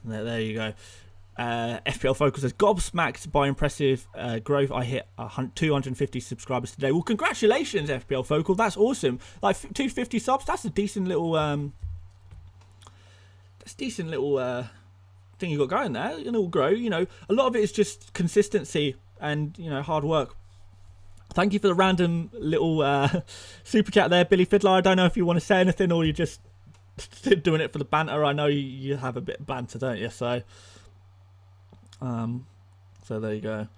There you go. FPL Focus says, gobsmacked by impressive growth. I hit 250 subscribers today. Well, congratulations, FPL Focal. That's awesome. Like 250 subs. That's a decent little thing you got going there. And it'll grow. You know, a lot of it is just consistency and, you know, hard work. Thank you for the random little super chat there, Billy Fiddler. I don't know if you want to say anything or you're just doing it for the banter. I know you have a bit of banter, don't you? So there you go.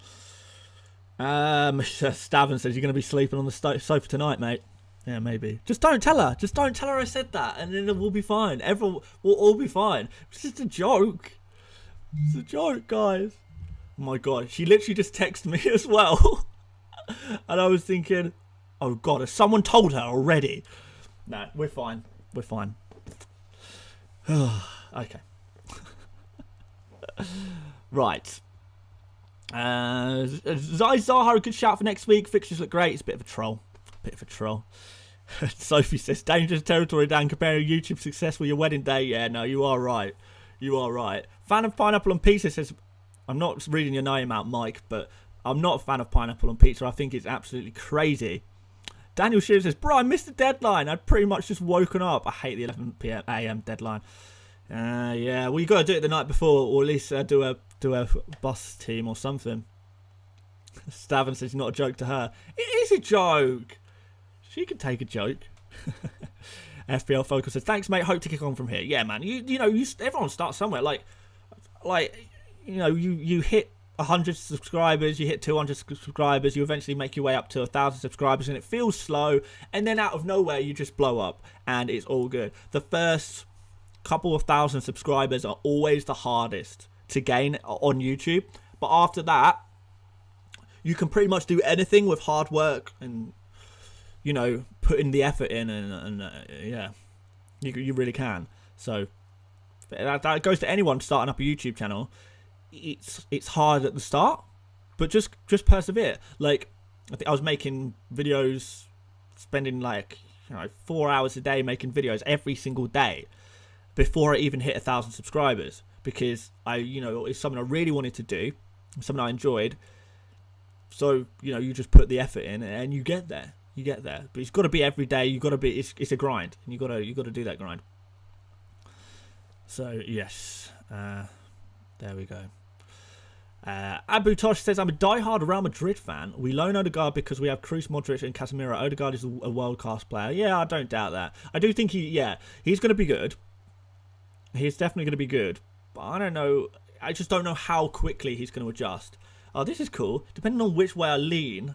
Stavin says you're going to be sleeping on the sofa tonight, mate. Yeah, maybe. Just don't tell her. Just don't tell her I said that, and then we'll be fine. Everyone will all be fine. It's just a joke. It's a joke, guys. Oh my god, she literally just texted me as well. And I was thinking, oh god, has someone told her already? No, we're fine. We're fine. Okay. Right. Zai Zaha, a good shout for next week. Fixtures look great. It's a bit of a troll. Sophie says, dangerous territory, Dan, comparing YouTube success with your wedding day. Yeah, no, you are right. You are right. Fan of pineapple on pizza says, I'm not reading your name out, Mike, but I'm not a fan of pineapple on pizza. I think it's absolutely crazy. Daniel Shearer says, bro, I missed the deadline. I'd pretty much just woken up. I hate the 11 a.m. deadline. Yeah, well, you got to do it the night before, or at least do a bus team or something. Stavin says, not a joke to her. It is a joke. She can take a joke. FPL Focus says, thanks, mate. Hope to kick on from here. Yeah, man. You know, everyone starts somewhere. Like you know, you hit 100 subscribers, you hit 200 subscribers, you eventually make your way up to 1,000 subscribers, and it feels slow, and then out of nowhere you just blow up, and it's all good. The first couple of thousand subscribers are always the hardest to gain on YouTube, but after that, you can pretty much do anything with hard work and, you know, putting the effort in, and yeah, you really can. So that goes to anyone starting up a YouTube channel. It's hard at the start, but just persevere. Like, I think I was making videos, spending like, you know, 4 hours a day making videos every single day before I even hit 1,000 subscribers, because you know, it's something I really wanted to do, something I enjoyed. So, you know, you just put the effort in and you get there. But it's got to be every day. You got to be. It's a grind, and you got to do that grind. So yes, there we go. Abu Tosh says, I'm a diehard Real Madrid fan. We loan Odegaard because we have Kroos, Modric and Casemiro. Odegaard is a world-class player. Yeah, I don't doubt that. I do think he's going to be good. He's definitely going to be good. But I don't know. I just don't know how quickly he's going to adjust. Oh, this is cool. Depending on which way I lean,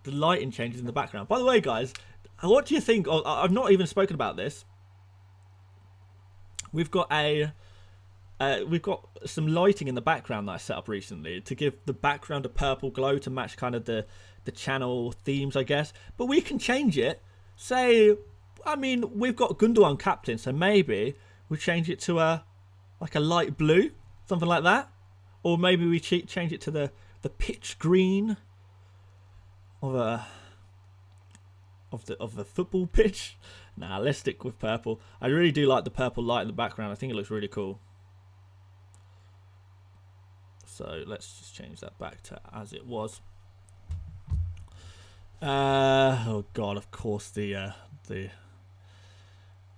the lighting changes in the background. By the way, guys, what do you think? Oh, I've not even spoken about this. We've got some lighting in the background that I set up recently to give the background a purple glow to match kind of the channel themes, I guess. But we can change it. Say, I mean, we've got Gundogan captain, so maybe we change it to a light blue, something like that, or maybe we change it to the pitch green of the football pitch. Nah, let's stick with purple. I really do like the purple light in the background. I think it looks really cool. So let's just change that back to as it was. Oh god, of course the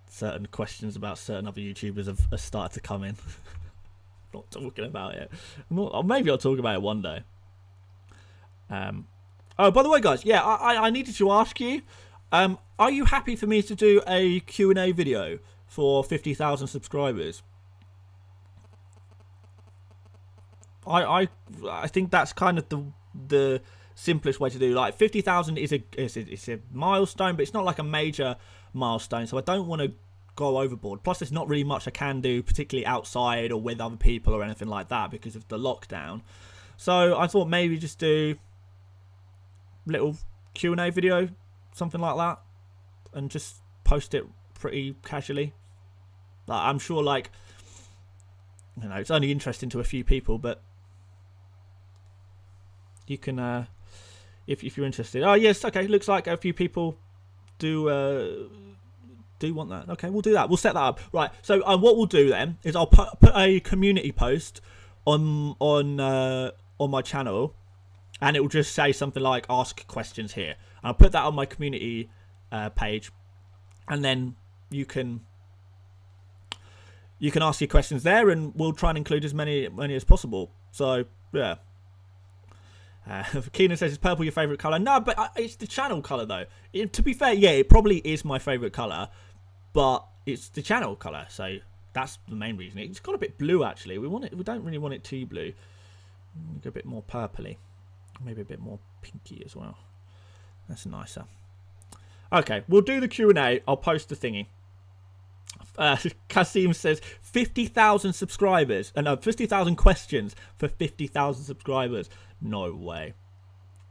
certain questions about certain other YouTubers have started to come in. Not talking about it. Or maybe I'll talk about it one day. Oh, by the way, guys, yeah, I needed to ask you, are you happy for me to do a Q&A video for 50,000 subscribers? I think that's kind of the simplest way to do. Like 50,000 is a milestone, but it's not like a major milestone. So I don't want to go overboard. Plus, there's not really much I can do, particularly outside or with other people or anything like that because of the lockdown. So I thought maybe just do a little Q&A video, something like that, and just post it pretty casually. Like, I'm sure, like, you know, it's only interesting to a few people, but you can, if you're interested. Oh yes, okay. Looks like a few people do want that. Okay, we'll do that. We'll set that up. Right. So what we'll do then is I'll put a community post on my channel, and it will just say something like "ask questions here." And I'll put that on my community page, and then you can ask your questions there, and we'll try and include as many as possible. So yeah. Keenan says, is purple your favourite colour? No, but it's the channel colour though. To be fair, yeah, it probably is my favourite colour, but it's the channel colour, so that's the main reason. It's got a bit blue actually. We don't really want it too blue. Go a bit more purpley, maybe a bit more pinky as well. That's nicer. Okay, we'll do the Q&A. I'll post the thingy. Kasim says 50,000 subscribers, and 50,000 questions for 50,000 subscribers. No way.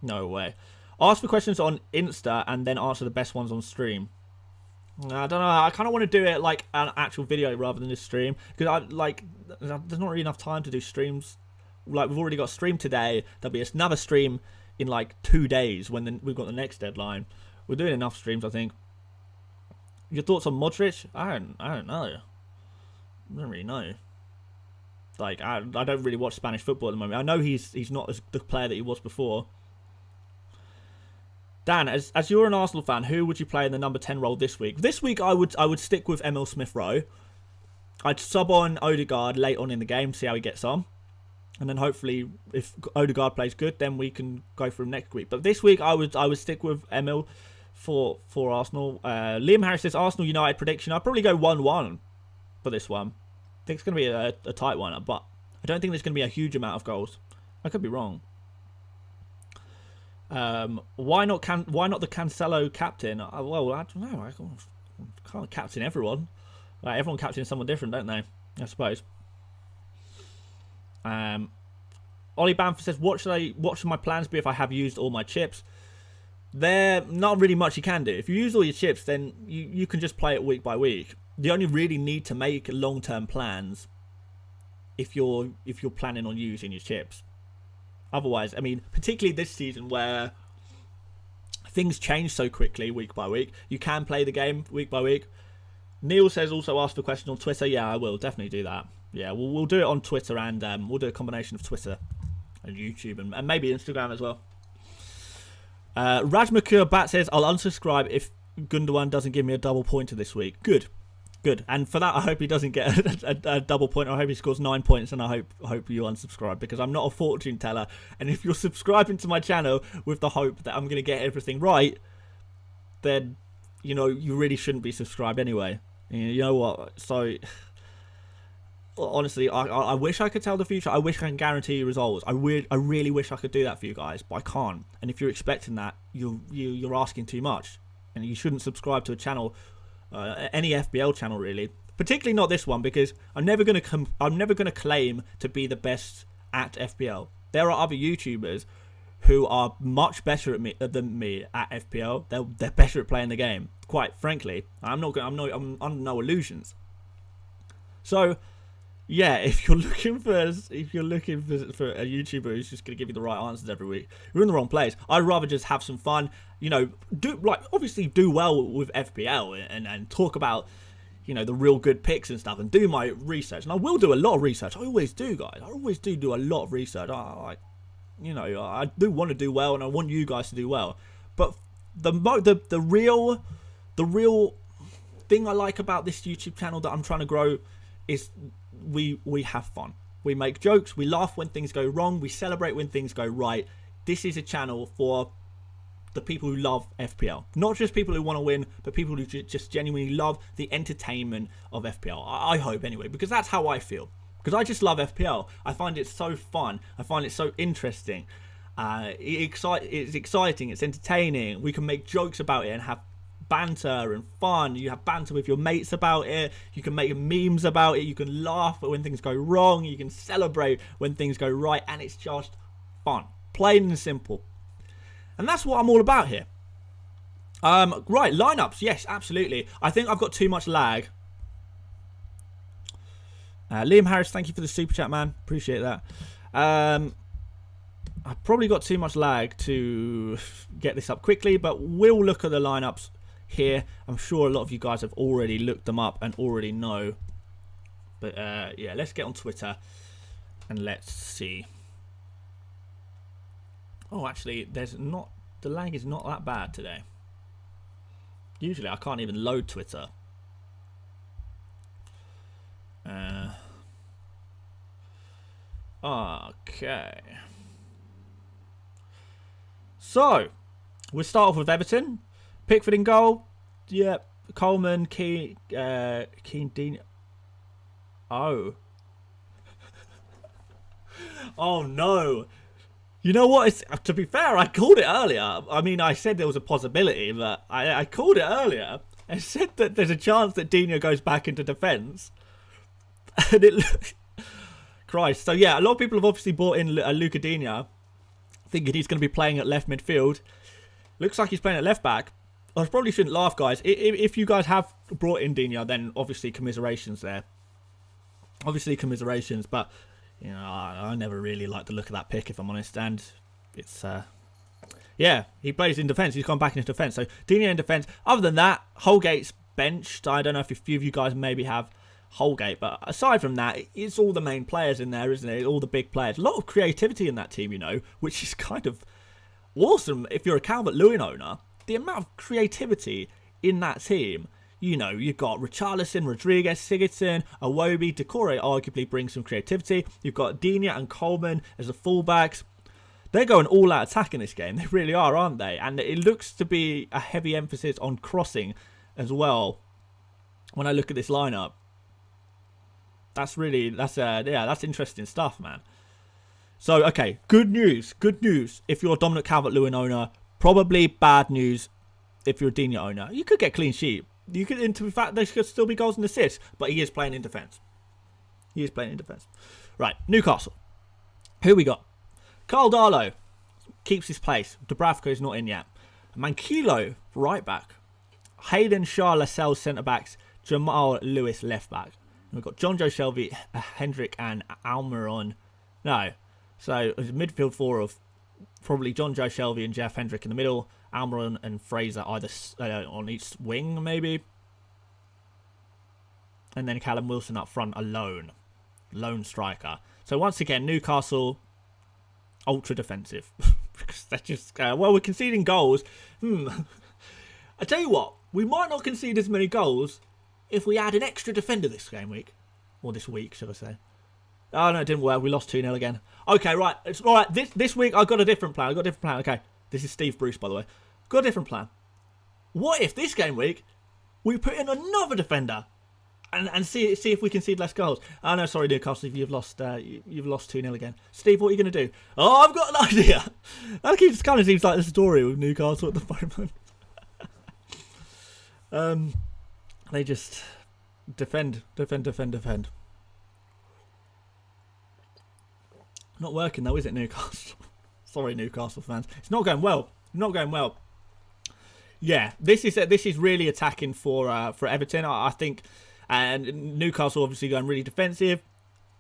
No way. Ask for questions on Insta and then answer the best ones on stream. I don't know. I kind of want to do it like an actual video rather than a stream, because there's not really enough time to do streams. Like, we've already got a stream today. There'll be another stream in like 2 days when we've got the next deadline. We're doing enough streams, I think. Your thoughts on Modric? I don't know. I don't really know. Like, I don't really watch Spanish football at the moment. I know he's not as the player that he was before. Dan, as you're an Arsenal fan, who would you play in the number 10 role this week? This week I would stick with Emil Smith-Rowe. I'd sub on Odegaard late on in the game, see how he gets on. And then hopefully if Odegaard plays good, then we can go for him next week. But this week I would stick with Emil for Arsenal. Liam Harris says Arsenal United prediction. I'd probably go 1-1 for this one. I think it's going to be a tight one, but I don't think there's going to be a huge amount of goals. I could be wrong. Why not the Cancelo captain? Well, I don't know. I can't captain everyone. Like, everyone captains someone different, don't they? I suppose. Ollie Bamford says, what should my plans be if I have used all my chips? There not really much you can do. If you use all your chips, then you can just play it week by week. You only really need to make long-term plans if you're planning on using your chips. Otherwise, I mean, particularly this season where things change so quickly week by week, you can play the game week by week. Neil says also ask for questions on Twitter. Yeah, I will definitely do that. Yeah, we'll do it on Twitter, and we'll do a combination of Twitter and YouTube and maybe Instagram as well. Raj Makur Bat says, I'll unsubscribe if Gundogan doesn't give me a double pointer this week. Good. And for that, I hope he doesn't get a double pointer. I hope he scores 9 points, and I hope you unsubscribe, because I'm not a fortune teller. And if you're subscribing to my channel with the hope that I'm going to get everything right, then, you know, you really shouldn't be subscribed anyway. You know what? So, honestly, I wish I could tell the future. I wish I can guarantee you results. I really wish I could do that for you guys, but I can't. And if you're expecting that, you're asking too much, and you shouldn't subscribe to a channel, any FPL channel really. Particularly not this one, because I'm never gonna claim to be the best at FPL. There are other YouTubers who are much better than me at FPL. They're better at playing the game. Quite frankly, I'm under no illusions. So, yeah, if you're looking for a YouTuber who's just gonna give you the right answers every week, you're in the wrong place. I'd rather just have some fun. You know, obviously do well with FPL and talk about, you know, the real good picks and stuff, and do my research. And I will do a lot of research. I always do, guys. I always do a lot of research. I do want to do well, and I want you guys to do well. But the real thing I like about this YouTube channel that I'm trying to grow is we have fun. We make jokes. We laugh when things go wrong. We celebrate when things go right. This is a channel for the people who love FPL. Not just people who want to win, but people who just genuinely love the entertainment of FPL. I hope anyway, because that's how I feel. Because I just love FPL. I find it so fun. I find it so interesting. It's exciting. It's entertaining. We can make jokes about it and have banter and fun. You have banter with your mates about it. You can make memes about it. You can laugh when things go wrong. You can celebrate when things go right. And it's just fun. Plain and simple. And that's what I'm all about here. Right, lineups. Yes, absolutely. I think I've got too much lag. Liam Harris, thank you for the super chat, man. Appreciate that. I've probably got too much lag to get this up quickly, but we'll look at the lineups here. I'm sure a lot of you guys have already looked them up and already know. But yeah, let's get on Twitter and let's see. Oh, actually, the lag is not that bad today. Usually, I can't even load Twitter. Okay. So, we'll start off with Everton. Pickford in goal. Yep. Coleman, Kane, Dean. Oh. Oh, no. You know what? To be fair, I called it earlier. I mean, I said there was a possibility, but I called it earlier. I said that there's a chance that Dino goes back into defence. And it... Christ. So, yeah, a lot of people have obviously bought in Luca Dino, thinking he's going to be playing at left midfield. Looks like he's playing at left back. I probably shouldn't laugh, guys. If you guys have brought in Dino, then obviously commiserations there. Obviously commiserations, but... You know, I never really like the look of that pick, if I'm honest. And it's, yeah, he plays in defence. He's gone back into defence. So, Dino in defence. Other than that, Holgate's benched. I don't know if a few of you guys maybe have Holgate. But aside from that, it's all the main players in there, isn't it? All the big players. A lot of creativity in that team, you know, which is kind of awesome if you're a Calvert-Lewin owner. The amount of creativity in that team. You know, you've got Richarlison, Rodriguez, Sigurdsson, Iwobi, Decore arguably brings some creativity. You've got Dina and Coleman as the fullbacks. They're going all out attack in this game. They really are, aren't they? And it looks to be a heavy emphasis on crossing as well. When I look at this lineup, that's interesting stuff, man. So, okay, good news. Good news if you're a Dominic Calvert-Lewin owner. Probably bad news if you're a Dina owner. You could get clean sheet. You could, in fact, there could still be goals and assists, but he is playing in defence. He is playing in defence. Right, Newcastle. Who we got? Carl Darlow keeps his place. Dubravka is not in yet. Manquillo, right back. Hayden Shah Lascelles, centre backs. Jamal Lewis, left back. And we've got John Joe Shelby, Hendrick, and Almiron. No. So it's a midfield four of probably John Joe Shelby and Jeff Hendrick in the middle. Almiron and Fraser either on each wing, maybe. And then Callum Wilson up front alone. Lone striker. So once again, Newcastle, ultra defensive. Because they're just, well, we're conceding goals. I tell you what, we might not concede as many goals if we add an extra defender this game week. Or this week, should I say. Oh, no, it didn't work. We lost 2-0 again. Okay, right. It's all right. This week, I've got a different plan. Okay. This is Steve Bruce, by the way. Got a different plan. What if this game week we put in another defender and see if we can concede less goals? Oh no, sorry, Newcastle, you've lost 2-0 again. Steve, what are you going to do? Oh, I've got an idea. That kind of seems like the story with Newcastle at the moment. They just defend. Not working though, is it, Newcastle? Sorry, Newcastle fans. It's not going well. Yeah, this is really attacking for Everton. I think, and Newcastle obviously going really defensive.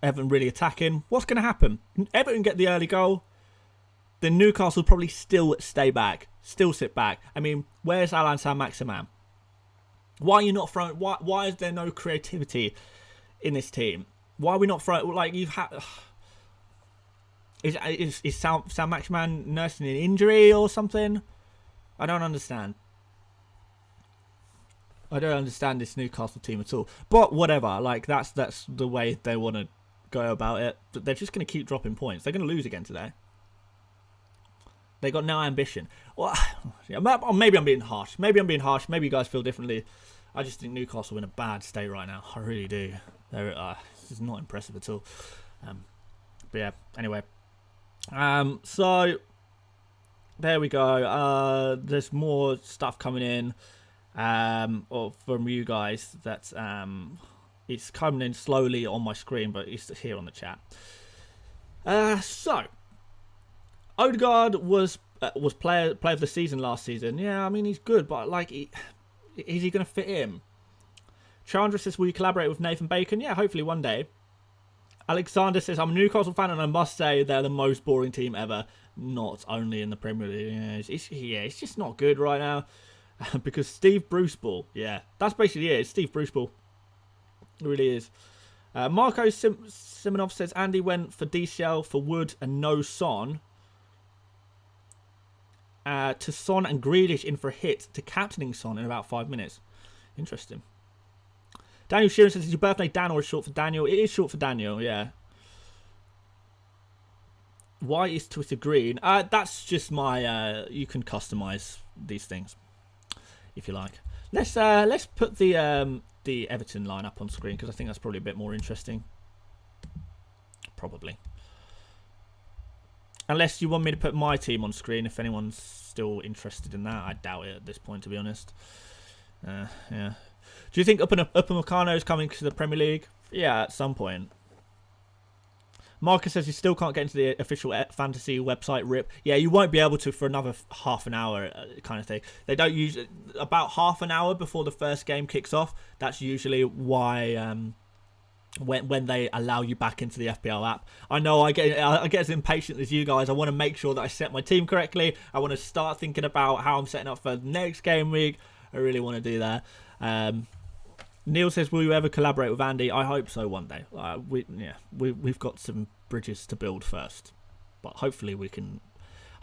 Everton really attacking. What's going to happen? Everton get the early goal. Then Newcastle probably still sit back. I mean, where's Alan Saint-Maximin? Why are you not throwing? Why is there no creativity in this team? Why are we not throwing? Like you've had. Is Saint-Maximin nursing an injury or something? I don't understand. I don't understand this Newcastle team at all. But whatever, like that's the way they want to go about it. But they're just going to keep dropping points. They're going to lose again today. They got no ambition. Well, yeah, maybe I'm being harsh. Maybe you guys feel differently. I just think Newcastle are in a bad state right now. I really do. This is not impressive at all. But yeah, anyway. So there we go. There's more stuff coming in. or from you guys that it's coming in slowly on my screen, but it's here on the chat. So Odegaard was player of the season last season. Yeah, I mean he's good, but like, is he going to fit in? Chandra says, will you collaborate with Nathan Bacon? Yeah, hopefully one day. Alexander says, I'm a Newcastle fan and I must say they're the most boring team ever, not only in the Premier League. Yeah, it's just not good right now. Because Steve Bruce Ball. Yeah, that's basically it. It's Steve Bruce Ball. It really is. Marco Simonov says, Andy went for DCL for Wood and no Son. To Son and Grealish in for a hit to captaining Son in about 5 minutes. Interesting. Daniel Sheeran says, is your birthday Dan or is short for Daniel? It is short for Daniel, yeah. Why is Twitter green? That's just my... you can customise these things, if you like. Let's put the Everton line up on screen, because I think that's probably a bit more interesting. Probably. Unless you want me to put my team on screen, if anyone's still interested in that. I doubt it at this point, to be honest. Yeah. Do you think Upamecano is coming to the Premier League? Yeah, at some point. Marcus says he still can't get into the official fantasy website, RIP. Yeah, you won't be able to for another half an hour kind of thing. They don't use about half an hour before the first game kicks off. That's usually why when they allow you back into the FPL app. I know I get as impatient as you guys. I want to make sure that I set my team correctly. I want to start thinking about how I'm setting up for the next game week. I really want to do that. Neil says, will you ever collaborate with Andy? I hope so one day. We've got some bridges to build first, but hopefully we can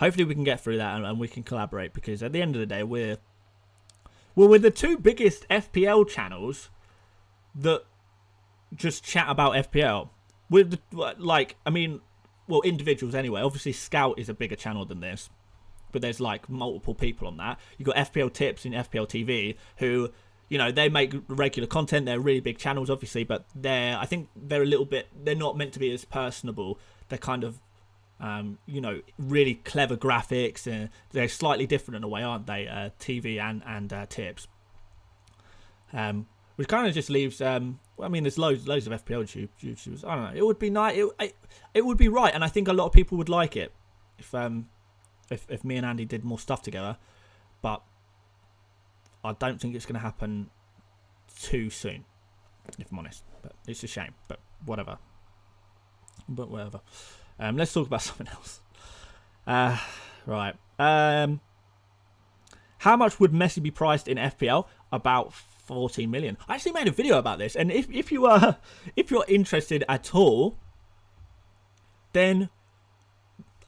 get through that and we can collaborate, because at the end of the day we're the two biggest FPL channels that just chat about FPL. Individuals anyway. Obviously Scout is a bigger channel than this, but there's like multiple people on that. You've got FPL Tips and FPL TV who, they make regular content. They're really big channels, obviously, but I think they're they're not meant to be as personable. They're kind of, really clever graphics, and they're slightly different in a way, aren't they? TV and Tips. Which kind of just leaves, there's loads of FPL YouTubers. I don't know. It would be nice. It would be right, and I think a lot of people would like it if me and Andy did more stuff together, but I don't think it's going to happen too soon, if I'm honest. But it's a shame. But whatever. Let's talk about something else. Right. How much would Messi be priced in FPL? About 14 million. I actually made a video about this, and if you're interested at all, then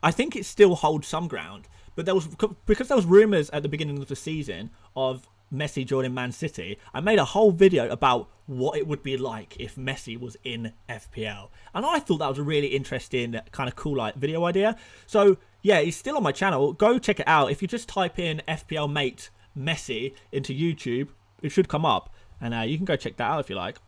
I think it still holds some ground. But because there was rumours at the beginning of the season of Messi joining Man City, I made a whole video about what it would be like if Messi was in FPL. And I thought that was a really interesting, kind of cool video idea. So yeah, he's still on my channel. Go check it out. If you just type in FPL mate Messi into YouTube, it should come up. And you can go check that out if you like.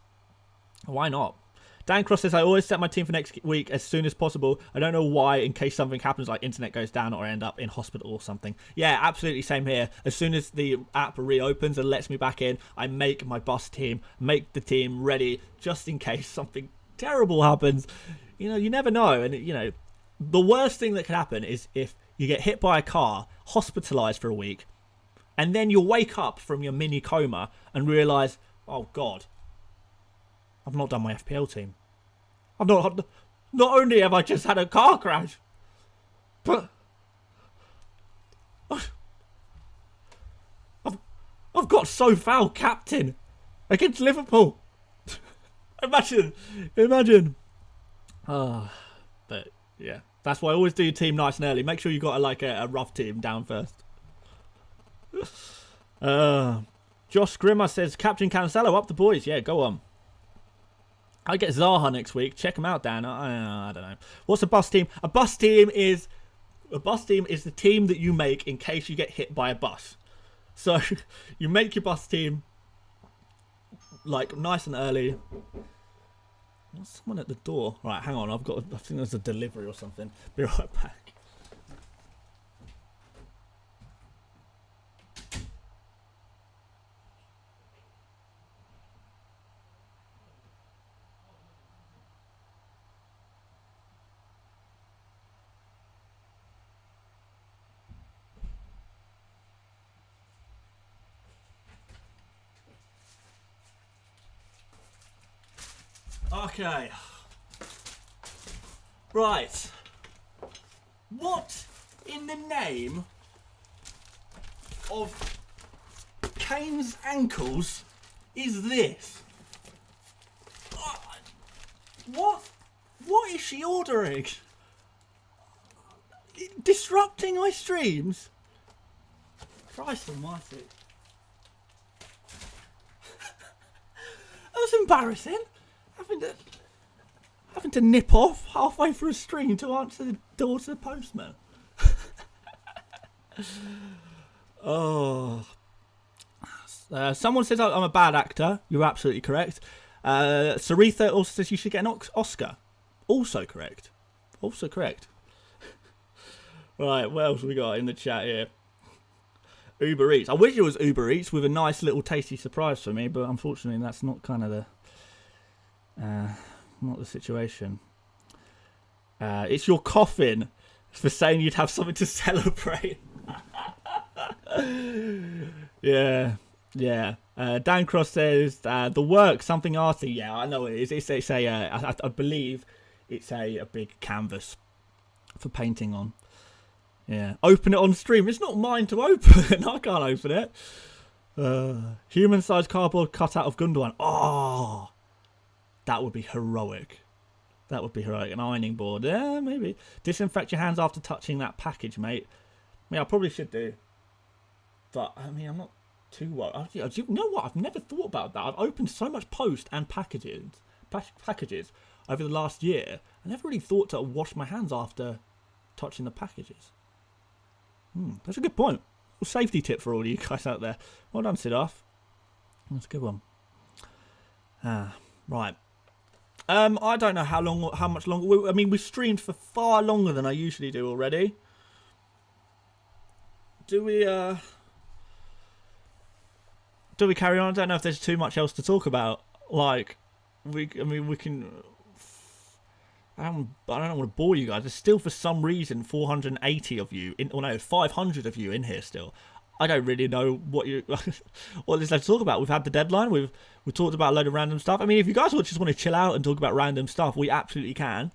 Why not? Dan Cross says, I always set my team for next week as soon as possible. I don't know why, in case something happens like internet goes down or I end up in hospital or something. Yeah, absolutely same here. As soon as the app reopens and lets me back in, I make my bus team, make the team ready just in case something terrible happens. You never know. And, the worst thing that could happen is if you get hit by a car, hospitalised for a week, and then you'll wake up from your mini coma and realise, oh God, I've not done my FPL team. Not only have I just had a car crash, but I've got so foul captain against Liverpool. Imagine. But yeah, that's why I always do your team nice and early. Make sure you got a rough team down first. Josh Grimmer says, Captain Cancelo, up the boys. Yeah, go on. I get Zaha next week. Check him out, Dan. I don't know. What's a bus team? A bus team is the team that you make in case you get hit by a bus. So you make your bus team nice and early. There's someone at the door. Right, hang on. I think there's a delivery or something. Be right back. Okay. Right. What in the name of Kane's ankles is this? What is she ordering? Disrupting my streams? Christ almighty. That was embarrassing. Having to nip off halfway through a stream to answer the door to the postman. Oh. Someone says I'm a bad actor. You're absolutely correct. Saritha also says you should get an Oscar. Also correct. Also correct. Right, what else we got in the chat here? Uber Eats. I wish it was Uber Eats with a nice little tasty surprise for me, but unfortunately that's not kind of the not the situation. It's your coffin for saying you'd have something to celebrate. Yeah. Dan Cross says the work, something arty. Yeah, I know it is. It's a I believe it's a big canvas for painting on. Yeah, open it on stream. It's not mine to open. I can't open it. Human-sized cardboard cutout of Gundogan. Oh, that would be heroic. That would be heroic. An ironing board. Yeah, maybe. Disinfect your hands after touching that package, mate. I mean, I probably should do. But, I mean, I'm not too worried. You know what? I've never thought about that. I've opened so much post and packages over the last year. I never really thought to wash my hands after touching the packages. That's a good point. A safety tip for all you guys out there. Well done, Siddharth. That's a good one. Right. I don't know how much longer. I mean, we've streamed for far longer than I usually do already. Do we carry on? I don't know if there's too much else to talk about. Like, we can. I don't want to bore you guys. There's still, for some reason, 480 of you, 500 of you in here still. I don't really know what there's left to talk about. We've had the deadline. We've talked about a load of random stuff. I mean, if you guys just want to chill out and talk about random stuff, we absolutely can.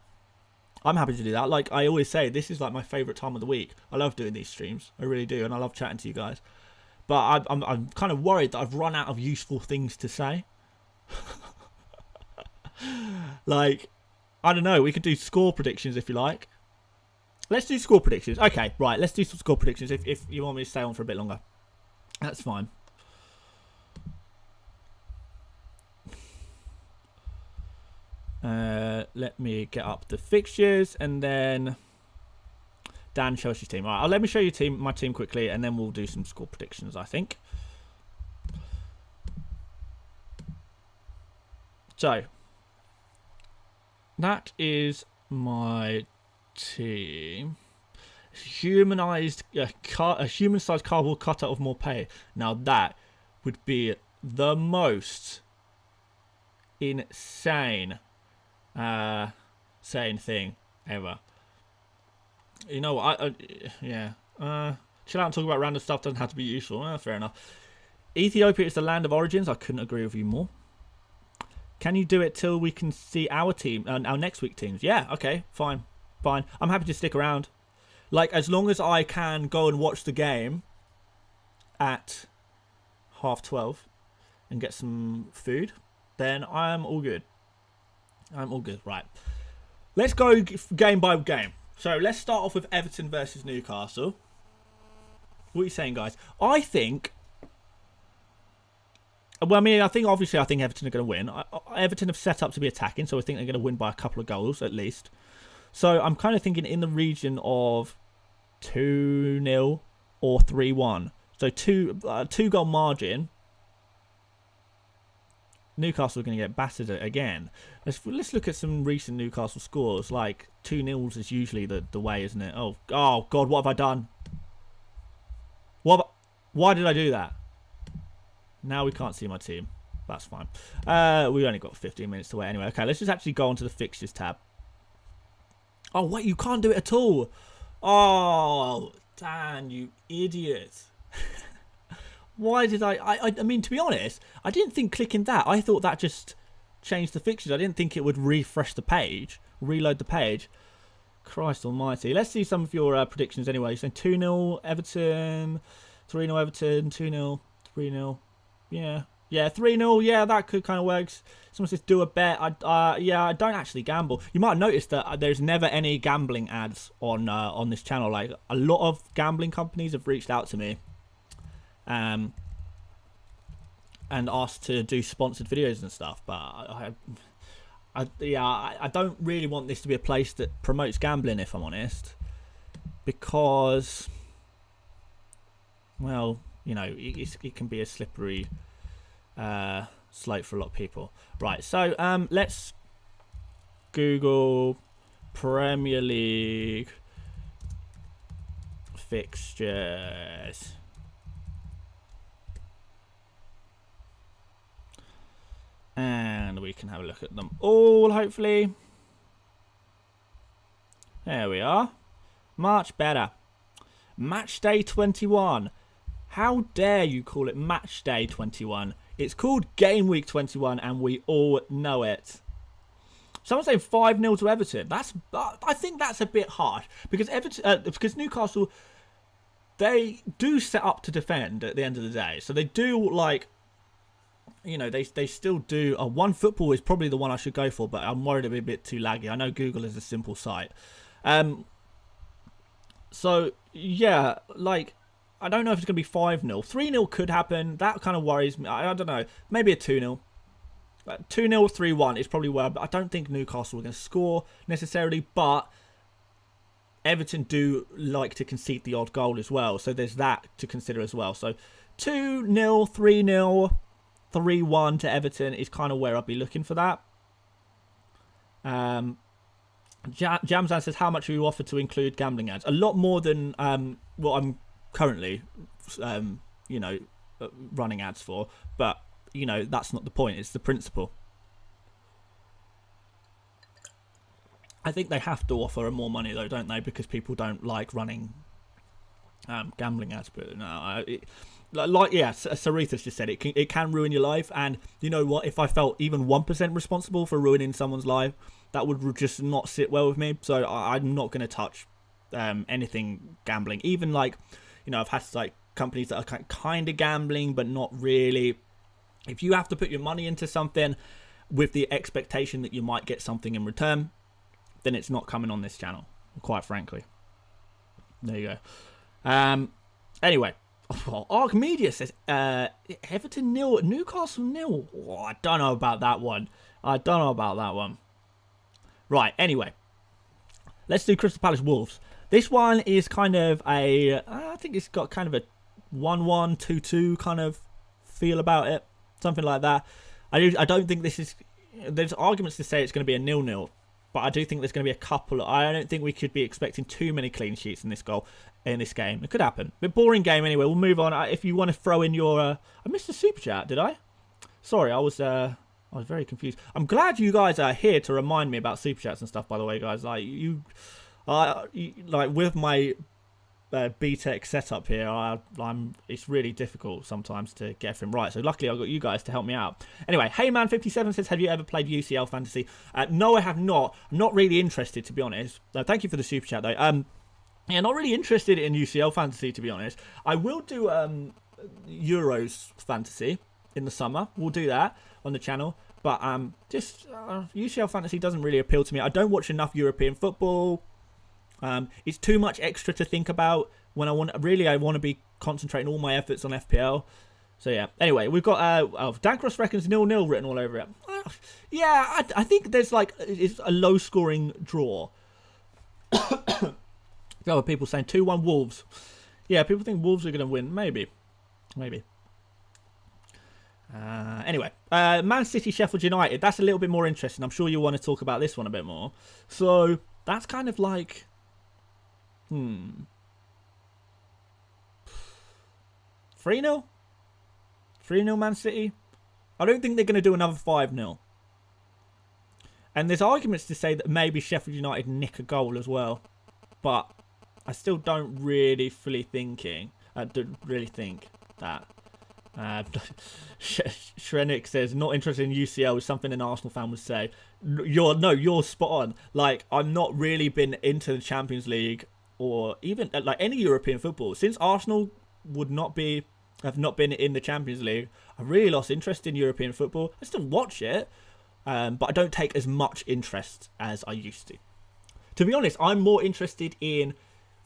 I'm happy to do that. Like I always say, this is like my favourite time of the week. I love doing these streams. I really do, and I love chatting to you guys. But I'm kind of worried that I've run out of useful things to say. Like, I don't know. We could do score predictions if you like. Let's do score predictions. Okay, right. Let's do some score predictions if you want me to stay on for a bit longer. That's fine. Let me get up the fixtures and then Dan shows his team. All right, let me show you my team quickly and then we'll do some score predictions, I think. So, that is my team. A human-sized cardboard cutout of Morpay. Now that would be the most insane thing ever. You know what? Yeah. Chill out and talk about random stuff. Doesn't have to be useful. Fair enough. Ethiopia is the land of origins. I couldn't agree with you more. Can you do it till we can see our team, our next week teams? Yeah. Okay. Fine. I'm happy to stick around. Like, as long as I can go and watch the game at 12:30 and get some food, then I'm all good. Right. Let's go game by game. So let's start off with Everton versus Newcastle. What are you saying, guys? I think obviously Everton are going to win. Everton have set up to be attacking, so I think they're going to win by a couple of goals at least. So I'm kind of thinking in the region of 2-0 or 3-1. So two goal margin. Newcastle are going to get battered again. Let's look at some recent Newcastle scores. Like 2-0 is usually the way, isn't it? Oh God, what have I done? Why did I do that? Now we can't see my team. That's fine. We only got 15 minutes to wait anyway. Okay, let's just actually go onto the fixtures tab. Oh, wait, you can't do it at all. Oh, Dan, you idiot. Why did I mean, to be honest, I didn't think clicking that. I thought that just change the fixtures. I didn't think it would refresh the page, reload the page. Christ almighty. Let's see some of your predictions anyway. You're saying 2-0 Everton, 3-0 Everton, 2-0, 3-0. Yeah. Yeah, 3-0. Yeah, that could kind of work. Someone says do a bet. Yeah, I don't actually gamble. You might have noticed that there's never any gambling ads on this channel. Like, a lot of gambling companies have reached out to me and asked to do sponsored videos and stuff, but I don't really want this to be a place that promotes gambling, if I'm honest, because, well, you know, it can be a slippery slope for a lot of people. Right, so let's Google Premier League fixtures. And we can have a look at them all, hopefully. There we are. Much better. Match day 21. How dare you call it match day 21? It's called Game Week 21, and we all know it. Someone's saying 5-0 to Everton. I think that's a bit harsh, because because Newcastle, they do set up to defend at the end of the day. So they do, like, you know, they still do. One Football is probably the one I should go for, but I'm worried it'll be a bit too laggy. I know Google is a simple site. So, yeah, like, I don't know if it's going to be 5-0. 3-0 could happen. That kind of worries me. I don't know. Maybe a 2-0. 2-0 or 3-1 is probably where... I don't think Newcastle are going to score necessarily, but Everton do like to concede the odd goal as well. So there's that to consider as well. So 2-0, 3-0, 3-1 to Everton is kind of where I'd be looking for that. Jamzan says, how much are you offered to include gambling ads? A lot more than what I'm currently, you know, running ads for. But, you know, that's not the point. It's the principle. I think they have to offer more money, though, don't they? Because people don't like running gambling ads. But no, yeah, Sarita's just said it can ruin your life. And you know what? If I felt even 1% responsible for ruining someone's life, that would just not sit well with me. So I'm not going to touch anything gambling. Even, like, you know, I've had like companies that are kind of gambling, but not really. If you have to put your money into something with the expectation that you might get something in return, then it's not coming on this channel, quite frankly. There you go. Anyway, Arc Media says Everton 0, Newcastle 0. Oh, I don't know about that one. Right, anyway. Let's do Crystal Palace Wolves. This one is kind of I think it's got kind of a 1-1, 2-2 kind of feel about it. Something like that. I don't think this is... There's arguments to say it's going to be a 0-0. But I do think there's going to be a couple. I don't think we could be expecting too many clean sheets in this game. It could happen. But boring game anyway. We'll move on. If you want to throw in your... I missed a super chat, did I? Sorry, I was very confused. I'm glad you guys are here to remind me about super chats and stuff, by the way, guys. Like, like with my BTEC setup here, it's really difficult sometimes to get everything right. So luckily I've got you guys to help me out. Anyway, Heyman57 says, have you ever played UCL Fantasy? No, I have not. I'm not really interested, to be honest. Thank you for the super chat, though. Yeah, not really interested in UCL Fantasy, to be honest. I will do Euros Fantasy in the summer. We'll do that on the channel. But just UCL Fantasy doesn't really appeal to me. I don't watch enough European football. It's too much extra to think about when I want to be concentrating all my efforts on FPL. So yeah. Anyway, we've got Dancross reckons 0-0 written all over it. Yeah, I think there's it's a low scoring draw. The other people saying 2-1 Wolves. Yeah, people think Wolves are going to win. Maybe. Anyway, Man City, Sheffield United. That's a little bit more interesting. I'm sure you want to talk about this one a bit more. So that's kind of like... 3-0? 3-0 Man City? I don't think they're going to do another 5-0. And there's arguments to say that maybe Sheffield United nick a goal as well. But I still don't really think that. Shrenik says, not interested in UCL is something an Arsenal fan would say. You're spot on. Like, I've not really been into the Champions League or even like any European football since Arsenal have not been in the Champions League. I really lost interest in European football. I still watch it, but I don't take as much interest as I used to. To be honest, I'm more interested in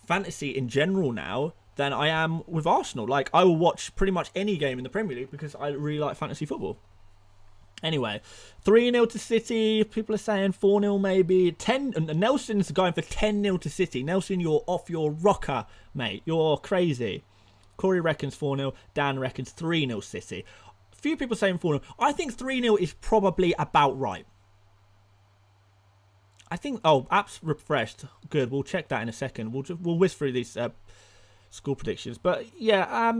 fantasy in general now than I am with Arsenal. Like, I will watch pretty much any game in the Premier League because I really like fantasy football. Anyway, 3-0 to City. People are saying 4-0 maybe. Nelson's going for 10-0 to City. Nelson, you're off your rocker, mate. You're crazy. Corey reckons 4-0. Dan reckons 3-0 City. A few people saying 4-0. I think 3-0 is probably about right. I think... Oh, apps refreshed. Good. We'll check that in a second. We'll whiz through these score predictions. But, yeah,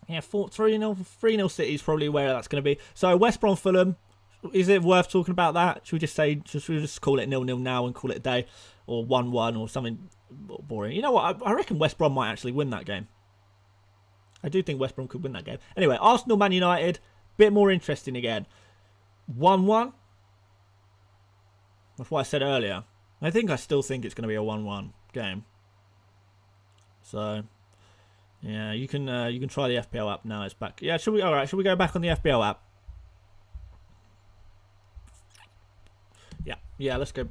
3-0 City is probably where that's going to be. So, West Brom Fulham, is it worth talking about that? Should we just call it 0-0 now and call it a day? Or 1-1 or something boring? You know what? I reckon West Brom might actually win that game. I do think West Brom could win that game. Anyway, Arsenal Man United, bit more interesting again. 1-1. That's what I said earlier. I still think it's going to be a 1-1 game. So... yeah, you can try the FPL app now. It's back. Yeah, should we go back on the FPL app? Yeah, let's go.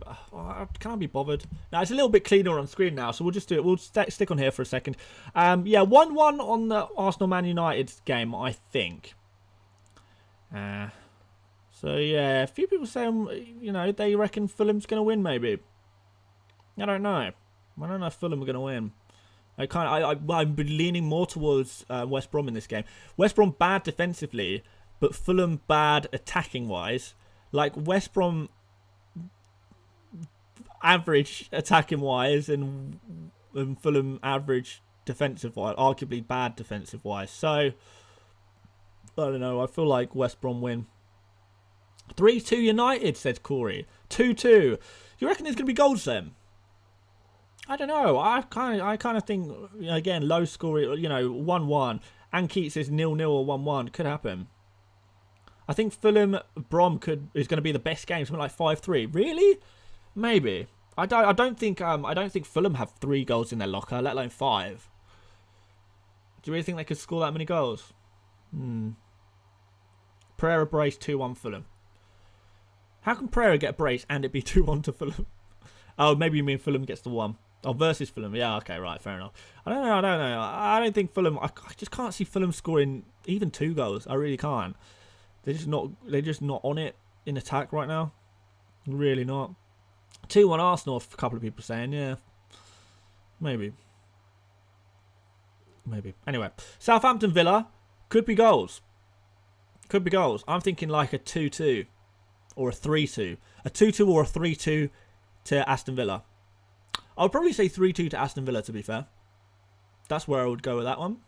Can I be bothered? Now it's a little bit cleaner on screen now, so we'll just do it. We'll stick on here for a second. 1-1 on the Arsenal Man United game, I think. So yeah, a few people saying, they reckon Fulham's going to win. Maybe. I don't know. I don't know if Fulham are going to win. I'm leaning more towards West Brom in this game. West Brom bad defensively, but Fulham bad attacking wise. Like West Brom average attacking wise, and Fulham average defensive wise, arguably bad defensive wise. So I don't know. I feel like West Brom win. 3-2 United, said Corey. 2-2. You reckon there's going to be goals then? I don't know. I kind of think, again, low score, 1-1. And Keats says 0-0 or 1-1. Could happen. I think Fulham Brom is going to be the best game. Something like 5-3. Really? Maybe. I don't think Fulham have 3 goals in their locker, let alone 5. Do you really think they could score that many goals? Pereira brace 2-1 Fulham. How can Pereira get a brace and it be 2-1 to Fulham? Oh, maybe you mean Fulham gets the 1. Oh, versus Fulham. Yeah, okay, right, fair enough. I don't know. I don't think Fulham... I just can't see Fulham scoring even 2 goals. I really can't. They're just not on it in attack right now. Really not. 2-1 Arsenal, a couple of people saying, yeah. Maybe. Anyway, Southampton Villa could be goals. I'm thinking like a 2-2 or a 3-2. A 2-2 or a 3-2 to Aston Villa. I would probably say 3-2 to Aston Villa, to be fair. That's where I would go with that one.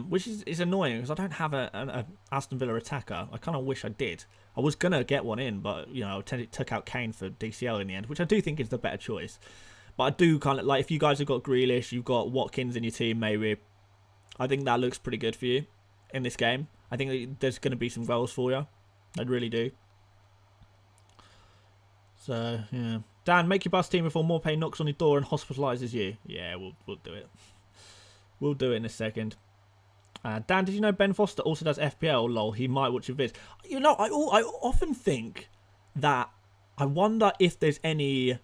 Which is annoying because I don't have an Aston Villa attacker. I kind of wish I did. I was going to get one in, but, I took out Kane for DCL in the end, which I do think is the better choice. But I do kind of, like, if you guys have got Grealish, you've got Watkins in your team, maybe. I think that looks pretty good for you in this game. I think there's going to be some goals for you. I really do. So, yeah. Dan, make your bus team before Morpay knocks on your door and hospitalises you. Yeah, we'll do it. We'll do it in a second. Dan, did you know Ben Foster also does FPL? Lol, he might watch your vids. I often think that I wonder if there's any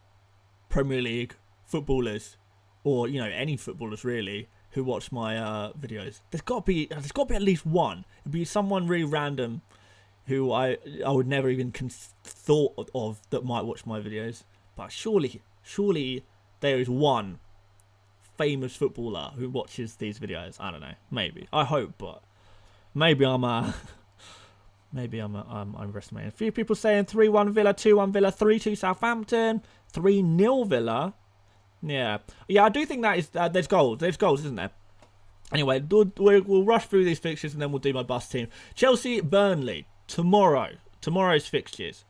Premier League footballers or, any footballers really who watch my videos. There's got to be at least one. It'd be someone really random who I would never even thought of that might watch my videos. But surely there is one famous footballer who watches these videos. I don't know. Maybe. I hope, but maybe I'm underestimating. A few people saying 3-1 Villa, 2-1 Villa, 3-2 Southampton, 3-0 Villa. Yeah, I do think that is there's goals. There's goals, isn't there? Anyway, we'll rush through these fixtures and then we'll do my bus team. Chelsea, Burnley tomorrow. Tomorrow's fixtures.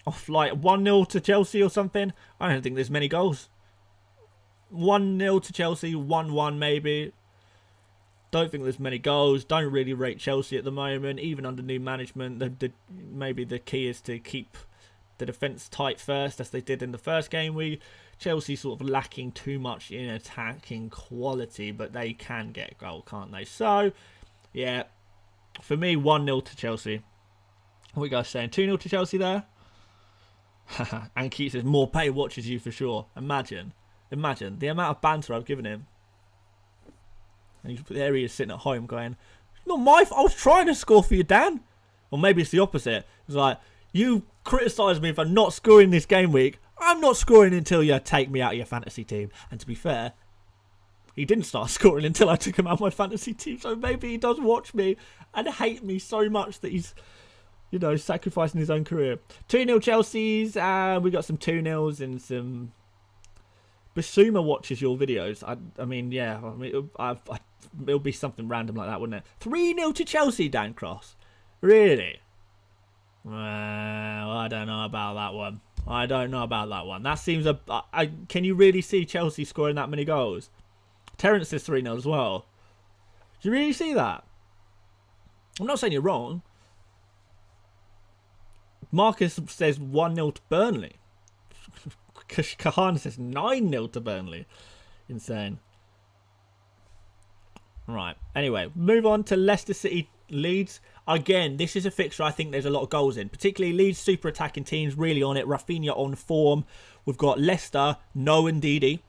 Off like 1-0 to Chelsea or something. I don't think there's many goals. 1-0 to Chelsea, 1-1 maybe. Don't think there's many goals. Don't really rate Chelsea at the moment, even under new management. Maybe the key is to keep the defence tight first, as they did in the first game week. Chelsea sort of lacking too much in attacking quality, but they can get a goal, can't they? So, yeah, for me, 1-0 to Chelsea. What are you guys saying? 2-0 to Chelsea there? And Keith says, more pay watches you for sure. Imagine the amount of banter I've given him. And there he is sitting at home going, not my fault. I was trying to score for you, Dan. Or maybe it's the opposite. It's like, you criticise me for not scoring this game week. I'm not scoring until you take me out of your fantasy team. And to be fair, he didn't start scoring until I took him out of my fantasy team. So maybe he does watch me and hate me so much that he's, you know, sacrificing his own career. 2-0 Chelsea's. We got some 2-0s and some... Basuma watches your videos. I mean, yeah. I mean, it'll be something random like that, wouldn't it? 3-0 to Chelsea, Dan Cross. Really? Well, I don't know about that one. That seems can you really see Chelsea scoring that many goals? Terence says 3-0 as well. Do you really see that? I'm not saying you're wrong. Marcus says 1-0 to Burnley. Kahan says 9-0 to Burnley. Insane. Right. Anyway, move on to Leicester City Leeds. Again, this is a fixture I think there's a lot of goals in. Particularly Leeds super attacking teams, really on it. Rafinha on form. We've got Leicester, no Ndidi.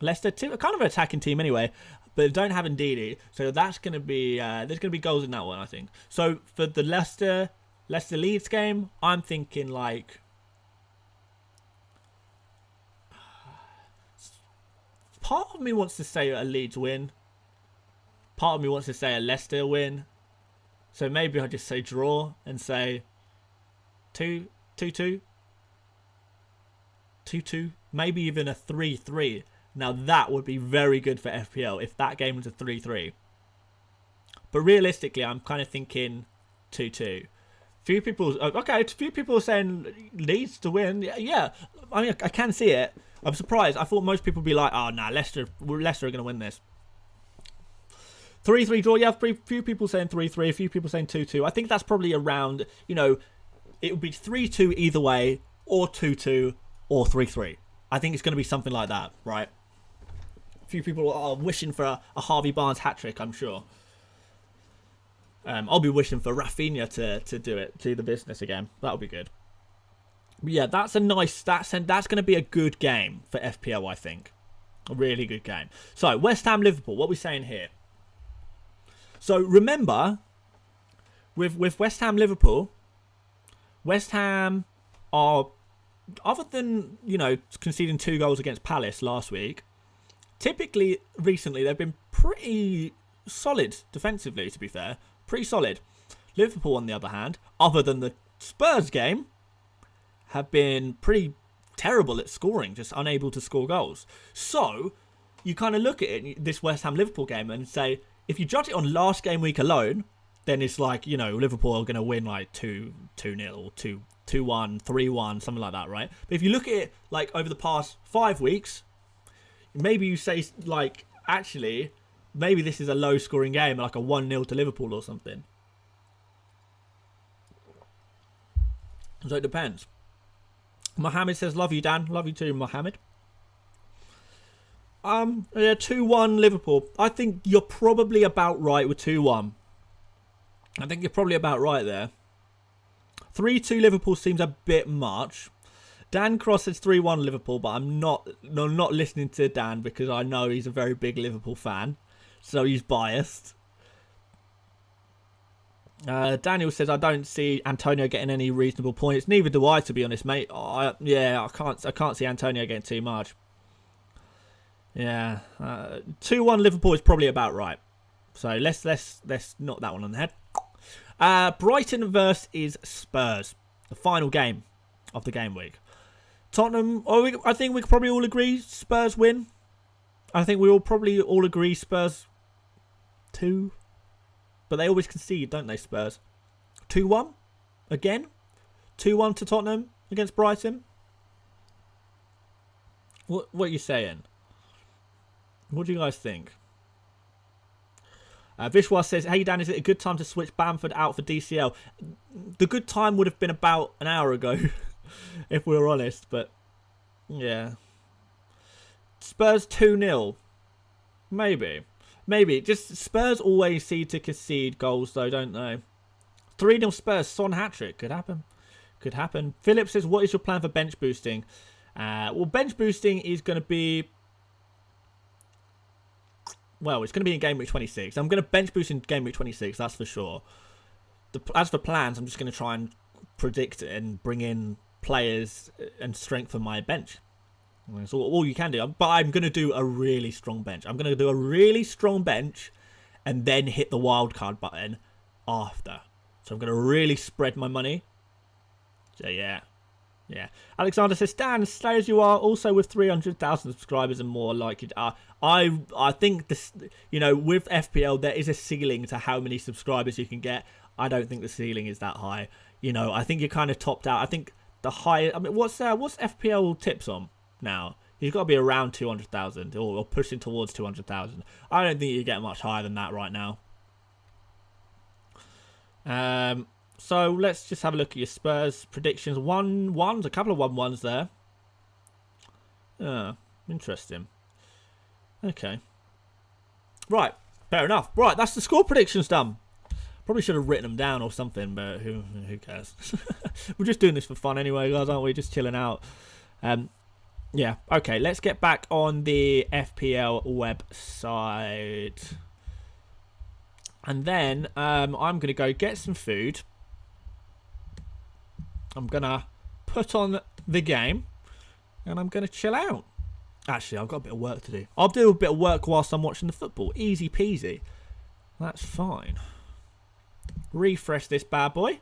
Leicester, kind of an attacking team anyway, but don't have Ndidi. So that's going to be, there's going to be goals in that one, I think. So for the Leicester Leeds game, I'm thinking like... Part of me wants to say a Leeds win. Part of me wants to say a Leicester win. So maybe I'll just say draw and say 2-2. 2-2. Maybe even a 3-3. Now that would be very good for FPL if that game was a 3-3. But realistically, I'm kind of thinking 2-2. Few people are saying Leeds to win. Yeah, I mean, I can see it. I'm surprised. I thought most people would be like, oh, nah, Leicester are going to win this. 3-3 draw. Yeah, few people saying 3-3, a few people saying 2-2. I think that's probably around, you know, it would be 3-2 either way, or 2-2, or 3-3. I think it's going to be something like that, right? A few people are wishing for a Harvey Barnes hat-trick, I'm sure. I'll be wishing for Rafinha to do the business again. That'll be good. But yeah, that's a nice... That's going to be a good game for FPL, I think. A really good game. So, West Ham, Liverpool. What are we saying here? So, remember, with West Ham, Liverpool, West Ham are... Other than, you know, conceding 2 goals against Palace last week, typically, recently, they've been pretty solid defensively, to be fair. Pretty solid. Liverpool, on the other hand, other than the Spurs game, have been pretty terrible at scoring, just unable to score goals. So, you kind of look at it, this West Ham Liverpool game, and say, if you judge it on last game week alone, then it's like, you know, Liverpool are going to win like 2-0, 2-1, 3-1, something like that, right? But if you look at it like over the past 5 weeks, maybe you say like, actually, maybe this is a low scoring game, like a 1-0 to Liverpool or something. So it depends. Mohammed says, love you, Dan. Love you too, Mohammed. Yeah, 2-1 Liverpool. I think you're probably about right with 2-1. I think you're probably about right there. 3-2 Liverpool seems a bit much. Dan Cross says 3-1 Liverpool, but I'm not listening to Dan because I know he's a very big Liverpool fan. So he's biased. Daniel says, I don't see Antonio getting any reasonable points. Neither do I, to be honest, mate. I can't see Antonio getting too much. Yeah. 2-1 Liverpool is probably about right. So let's knock that one on the head. Brighton versus Spurs. The final game of the game week. Tottenham, I think we could probably all agree Spurs win. I think we all probably all agree Spurs 2. But they always concede, don't they, Spurs? 2-1 again? 2-1 to Tottenham against Brighton? What are you saying? What do you guys think? Vishwa says, hey Dan, is it a good time to switch Bamford out for DCL? The good time would have been about an hour ago, if we were honest. But, yeah. Spurs 2-0. Maybe. Maybe. Just Spurs always seem to concede goals, though, don't they? 3-0 Spurs. Son hat-trick. Could happen. Could happen. Philip says, what is your plan for bench boosting? Well, bench boosting is going to be... Well, it's going to be in Game Week 26. I'm going to bench boost in Game Week 26, that's for sure. As for plans, I'm just going to try and predict and bring in players and strengthen my bench. That's all you can do. But I'm going to do a really strong bench. I'm going to do a really strong bench and then hit the wildcard button after. So I'm going to really spread my money. So, yeah. Yeah. Alexander says, Dan, stay as you are, also with 300,000 subscribers and more like it are. I think this, with FPL, there is a ceiling to how many subscribers you can get. I don't think the ceiling is that high. I think you're kind of topped out. I think the high, what's FPL tips on now? You've got to be around 200,000 or pushing towards 200,000. I don't think you get much higher than that right now. So let's just have a look at your Spurs predictions. 1-1s, a couple of 1-1s there. Interesting. Okay. Right, fair enough. Right, that's the score predictions done. Probably should have written them down or something, but who cares? We're just doing this for fun anyway, guys, aren't we? Just chilling out. Yeah, okay, let's get back on the FPL website. And then I'm going to go get some food. I'm going to put on the game. And I'm going to chill out. Actually, I've got a bit of work to do. I'll do a bit of work whilst I'm watching the football. Easy peasy. That's fine. Refresh this bad boy.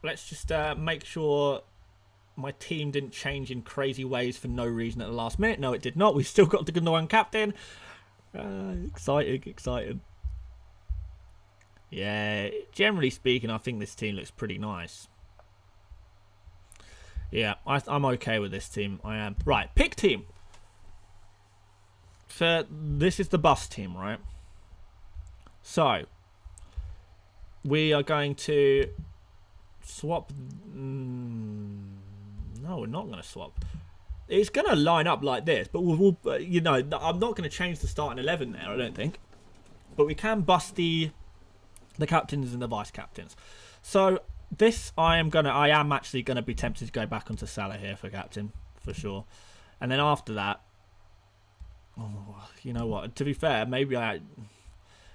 Let's just make sure my team didn't change in crazy ways for no reason at the last minute. No, it did not. We've still got the Gundogan captain. Exciting. Yeah, generally speaking, I think this team looks pretty nice. Yeah, I'm okay with this team. I am. Right, pick team. So, this is the bus team, right? So, we are going to swap... No, we're not going to swap. It's going to line up like this, but we'll I'm not going to change the starting 11 there, I don't think. But we can bust the captains and the vice captains. So this, I am actually going to be tempted to go back onto Salah here for captain, for sure. And then after that, you know what? To be fair,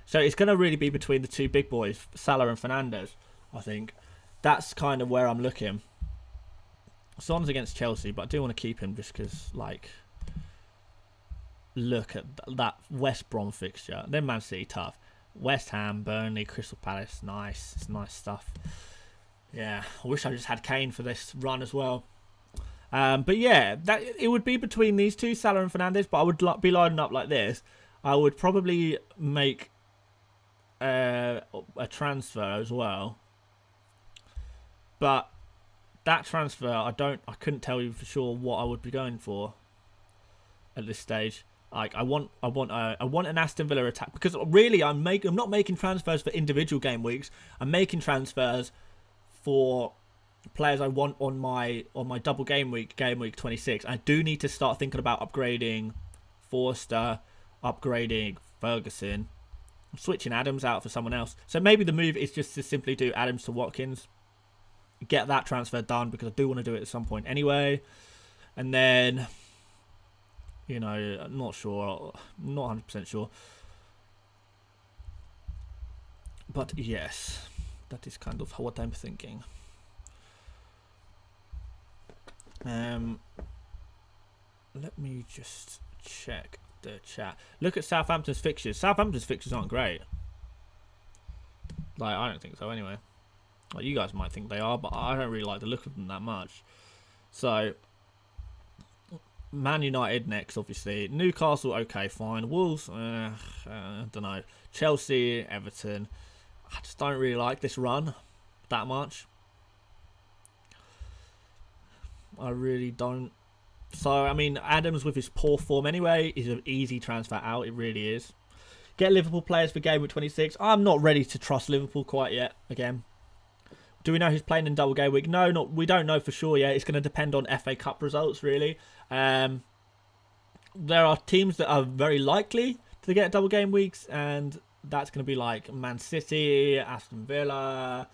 so it's going to really be between the two big boys, Salah and Fernandes, I think. That's kind of where I'm looking. Son's against Chelsea, but I do want to keep him just because, look at that West Brom fixture. Then Man City, tough. West Ham, Burnley, Crystal Palace, nice. It's nice stuff. Yeah, I wish I just had Kane for this run as well. But yeah, it would be between these two, Salah and Fernandes, but I would be lining up like this. I would probably make a transfer as well. But that transfer, I couldn't tell you for sure what I would be going for at this stage. I want an Aston Villa attack, because really I'm not making transfers for individual game weeks. I'm making transfers for players I want on my double game week 26. I do need to start thinking about upgrading Forster, upgrading Ferguson, switching Adams out for someone else. So maybe the move is just to simply do Adams to Watkins, get that transfer done, because I do want to do it at some point anyway. And then, I'm not sure, not 100% sure. But yes, that is kind of what I'm thinking. Let me just check the chat. Look at Southampton's fixtures. Southampton's fixtures aren't great. I don't think so anyway. You guys might think they are, but I don't really like the look of them that much. So, Man United next, obviously. Newcastle, okay, fine. Wolves, I don't know. Chelsea, Everton. I just don't really like this run that much. I really don't. So, I mean, Adams with his poor form anyway is an easy transfer out. It really is. Get Liverpool players for Gameweek 26. I'm not ready to trust Liverpool quite yet. Again, do we know who's playing in double game week? No, we don't know for sure yet. It's going to depend on FA Cup results, really. There are teams that are very likely to get double game weeks, and that's going to be like Man City, Aston Villa,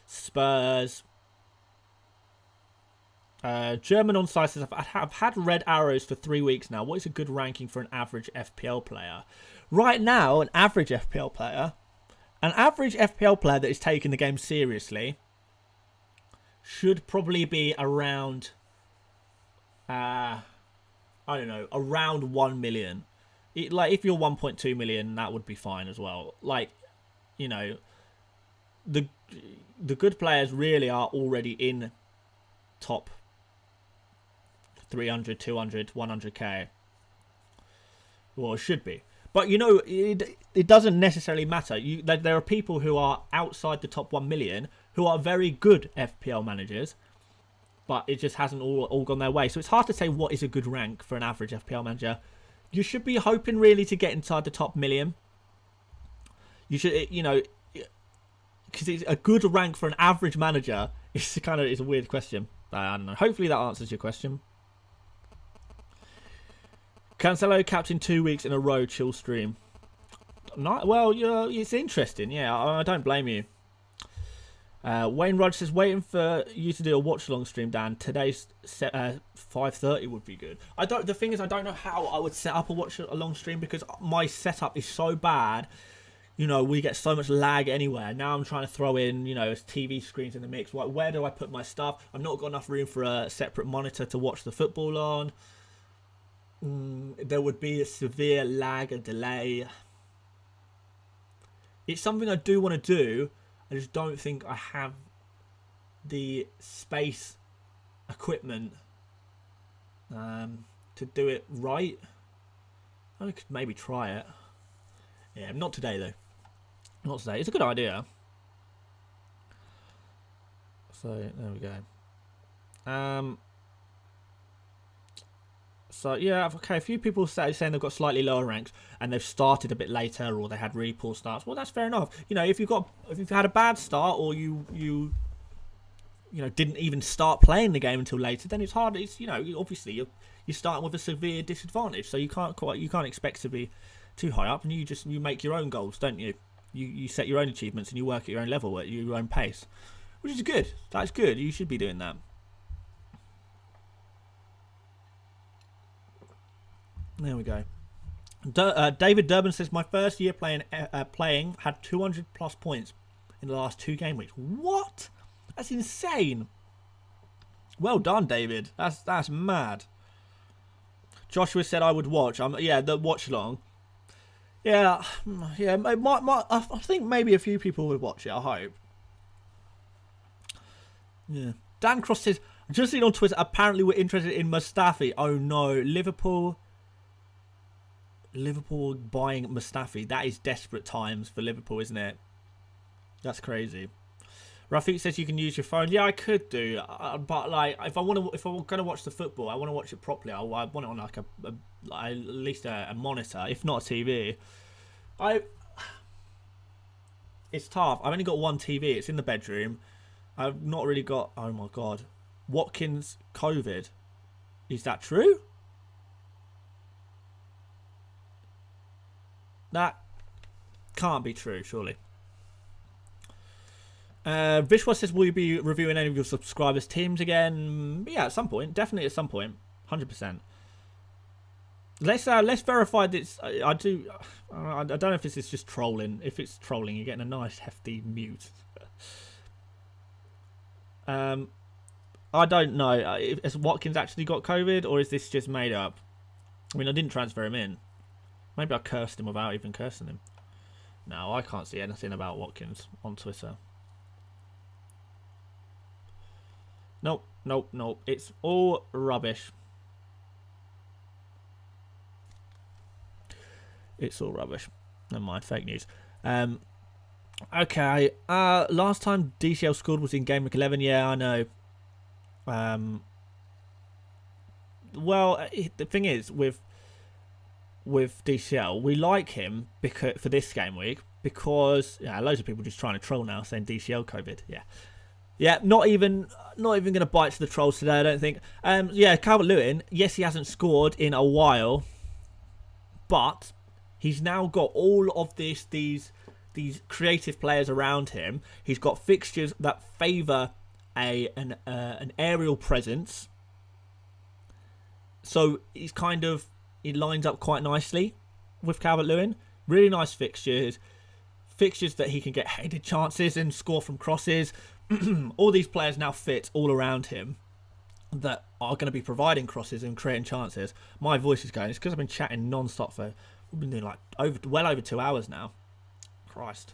Spurs. German on site says, I've had red arrows for 3 weeks now. What is a good ranking for an average FPL player? Right now, an average FPL player that is taking the game seriously should probably be around, I don't know, around 1 million. Like, if you're 1.2 million, that would be fine as well. Like, you know, the good players really are already in top 300, 200, 100k. Well, it should be. But, you know, it doesn't necessarily matter. There are people who are outside the top 1 million who are very good FPL managers, but it just hasn't all gone their way. So it's hard to say what is a good rank for an average FPL manager. You should be hoping really to get inside the top million. You should, you know, because it's a good rank for an average manager. It's a weird question. I don't know. Hopefully that answers your question. Cancelo captain 2 weeks in a row. Chill stream. Well, it's interesting. Yeah, I don't blame you. Wayne Rogers says, waiting for you to do a watch along stream, Dan. Today's 5:30 would be good. The thing is, I don't know how I would set up a watch along stream because my setup is so bad. You know, we get so much lag anywhere. Now I'm trying to throw in, you know, TV screens in the mix. Where do I put my stuff? I've not got enough room for a separate monitor to watch the football on. There would be a severe lag and delay. It's something I do want to do. I just don't think I have the space, equipment to do it right. I could maybe try it. Yeah, not today though. Not today. It's a good idea. So there we go. So yeah, okay. A few people saying they've got slightly lower ranks and they've started a bit later, or they had really poor starts. Well, that's fair enough. You know, if you've had a bad start, or you didn't even start playing the game until later, then it's hard. It's, you know, obviously you're starting with a severe disadvantage, so you can't expect to be too high up, and you make your own goals, don't you? You set your own achievements and you work at your own level, at your own pace, which is good. That's good. You should be doing that. There we go. David Durbin says, my first year playing had 200 plus points in the last 2 game weeks. What? That's insane. Well done, David. That's mad. Joshua said I would watch. Yeah, the watch along. Yeah. I think maybe a few people would watch it. I hope. Yeah. Dan Cross says, I've just seen on Twitter. Apparently, we're interested in Mustafi. Oh no, Liverpool buying Mustafi. That is desperate times for Liverpool, isn't it? That's crazy. Rafiq says you can use your phone. Yeah, I could do, but like if I'm gonna watch the football, I want to watch it properly. I want it on like at least a monitor, if not a TV. It's tough. I've only got one TV. It's in the bedroom. I've not really got. Oh my god, Watkins COVID. Is that true? That can't be true, surely. Vishwa says, will you be reviewing any of your subscribers' teams again? Yeah, at some point. Definitely at some point. 100%. Let's verify this. I don't know if this is just trolling. If it's trolling, you're getting a nice hefty mute. I don't know. Has Watkins actually got COVID, or is this just made up? I mean, I didn't transfer him in. Maybe I cursed him without even cursing him. No, I can't see anything about Watkins on Twitter. Nope. It's all rubbish. It's all rubbish. Never mind, fake news. Okay. Last time DCL scored was in Gameweek 11. Yeah, I know. Well, the thing is with DCL, we like him because for this game week because loads of people just trying to troll now saying DCL COVID. Yeah, not even going to bite to the trolls today, I don't think. Calvert-Lewin, yes, he hasn't scored in a while, but he's now got all of these creative players around him. He's got fixtures that favour an aerial presence, so he lines up quite nicely with Calvert-Lewin. Really nice fixtures that he can get headed chances and score from crosses. All these players now fit all around him that are going to be providing crosses and creating chances. My voice is going. It's because I've been chatting non-stop we've been doing well over 2 hours now. Christ.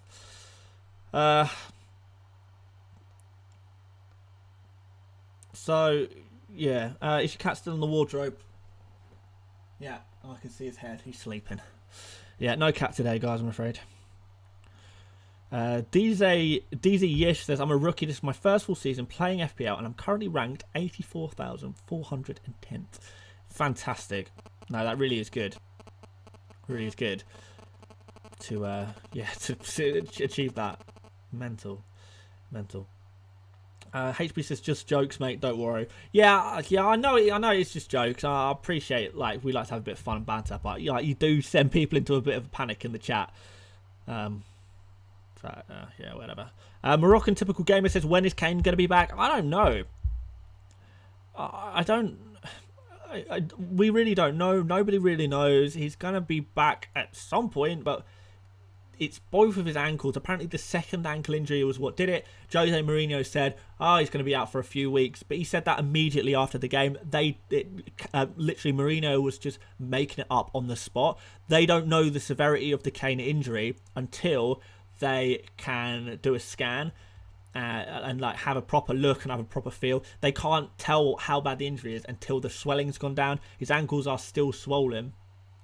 So, yeah. Is your cat still in the wardrobe? Yeah, I can see his head. He's sleeping. Yeah, no cat today, guys, I'm afraid. DZ Yish says, I'm a rookie. This is my first full season playing FPL, and I'm currently ranked 84,410th. Fantastic. No, that really is good. Really is good to achieve that. Mental. HB says, just jokes, mate. Don't worry. Yeah. I know it's just jokes. I appreciate we like to have a bit of fun and banter, but you do send people into a bit of a panic in the chat. Whatever. Moroccan Typical Gamer says, when is Kane going to be back? I don't know. We really don't know. Nobody really knows. He's going to be back at some point, but it's both of his ankles. Apparently the second ankle injury was what did it. Jose Mourinho said, he's going to be out for a few weeks, but he said that immediately after the game. Literally Mourinho was just making it up on the spot. They don't know the severity of the Kane injury until they can do a scan and have a proper look and have a proper feel. They can't tell how bad the injury is until the swelling's gone down. His ankles are still swollen,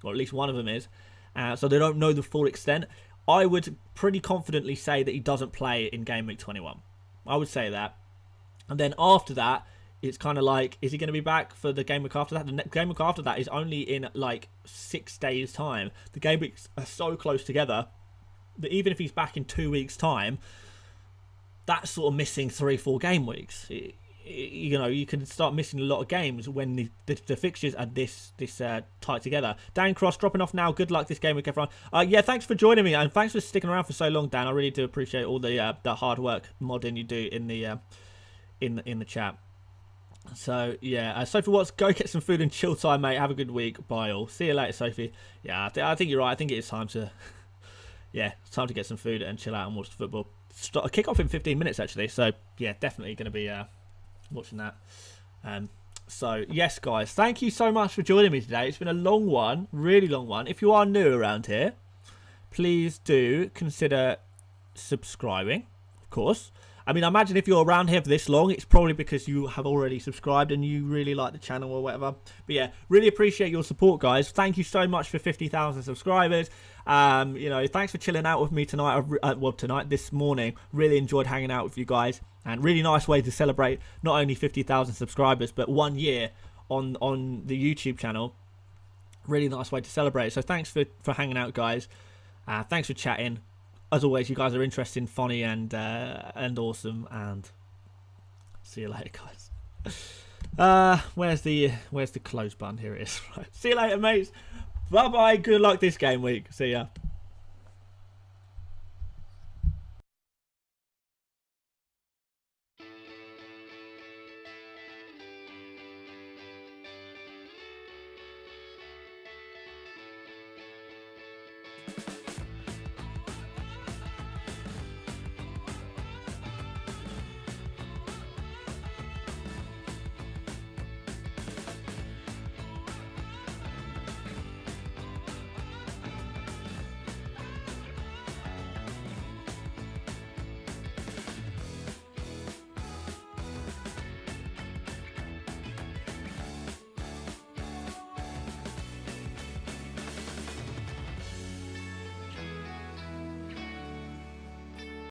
or at least one of them is, so they don't know the full extent. I would pretty confidently say that he doesn't play in Gameweek 21. I would say that. And then after that, it's kind of is he going to be back for the game week after that? The game week after that is only in 6 days' time. The game weeks are so close together that even if he's back in 2 weeks' time, that's sort of missing 3-4 game weeks. You can start missing a lot of games when the fixtures are this tight together. Dan Cross dropping off now. Good luck this game week, everyone. Thanks for joining me and thanks for sticking around for so long, Dan. I really do appreciate all the hard work modding you do in the chat. So yeah, Sophie Watts, go get some food and chill time, mate. Have a good week. Bye all. See you later, Sophie. Yeah, I think you're right. I think it is time to it's time to get some food and chill out and watch the football. Kick off in 15 minutes actually. So yeah, definitely going to be watching that. So yes, guys, thank you so much for joining me today. It's been a long one, really long one. If you are new around here, please do consider subscribing, of course. I mean, I imagine if you're around here for this long, it's probably because you have already subscribed and you really like the channel or whatever. But yeah, really appreciate your support, guys. Thank you so much for 50,000 subscribers. Thanks for chilling out with me tonight. This morning. Really enjoyed hanging out with you guys. And really nice way to celebrate not only 50,000 subscribers, but 1 year on the YouTube channel. Really nice way to celebrate. So thanks for hanging out, guys. Thanks for chatting. As always, you guys are interesting, funny, and awesome. And see you later, guys. Where's the close button? Here it is. Right. See you later, mates. Bye bye. Good luck this game week. See ya.